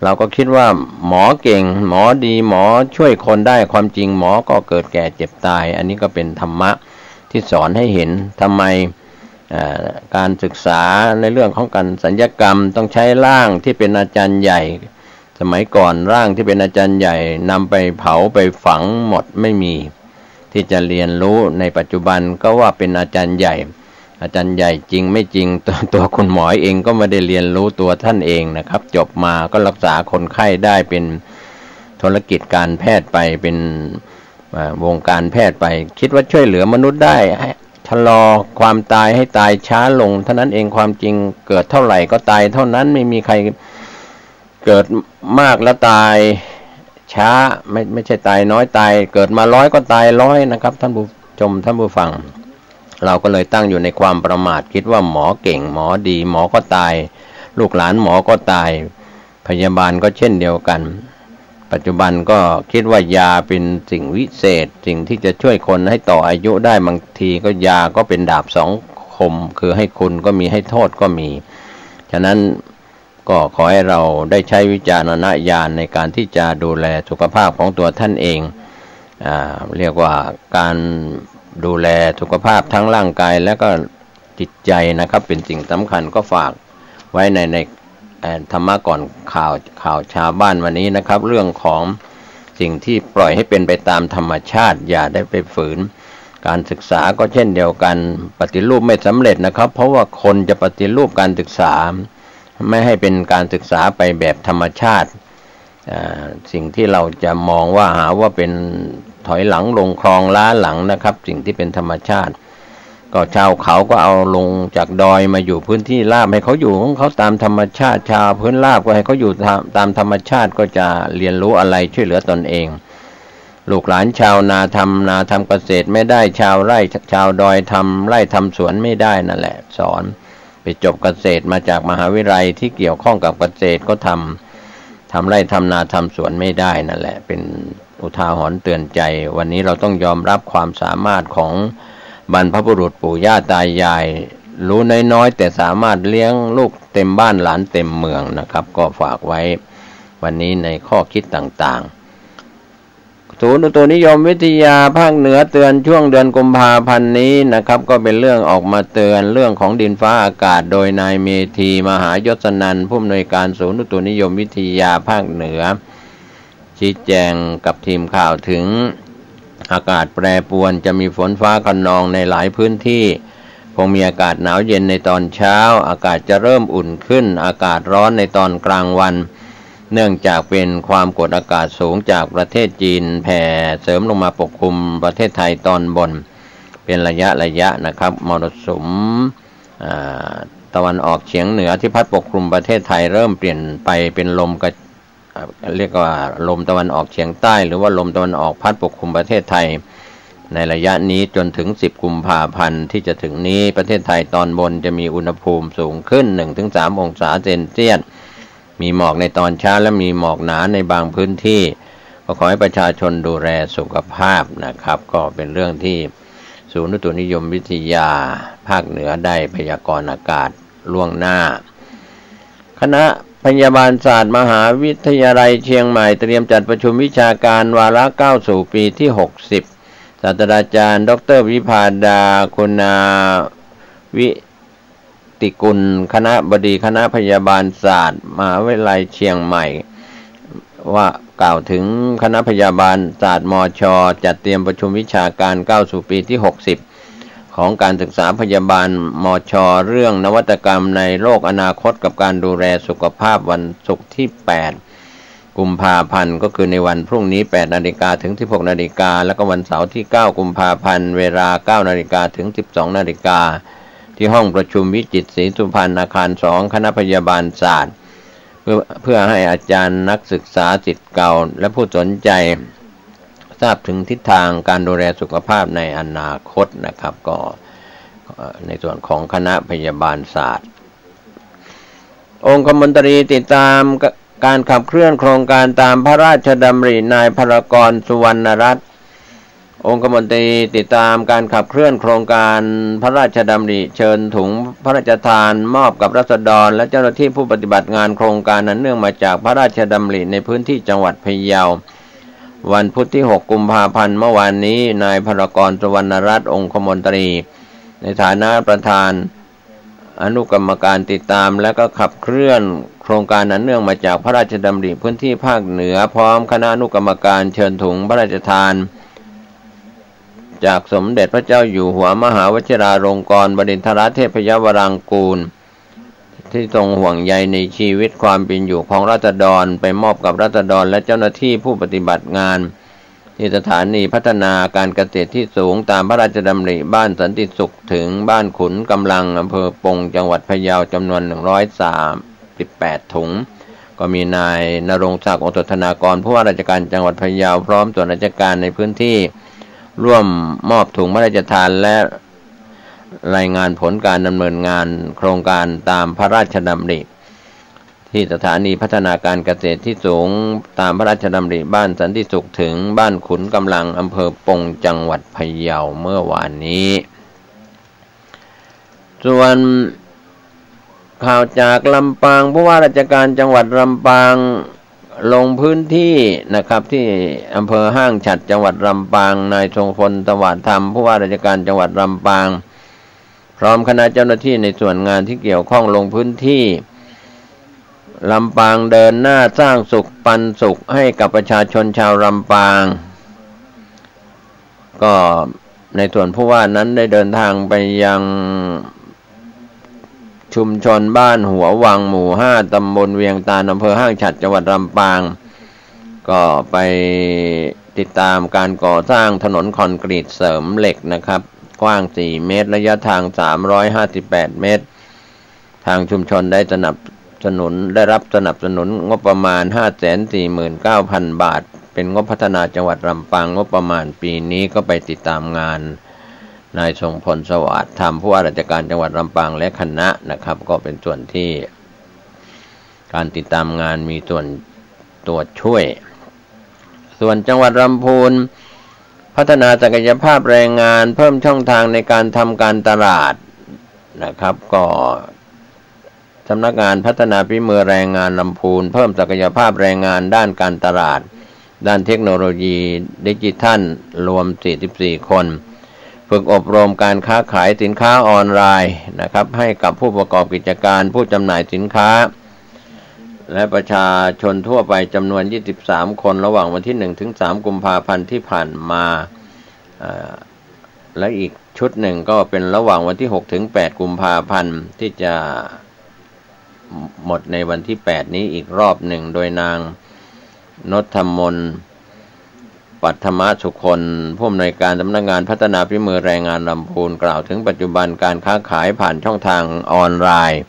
เราก็คิดว่าหมอเก่งหมอดีหมอช่วยคนได้ความจริงหมอก็เกิดแก่เจ็บตายอันนี้ก็เป็นธรรมะที่สอนให้เห็นทำไมการศึกษาในเรื่องของการศัลยกรรมต้องใช้ร่างที่เป็นอาจารย์ใหญ่สมัยก่อนร่างที่เป็นอาจารย์ใหญ่นำไปเผาไปฝังหมดไม่มีที่จะเรียนรู้ในปัจจุบันก็ว่าเป็นอาจารย์ใหญ่จริงไม่จริงตัวคุณหมอเองก็ไม่ได้เรียนรู้ตัวท่านเองนะครับจบมาก็รักษาคนไข้ได้เป็นธุรกิจการแพทย์ไปเป็นวงการแพทย์ไปคิดว่าช่วยเหลือมนุษย์ได้ชะลอความตายให้ตายช้าลงเท่านั้นเองความจริงเกิดเท่าไหร่ก็ตายเท่านั้นไม่มีใครเกิดมากแล้วตายช้าไม่ใช่ตายน้อยตายเกิดมา100ก็ตาย100นะครับท่านผู้ชมท่านผู้ฟังเราก็เลยตั้งอยู่ในความประมาทคิดว่าหมอเก่งหมอดีหมอก็ตายลูกหลานหมอก็ตายพยาบาลก็เช่นเดียวกันปัจจุบันก็คิดว่ายาเป็นสิ่งวิเศษสิ่งที่จะช่วยคนให้ต่ออายุได้บางทีก็ยาก็เป็นดาบสองคมคือให้คุณก็มีให้โทษก็มีฉะนั้นก็ขอให้เราได้ใช้วิจารณญาณในการที่จะดูแลสุขภาพของตัวท่านเองเรียกว่าการดูแลสุขภาพทั้งร่างกายและก็จิตใจนะครับเป็นสิ่งสำคัญก็ฝากไว้ในธรรมะก่อนข่าวชาวบ้านวันนี้นะครับเรื่องของสิ่งที่ปล่อยให้เป็นไปตามธรรมชาติอย่าได้ไปฝืนการศึกษาก็เช่นเดียวกันปฏิรูปไม่สำเร็จนะครับเพราะว่าคนจะปฏิรูปการศึกษาไม่ให้เป็นการศึกษาไปแบบธรรมชาติสิ่งที่เราจะมองว่าหาว่าเป็นถอยหลังลงคลองล้าหลังนะครับสิ่งที่เป็นธรรมชาติก็ชาวเขาก็เอาลงจากดอยมาอยู่พื้นที่ราบให้เขาอยู่ของเขาตามธรรมชาติชาวพื้นราบก็ให้เขาอยู่ตามธรรมชาติก็จะเรียนรู้อะไรช่วยเหลือตนเองลูกหลานชาวนาทำเกษตรไม่ได้ชาวไร่ชาวดอยทำไร่ทำสวนไม่ได้นั่นแหละสอนไปจบเกษตรมาจากมหาวิทยาลัยที่เกี่ยวข้องกับเกษตรก็ทำไร่ทำนาทำสวนไม่ได้นั่นแหละเป็นอุทาหรณ์เตือนใจวันนี้เราต้องยอมรับความสามารถของบรรพบุรุษปู่ย่าตายายรู้น้อยๆแต่สามารถเลี้ยงลูกเต็มบ้านหลานเต็มเมืองนะครับก็ฝากไว้วันนี้ในข้อคิดต่างๆศูนย์อุตุนิยมวิทยาภาคเหนือเตือนช่วงเดือนกุมภาพันธ์นี้นะครับก็เป็นเรื่องออกมาเตือนเรื่องของดินฟ้าอากาศโดยนายเมธีมหายศนันท์ผู้อำนวยการศูนย์อุตุนิยมวิทยาภาคเหนือชี้แจงกับทีมข่าวถึงอากาศแปรปรวนจะมีฝนฟ้าคะนองในหลายพื้นที่คงมีอากาศหนาวเย็นในตอนเช้าอากาศจะเริ่มอุ่นขึ้นอากาศร้อนในตอนกลางวันเนื่องจากเป็นความกดอากาศสูงจากประเทศจีนแผ่เสริมลงมาปกคลุมประเทศไทยตอนบนเป็นระยะนะครับมรสุมตะวันออกเฉียงเหนือที่พัดปกคลุมประเทศไทยเริ่มเปลี่ยนไปเป็นลมเรียกว่าลมตะวันออกเฉียงใต้หรือว่าลมตะวันออกพัดปกคลุมประเทศไทยในระยะนี้จนถึง10กุมภาพันธ์ที่จะถึงนี้ประเทศไทยตอนบนจะมีอุณหภูมิสูงขึ้น 1-3 องศาเซนเซียสมีหมอกในตอนเช้าและมีหมอกหนาในบางพื้นที่ก็ขอให้ประชาชนดูแลสุขภาพนะครับก็เป็นเรื่องที่ศูนย์อุตุนิยมวิทยาภาคเหนือได้พยากรณ์อากาศล่วงหน้า คณะพยาบาลศาสตร์มหาวิทยาลัยเชียงใหม่เตรียมจัดประชุมวิชาการวาระ9สู่ปีที่60ศาสตราจารย์ดร.วิภาดาคุณาวิติกุลคณบดีคณะพยาบาลศาสตร์มหาวิทยาลัยเชียงใหม่ว่ากล่าวถึงคณะพยาบาลศาสตร์มช.จัดเตรียมประชุมวิชาการ9สู่ปีที่60ของการศึกษาพยาบาลมช.เรื่องนวัตกรรมในโลกอนาคตกับการดูแลสุขภาพวันศุกร์ที่8กุมภาพันธ์ก็คือในวันพรุ่งนี้ 8 นาฬิกาถึง 16 นาฬิกาแล้วก็วันเสาร์ที่9กุมภาพันธ์เวลา 9 นาฬิกาถึง 12 นาฬิกาที่ห้องประชุมวิจิตรศรีสุพรรณอาคาร2คณะพยาบาลศาสตร์เพื่อให้อาจารย์นักศึกษาศิษย์เก่าและผู้สนใจทราบถึงทิศทางการดูแลสุขภาพในอนาคตนะครับก็ในส่วนของคณะพยาบาลศาสตร์องคมนตรีติดตามการขับเคลื่อนโครงการตามพระราชดำรินายภรกร สุวรรณรัตน์องคมนตรีติดตามการขับเคลื่อนโครงการพระราชดำริเชิญถุงพระราชทานมอบกับราษฎรและเจ้าหน้าที่ผู้ปฏิบัติงานโครงการนั้นเนื่องมาจากพระราชดำริในพื้นที่จังหวัดพะเยาวันพุธที่6กุมภาพันธ์เมื่อวานนี้นายภรกร สุวรรณรัตน์องคมนตรีในฐานะประธานอนุกรรมการติดตามและก็ขับเคลื่อนโครงการนั้นเนื่องมาจากพระราชดำริพื้นที่ภาคเหนือพร้อมคณะอนุกรรมการเชิญถุงพระราชทานจากสมเด็จพระเจ้าอยู่หัวมหาวชิราลงกรณ์บดินทรเทพยวรางกูลที่ทรงห่วงใยในชีวิตความเป็นอยู่ของราษฎรไปมอบกับราษฎรและเจ้าหน้าที่ผู้ปฏิบัติงานที่สถานีพัฒนาการเกษตรที่สูงตามพระราชดำริบ้านสันติสุขถึงบ้านขุนกำลังอำเภอปงจังหวัดพะเยาจำนวน138ถุงก็มีนายณรงค์ศักดิ์ โอสถธนากรผู้ว่าราชการจังหวัดพะเยาพร้อมส่วนราชการในพื้นที่ร่วมมอบถุงพระราชทานและรายงานผลการดำเนินงานโครงการตามพระราชดำริที่สถานีพัฒนาการเกษตรที่สูงตามพระราชดำริบ้านสันติสุขถึงบ้านขุนกำลังอำเภอปงจังหวัดพะเยาเมื่อวานนี้ส่วนข่าวจากลำปางผู้ว่าราชการจังหวัดลำปางลงพื้นที่นะครับที่อำเภอห้างฉัตรจังหวัดลำปางนายทรงพลสวัสดิ์ธรรมผู้ว่าราชการจังหวัดลำปางพร้อมคณะเจ้าหน้าที่ในส่วนงานที่เกี่ยวข้องลงพื้นที่ลำปางเดินหน้าสร้างสุขปันสุขให้กับประชาชนชาวลำปางก็ในส่วนผู้ว่านั้นได้เดินทางไปยังชุมชนบ้านหัววังหมู่5ตำบลเวียงตาลอำเภอห้างฉัตรจังหวัดลำปางก็ไปติดตามการก่อสร้างถนนคอนกรีตเสริมเหล็กนะครับกว้าง4เมตรระยะทาง358เมตรทางชุมชนได้รับสนับสนุนงบประมาณ 549,000 บาทเป็นงบพัฒนาจังหวัดลำปางงบประมาณปีนี้ก็ไปติดตามงานนายทรงพลสวัสดิ์ธรรมผู้ว่าราชการจังหวัดลำปางและคณะนะครับก็เป็นส่วนที่การติดตามงานมีส่วนตัวช่วยส่วนจังหวัดลำพูนพัฒนาศักยภาพแรงงานเพิ่มช่องทางในการทำการตลาดนะครับก็สำนักงานพัฒนาฝีมือแรงงานลำพูนเพิ่มศักยภาพแรงงานด้านการตลาดด้านเทคโนโลยีดิจิทัลรวม44คนฝึกอบรมการค้าขายสินค้าออนไลน์นะครับให้กับผู้ประกอบกิจการผู้จำหน่ายสินค้าและประชาชนทั่วไปจำนวน23คนระหว่างวันที่1ถึง3กุมภาพันธ์ที่ผ่านมาและอีกชุดหนึ่งก็เป็นระหว่างวันที่6ถึง8กุมภาพันธ์ที่จะหมดในวันที่8นี้อีกรอบหนึ่งโดยนางนชมนปัทมสุคนผู้อำนวยการสำนักงานพัฒนาฝีมือแรงงานลำพูนกล่าวถึงปัจจุบันการค้าขายผ่านช่องทางออนไลน์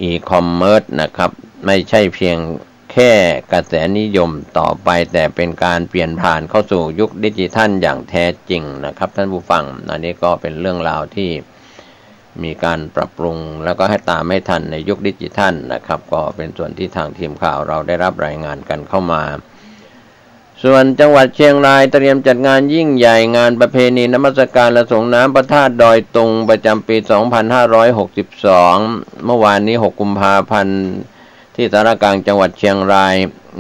อีคอมเมิร์ซนะครับไม่ใช่เพียงแค่กระแสนิยมต่อไปแต่เป็นการเปลี่ยนผ่านเข้าสู่ยุคดิจิทัลอย่างแท้จริงนะครับท่านผู้ฟังอันนี้ก็เป็นเรื่องราวที่มีการปรับปรุงแล้วก็ให้ตามให้ทันในยุคดิจิทัลนะครับก็เป็นส่วนที่ทางทีมข่าวเราได้รับรายงานกันเข้ามา ส่วนจังหวัดเชียงรายเตรียมจัดงานยิ่งใหญ่งานประเพณีนมัสการและส่งน้ำพระธาตุดอยตุงประจำปี 2562 เมื่อวานนี้ 6 กุมภาพันธ์ที่สารกลางจังหวัดเชียงราย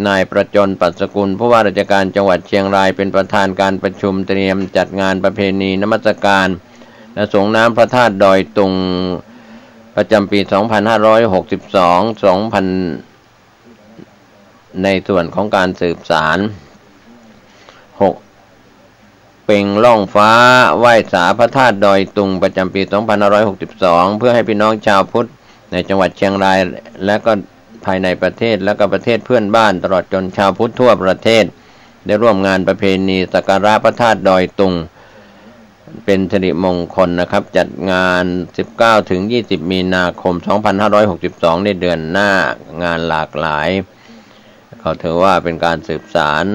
นายประจนปัสสกุลผู้ว่าราชการจังหวัดเชียงรายเป็นประธานการประชุมเตรียมจัดงานประเพณีนมัสการและส่งน้ำพระธาตุดอยตุงประจำปี 2562 ในส่วนของการสืบสาร6เป่งล่องฟ้าไหว้สาพระธาตุดอยตุงประจำปี 2562 เพื่อให้พี่น้องชาวพุทธในจังหวัดเชียงรายและก็ภายในประเทศและก็ประเทศเพื่อนบ้านตลอดจนชาวพุทธทั่วประเทศได้ร่วมงานประเพณีสักการะพระธาตุดอยตุงเป็นสิริมงคลนะครับจัดงาน 19-20 มีนาคม 2562 ในเดือนหน้างานหลากหลายเขาถือว่าเป็นการสืบสาร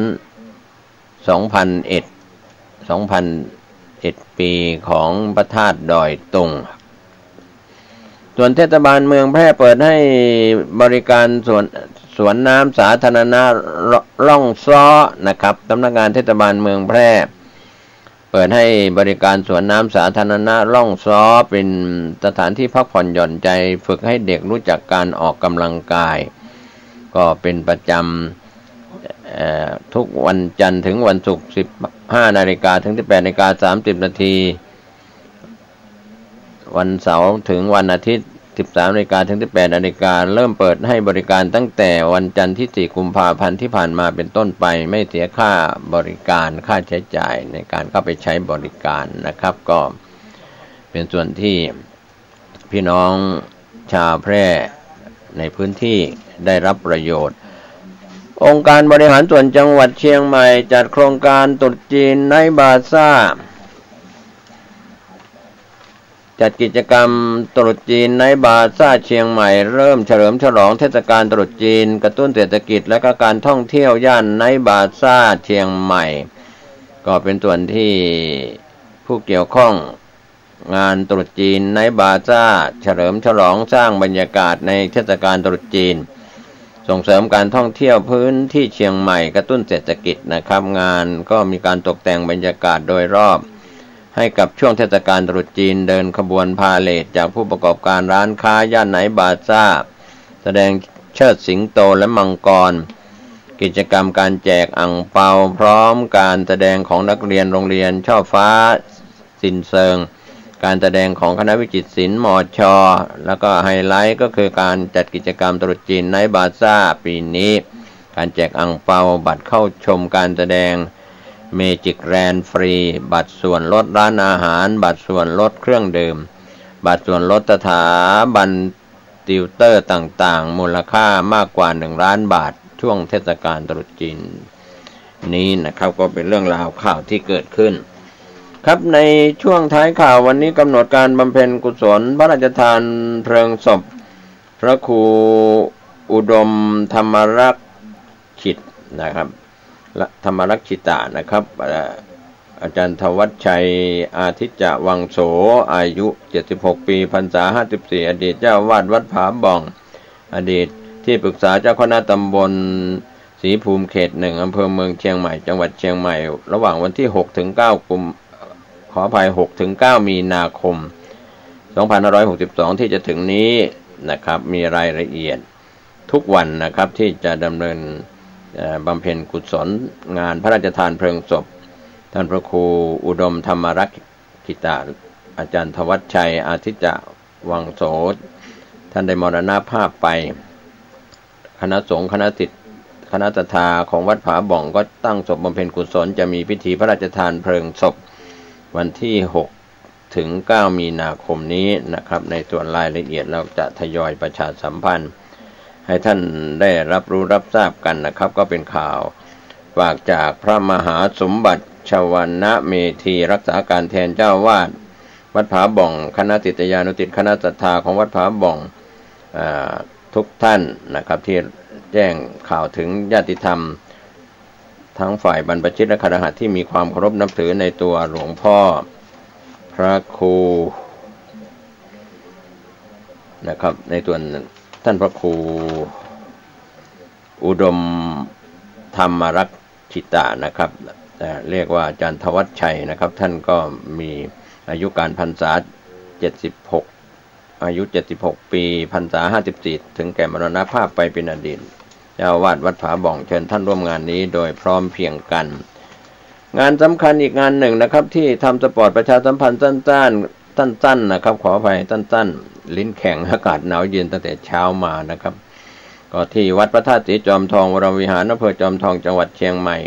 2001 ปีของพระธาตุดอยตุงส่วนเทศบาลเมืองแพร่เปิดให้บริการสวนน้ำสาธารณะร่องซ้อนะครับสำนักงานเทศบาลเมืองแพร่เปิดให้บริการสวนน้ำสาธารณะร่องซ้อเป็นสถานที่พักผ่อนหย่อนใจฝึกให้เด็กรู้จักการออกกำลังกายก็เป็นประจำทุกวันจันทร์ถึงวันศุกร์ 15 นาฬิกาถึง 18 นาฬิกา 30 นาทีวันเสาร์ถึงวันอาทิตย์ 13 นาฬิกาถึง 18 นาฬิกาเริ่มเปิดให้บริการตั้งแต่วันจันทร์ที่ 4 กุมภาพันธ์ที่ผ่านมาเป็นต้นไปไม่เสียค่าบริการค่าใช้จ่ายในการเข้าไปใช้บริการนะครับก็เป็นส่วนที่พี่น้องชาวแพร่ในพื้นที่ได้รับประโยชน์องค์การบริหารส่วนจังหวัดเชียงใหม่จัดโครงการตรุษจีนไนท์บาซ่าจัดกิจกรรมตรุษจีนไนท์บาซ่าเชียงใหม่เริ่มเฉลิมฉลองเทศกาลตรุษจีนกระตุ้นเศรษฐกิจและก็การท่องเที่ยวย่านไนท์บาซ่าเชียงใหม่ก็เป็นส่วนที่ผู้เกี่ยวข้องงานตรุษจีนไนท์บาซ่าเฉลิมฉลองสร้างบรรยากาศในเทศกาลตรุษจีนส่งเสริมการท่องเที่ยวพื้นที่เชียงใหม่กระตุ้นเศรษฐกิจนะครับงานก็มีการตกแต่งบรรยากาศโดยรอบให้กับช่วงเทศกาลตรุษจีนเดินขบวนพาเหรดจากผู้ประกอบการร้านค้าย่านไนท์บาซ่าแสดงเชิดสิงโตและมังกรกิจกรรมการแจกอั่งเปาพร้อมการแสดงของนักเรียนโรงเรียนช่อฟ้าสินเซิงการแสดงของคณะวิจิตรศิลป์มช.แล้วก็ไฮไลท์ก็คือการจัดกิจกรรมตรุษจีนไนท์บาซ่าปีนี้การแจกอั่งเปาบัตรเข้าชมการแสดงเมจิกแรนด์ฟรีบัตรส่วนลดร้านอาหารบัตรส่วนลดเครื่องดื่มบัตรส่วนลดสถาบันติวเตอร์ต่างๆมูลค่ามากกว่า1 ล้านบาทช่วงเทศกาลตรุษจีนนี้นะครับก็เป็นเรื่องราวข่าวที่เกิดขึ้นครับในช่วงท้ายข่าววันนี้กำหนดการบำเพ็ญกุศลพระราชทานเพลิงศพพระครูอุดมธรรมรักขิตนะครับธรรมรักขิตะนะครับอาจารย์ธวัชชัยอาทิจวังโสอายุ76 ปีพรรษา54อดีตเจ้าวาดวัดผาบ่องอดีตที่ปรึกษาเจ้าคณะตำบลศรีภูมิเขต 1อำเภอเมืองเชียงใหม่จังหวัดเชียงใหม่ระหว่างวันที่6 ถึง 9 มีนาคม 2562 ที่จะถึงนี้นะครับมีรายละเอียดทุกวันนะครับที่จะดำเนินบำเพ็ญกุศลงานพระราชทานเพลิงศพท่านพระครูอุดมธรรมรักขิตะอาจารย์ธวัชชัยอาทิจวังโสท่านได้มรณภาพไปคณะสงฆ์คณะศิษย์คณะศรัทธาของวัดผาบ่องก็ตั้งศพบำเพ็ญกุศลจะมีพิธีพระราชทานเพลิงศพวันที่6 ถึง 9 มีนาคมนี้นะครับในส่วนรายละเอียดเราจะทยอยประชาสัมพันธ์ให้ท่านได้รับรู้รับทราบกันนะครับก็เป็นข่าวฝากจากพระมหาสมบัติชวนะเมธีรักษาการแทนเจ้าวาดวัดผาบ่องคณะศิษยานุศิษย์คณะศรัทธาของวัดผาบ่องทุกท่านนะครับที่แจ้งข่าวถึงญาติธรรมทั้งฝ่ายบรรพชิตและคฤหัสถ์ที่มีความเคารพนับถือในตัวหลวงพ่อพระครูนะครับในส่วนท่านพระครูอุดมธรรมรัก ชิตานะครับเรียกว่าอาจารย์ธวัชชัยนะครับท่านก็มีอายุการพรรษา76อายุ76ปีพรรษา54ถึงแก่มรณภาพไปเป็นอดีตเจ้าอาวาสวัดผาบ่องเชิญท่านร่วมงานนี้โดยพร้อมเพรียงกันงานสำคัญอีกงานหนึ่งนะครับที่ทำสปอร์ตประชาสัมพันธ์สั้นๆนะครับขออภัยสั้นๆลิ้นแข็งอากาศหนาวเย็นตั้งแต่เช้ามานะครับก็ที่วัดพระธาตุสีจอมทองวรวิหารอำเภอจอมทองจังหวัดเชียงใหม่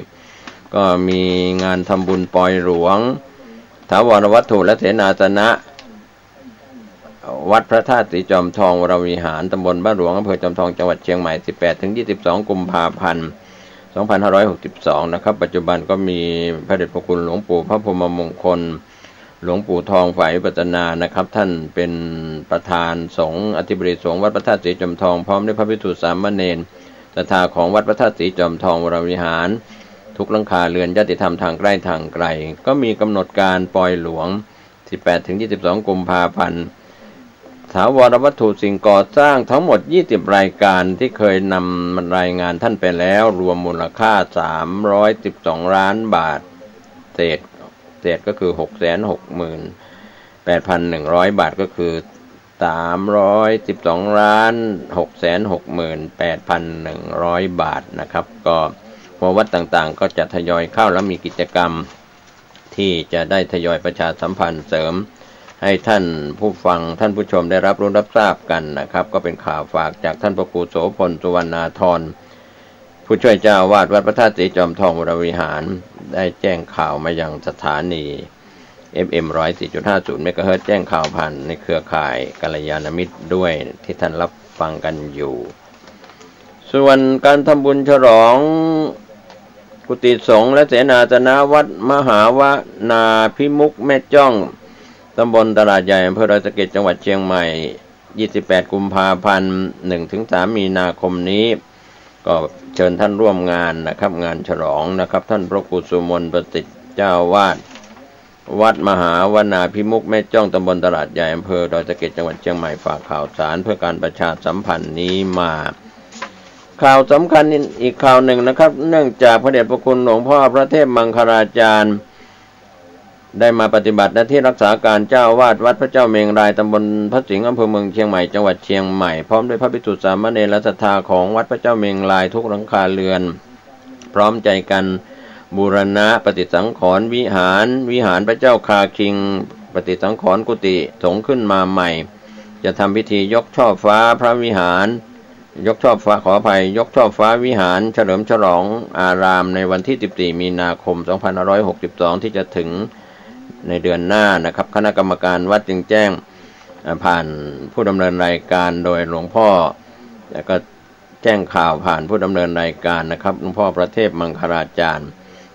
ก็มีงานทำบุญปล่อยหลวงถาวรวัตถุและเสนาสนะวัดพระธาตุสีจอมทองวรวิหารตำบลบ้านหลวงอำเภอจอมทองจังหวัดเชียงใหม่ 18-22 กุมภาพันธ์ 2562นะครับปัจจุบันก็มีพระเดชพระคุณหลวงปู่พระพรหมมงคลหลวงปู่ทองฝ่ายวิปัสสนานะครับท่านเป็นประธานสงฆ์อธิบดีสงฆ์วัดพระธาตุสีจอมทองพร้อมด้วยพระภิกษุสามเณรศรัทธาของวัดพระธาตุสีจอมทองวรวิหารทุกหลังคาเรือนญาติธรรมทางใกล้ทางไกลก็มีกำหนดการปล่อยหลวง 18-22 กุมภาพันธ์ถาวรวัตถุสิ่งก่อสร้างทั้งหมด20รายการที่เคยนำรายงานท่านไปแล้วรวมมูลค่า312ล้านบาทเศษก็คือ 668,100 บาทก็คือ312,668,100 บาทนะครับก็หัววัดต่างๆก็จะทยอยเข้าแล้วมีกิจกรรมที่จะได้ทยอยประชาสัมพันธ์เสริมให้ท่านผู้ฟังท่านผู้ชมได้รับรู้รับทราบกันนะครับก็เป็นข่าวฝากจากท่านพระครูโสพลสุวรรณาธรผู้ช่วยเจ้าอาวาสวัดพระธาตุสีจอมทองวรวิหารได้แจ้งข่าวมายังสถานี FM 104.50 เมกะเฮิรตซ์แจ้งข่าวผ่านในเครือข่ายกัลยาณมิตรด้วยที่ท่านรับฟังกันอยู่ส่วนการทำบุญฉลองกุฏิสงฆ์และเสนาสนะวัดมหาวนาพิมุขแม่จ้องตำบลตลาดใหญ่อำเภอดอยสะเก็ดจังหวัดเชียงใหม่28กุมภาพันธ์ 1-3 มีนาคมนี้ก็เชิญท่านร่วมงานนะครับงานฉลองนะครับท่านพระครูสุมนต์ประสิทธิ์เจ้าวาดวัดมหาวนาพิมุขแม่จ้องตำบลตลาดใหญ่อำเภอดอยสะเก็ดจังหวัดเชียงใหม่ฝากข่าวสารเพื่อการประชาสัมพันธ์นี้มาข่าวสำคัญอีกข่าวหนึ่งนะครับเนื่องจากพระเดชพระคุณหลวงพ่อพระเทพมังคลาจารย์ได้มาปฏิบัติหน้าที่รักษาการเจ้าอาวาสวัดพระเจ้าเมงรายตำบลพระสิงห์อำเภอเมืองเชียงใหม่จังหวัดเชียงใหม่พร้อมด้วยพระภิกษุสามเณรและศรัทธาของวัดพระเจ้าเมงรายทุกหลังคาเรือนพร้อมใจกันบูรณะปฏิสังขรณ์วิหารพระเจ้าคาคิงปฏิสังขรณ์กุฏิสงฆ์ขึ้นมาใหม่จะทำพิธียกช่อฟ้าพระวิหารยกช่อฟ้าวิหารเฉลิมฉลองอารามในวันที่14มีนาคม2562ที่จะถึงในเดือนหน้านะครับคณะกรรมการวัดจึงแจ้งผ่านผู้ดำเนินรายการโดยหลวงพ่อแล้วก็แจ้งข่าวผ่านผู้ดำเนินรายการนะครับหลวงพ่อพระเทพมังคลาจารย์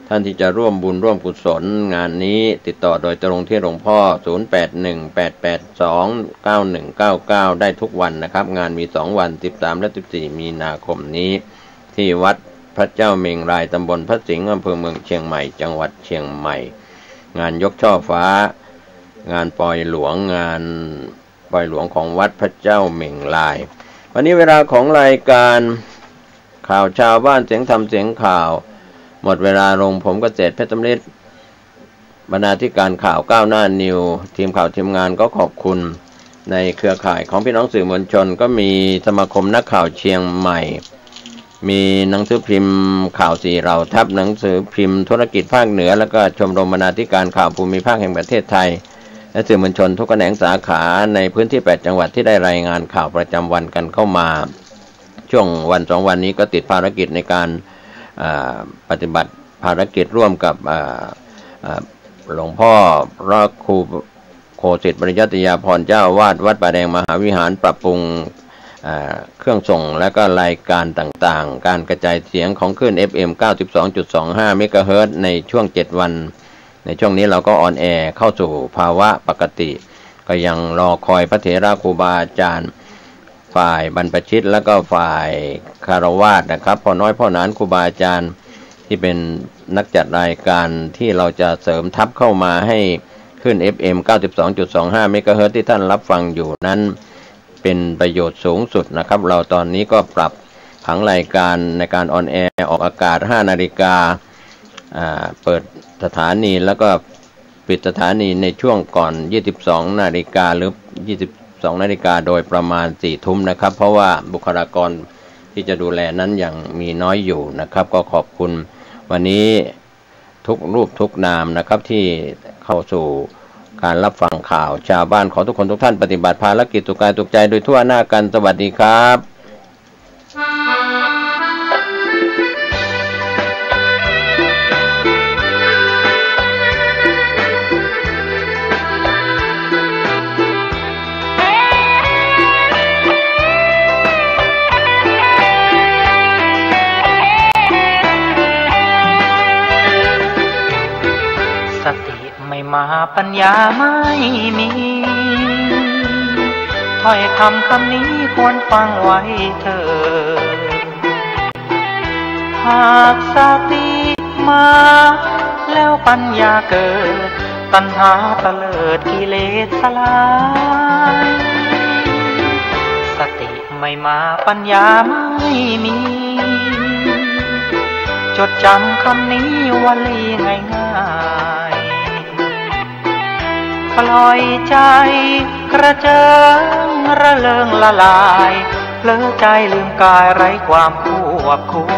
ท่านที่จะร่วมบุญร่วมกุศลงานนี้ติดต่อโดยตรงที่หลวงพ่อ0818829199ได้ทุกวันนะครับงานมี2วัน13และ14มีนาคมนี้ที่วัดพระเจ้าเมงรายตำบลพระสิงห์อำเภอเมืองเชียงใหม่จังหวัดเชียงใหม่งานยกช่อฟ้างานปล่อยหลวงของวัดพระเจ้าเมงรายวันนี้เวลาของรายการข่าวชาวบ้านเสียงธรรมเสียงข่าวหมดเวลาลงผมเกษตรเพชรตำลิดบรรณาธิการข่าวก้าวหน้านิวทีมข่าวทีมงานก็ขอบคุณในเครือข่ายของพี่น้องสื่อมวลชนก็มีสมาคมนักข่าวเชียงใหม่มีหนังสือพิมพ์ข่าว4เหล่าทัพหนังสือพิมพ์ธุรกิจภาคเหนือแล้วก็ชมรมบรรณาธิการข่าวภูมิภาคแห่งประเทศไทยและสื่อมวลชนทุกแขนงสาขาในพื้นที่8จังหวัดที่ได้รายงานข่าวประจำวันกันเข้ามาช่วงวัน2วันนี้ก็ติดภารกิจในการปฏิบัติภารกิจร่วมกับหลวงพ่อพระครูโคสิทธิ์ปริยัติยาภรณ์เจ้าอาวาสวัดป่าแดงมหาวิหารปรับปรุงเครื่องส่งและก็รายการต่างๆการกระจายเสียงของคลื่น FM 92.25 เมกะเฮิรตซ์ในช่วง7วันในช่วงนี้เราก็ออนแอร์เข้าสู่ภาวะปกติก็ยังรอคอยพระเถระครูบาอาจารย์ฝ่ายบรรพชิตและก็ฝ่ายคารวาสนะครับพ่อน้อยพ่อหนานครูบาอาจารย์ที่เป็นนักจัดรายการที่เราจะเสริมทับเข้ามาให้ขึ้น FM 92.25 เมกะเฮิรตซ์ที่ท่านรับฟังอยู่นั้นเป็นประโยชน์สูงสุดนะครับเราตอนนี้ก็ปรับผังรายการในการออนแอร์ออกอากาศ 5 นาฬิกา เปิดสถานีแล้วก็ปิดสถานีในช่วงก่อน22 นาฬิกาหรือ22 นาฬิกาโดยประมาณ 4 ทุ่มนะครับเพราะว่าบุคลากรที่จะดูแลนั้นยังมีน้อยอยู่นะครับก็ขอบคุณวันนี้ทุกรูปทุกนามนะครับที่เข้าสู่การรับฟังข่าวชาวบ้านขอทุกคนทุกท่านปฏิบัติภารกิจถูกกายถูกใจโดยทั่วหน้ากันสวัสดีครับสติไม่มาปัญญาไม่มีถ้อยคำนี้ควรฟังไว้เถิดหากสติมาแล้วปัญญาเกิดตัณหาตะเลิดกิเลสสลายสติไม่มาปัญญาไม่มีจดจำคำนี้วลีง่ายๆปล่อยใจกระเจิงระเริงละลายเผลอใจลืมกายไร้ความควบคุม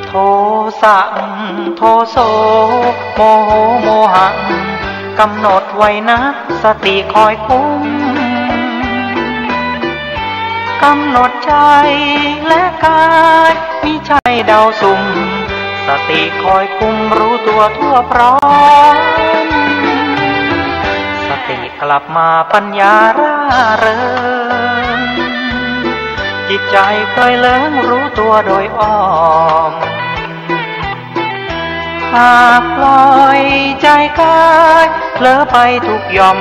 โทสะโทโสโมโหโมหะกำหนดไว้นะสติคอยคุ้มกำหนดใจและกายมิใช่เดาสุ่มสติคอยคุมรู้ตัวทั่วพร้อมสติกลับมาปัญญาร่าเริงจิตใจเคยเลิงรู้ตัวโดยอ้อมหากปล่อยใจกายเผลอไปทุกย่อม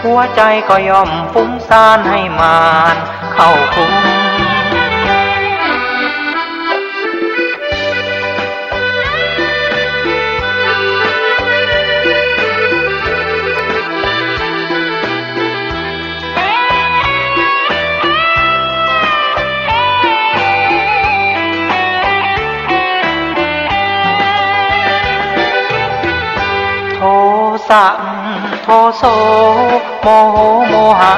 หัวใจก็ย่อมฟุ้งซ่านให้มานเข้าคุมโทสะโทโสโมโหโมหะ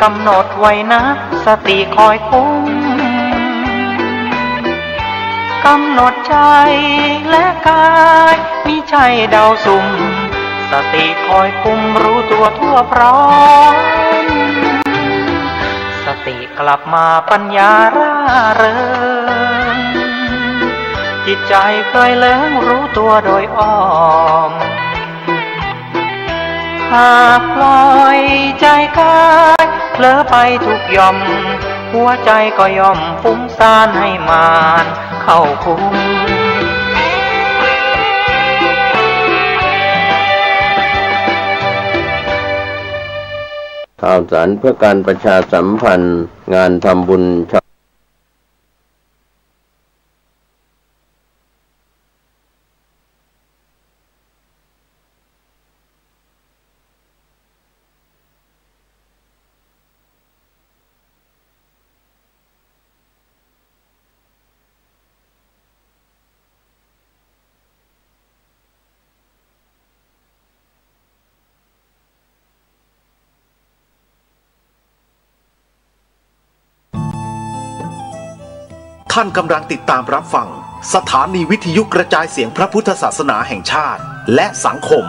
กำหนดไว้นะสติคอยคุ้มกำหนดใจและกายมิใช่เดาสุ่มสติคอยคุมรู้ตัวทั่วพร้อมสติกลับมาปัญญาร่าเริงจิตใจเคยเลิงรู้ตัวโดยอ้อมหากปล่อยใจกายเผลอไปทุกย่อมหัวใจก็ย่อมฟุ้งซ่านให้มานเข้าคุมข่าวสารเพื่อการประชาสัมพันธ์งานทำบุญท่านกำลังติดตามรับฟังสถานีวิทยุกระจายเสียงพระพุทธศาสนาแห่งชาติและสังคม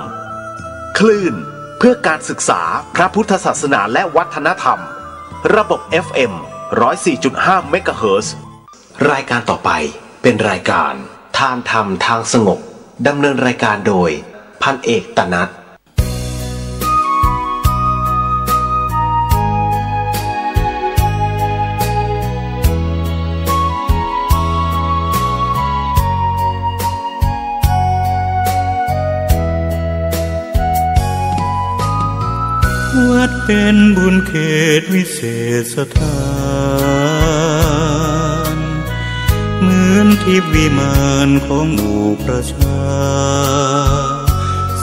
คลื่นเพื่อการศึกษาพระพุทธศาสนาและวัฒนธรรมระบบ FM 104.5 เมกะเฮิรตซ์รายการต่อไปเป็นรายการทานธรรมทางสงบดำเนินรายการโดยพันเอกตนัท วัดเป็นบุญเขตวิเศษสถานเหมือนทิพย์วิมานของหมู่ประชา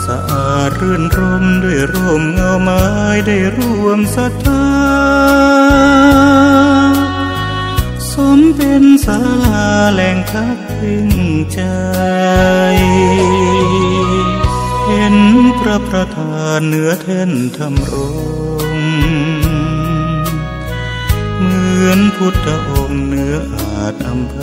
สะอาดรื่นรมด้วยร่มเงาไม้ได้ร่วมศรัทธาส สมเป็นศาลาแหล่งพักพิงใจเห็นพระประธานเหนือแท่นธรรมรงค์เหมือนพุทธองค์เหนืออาจอำไพ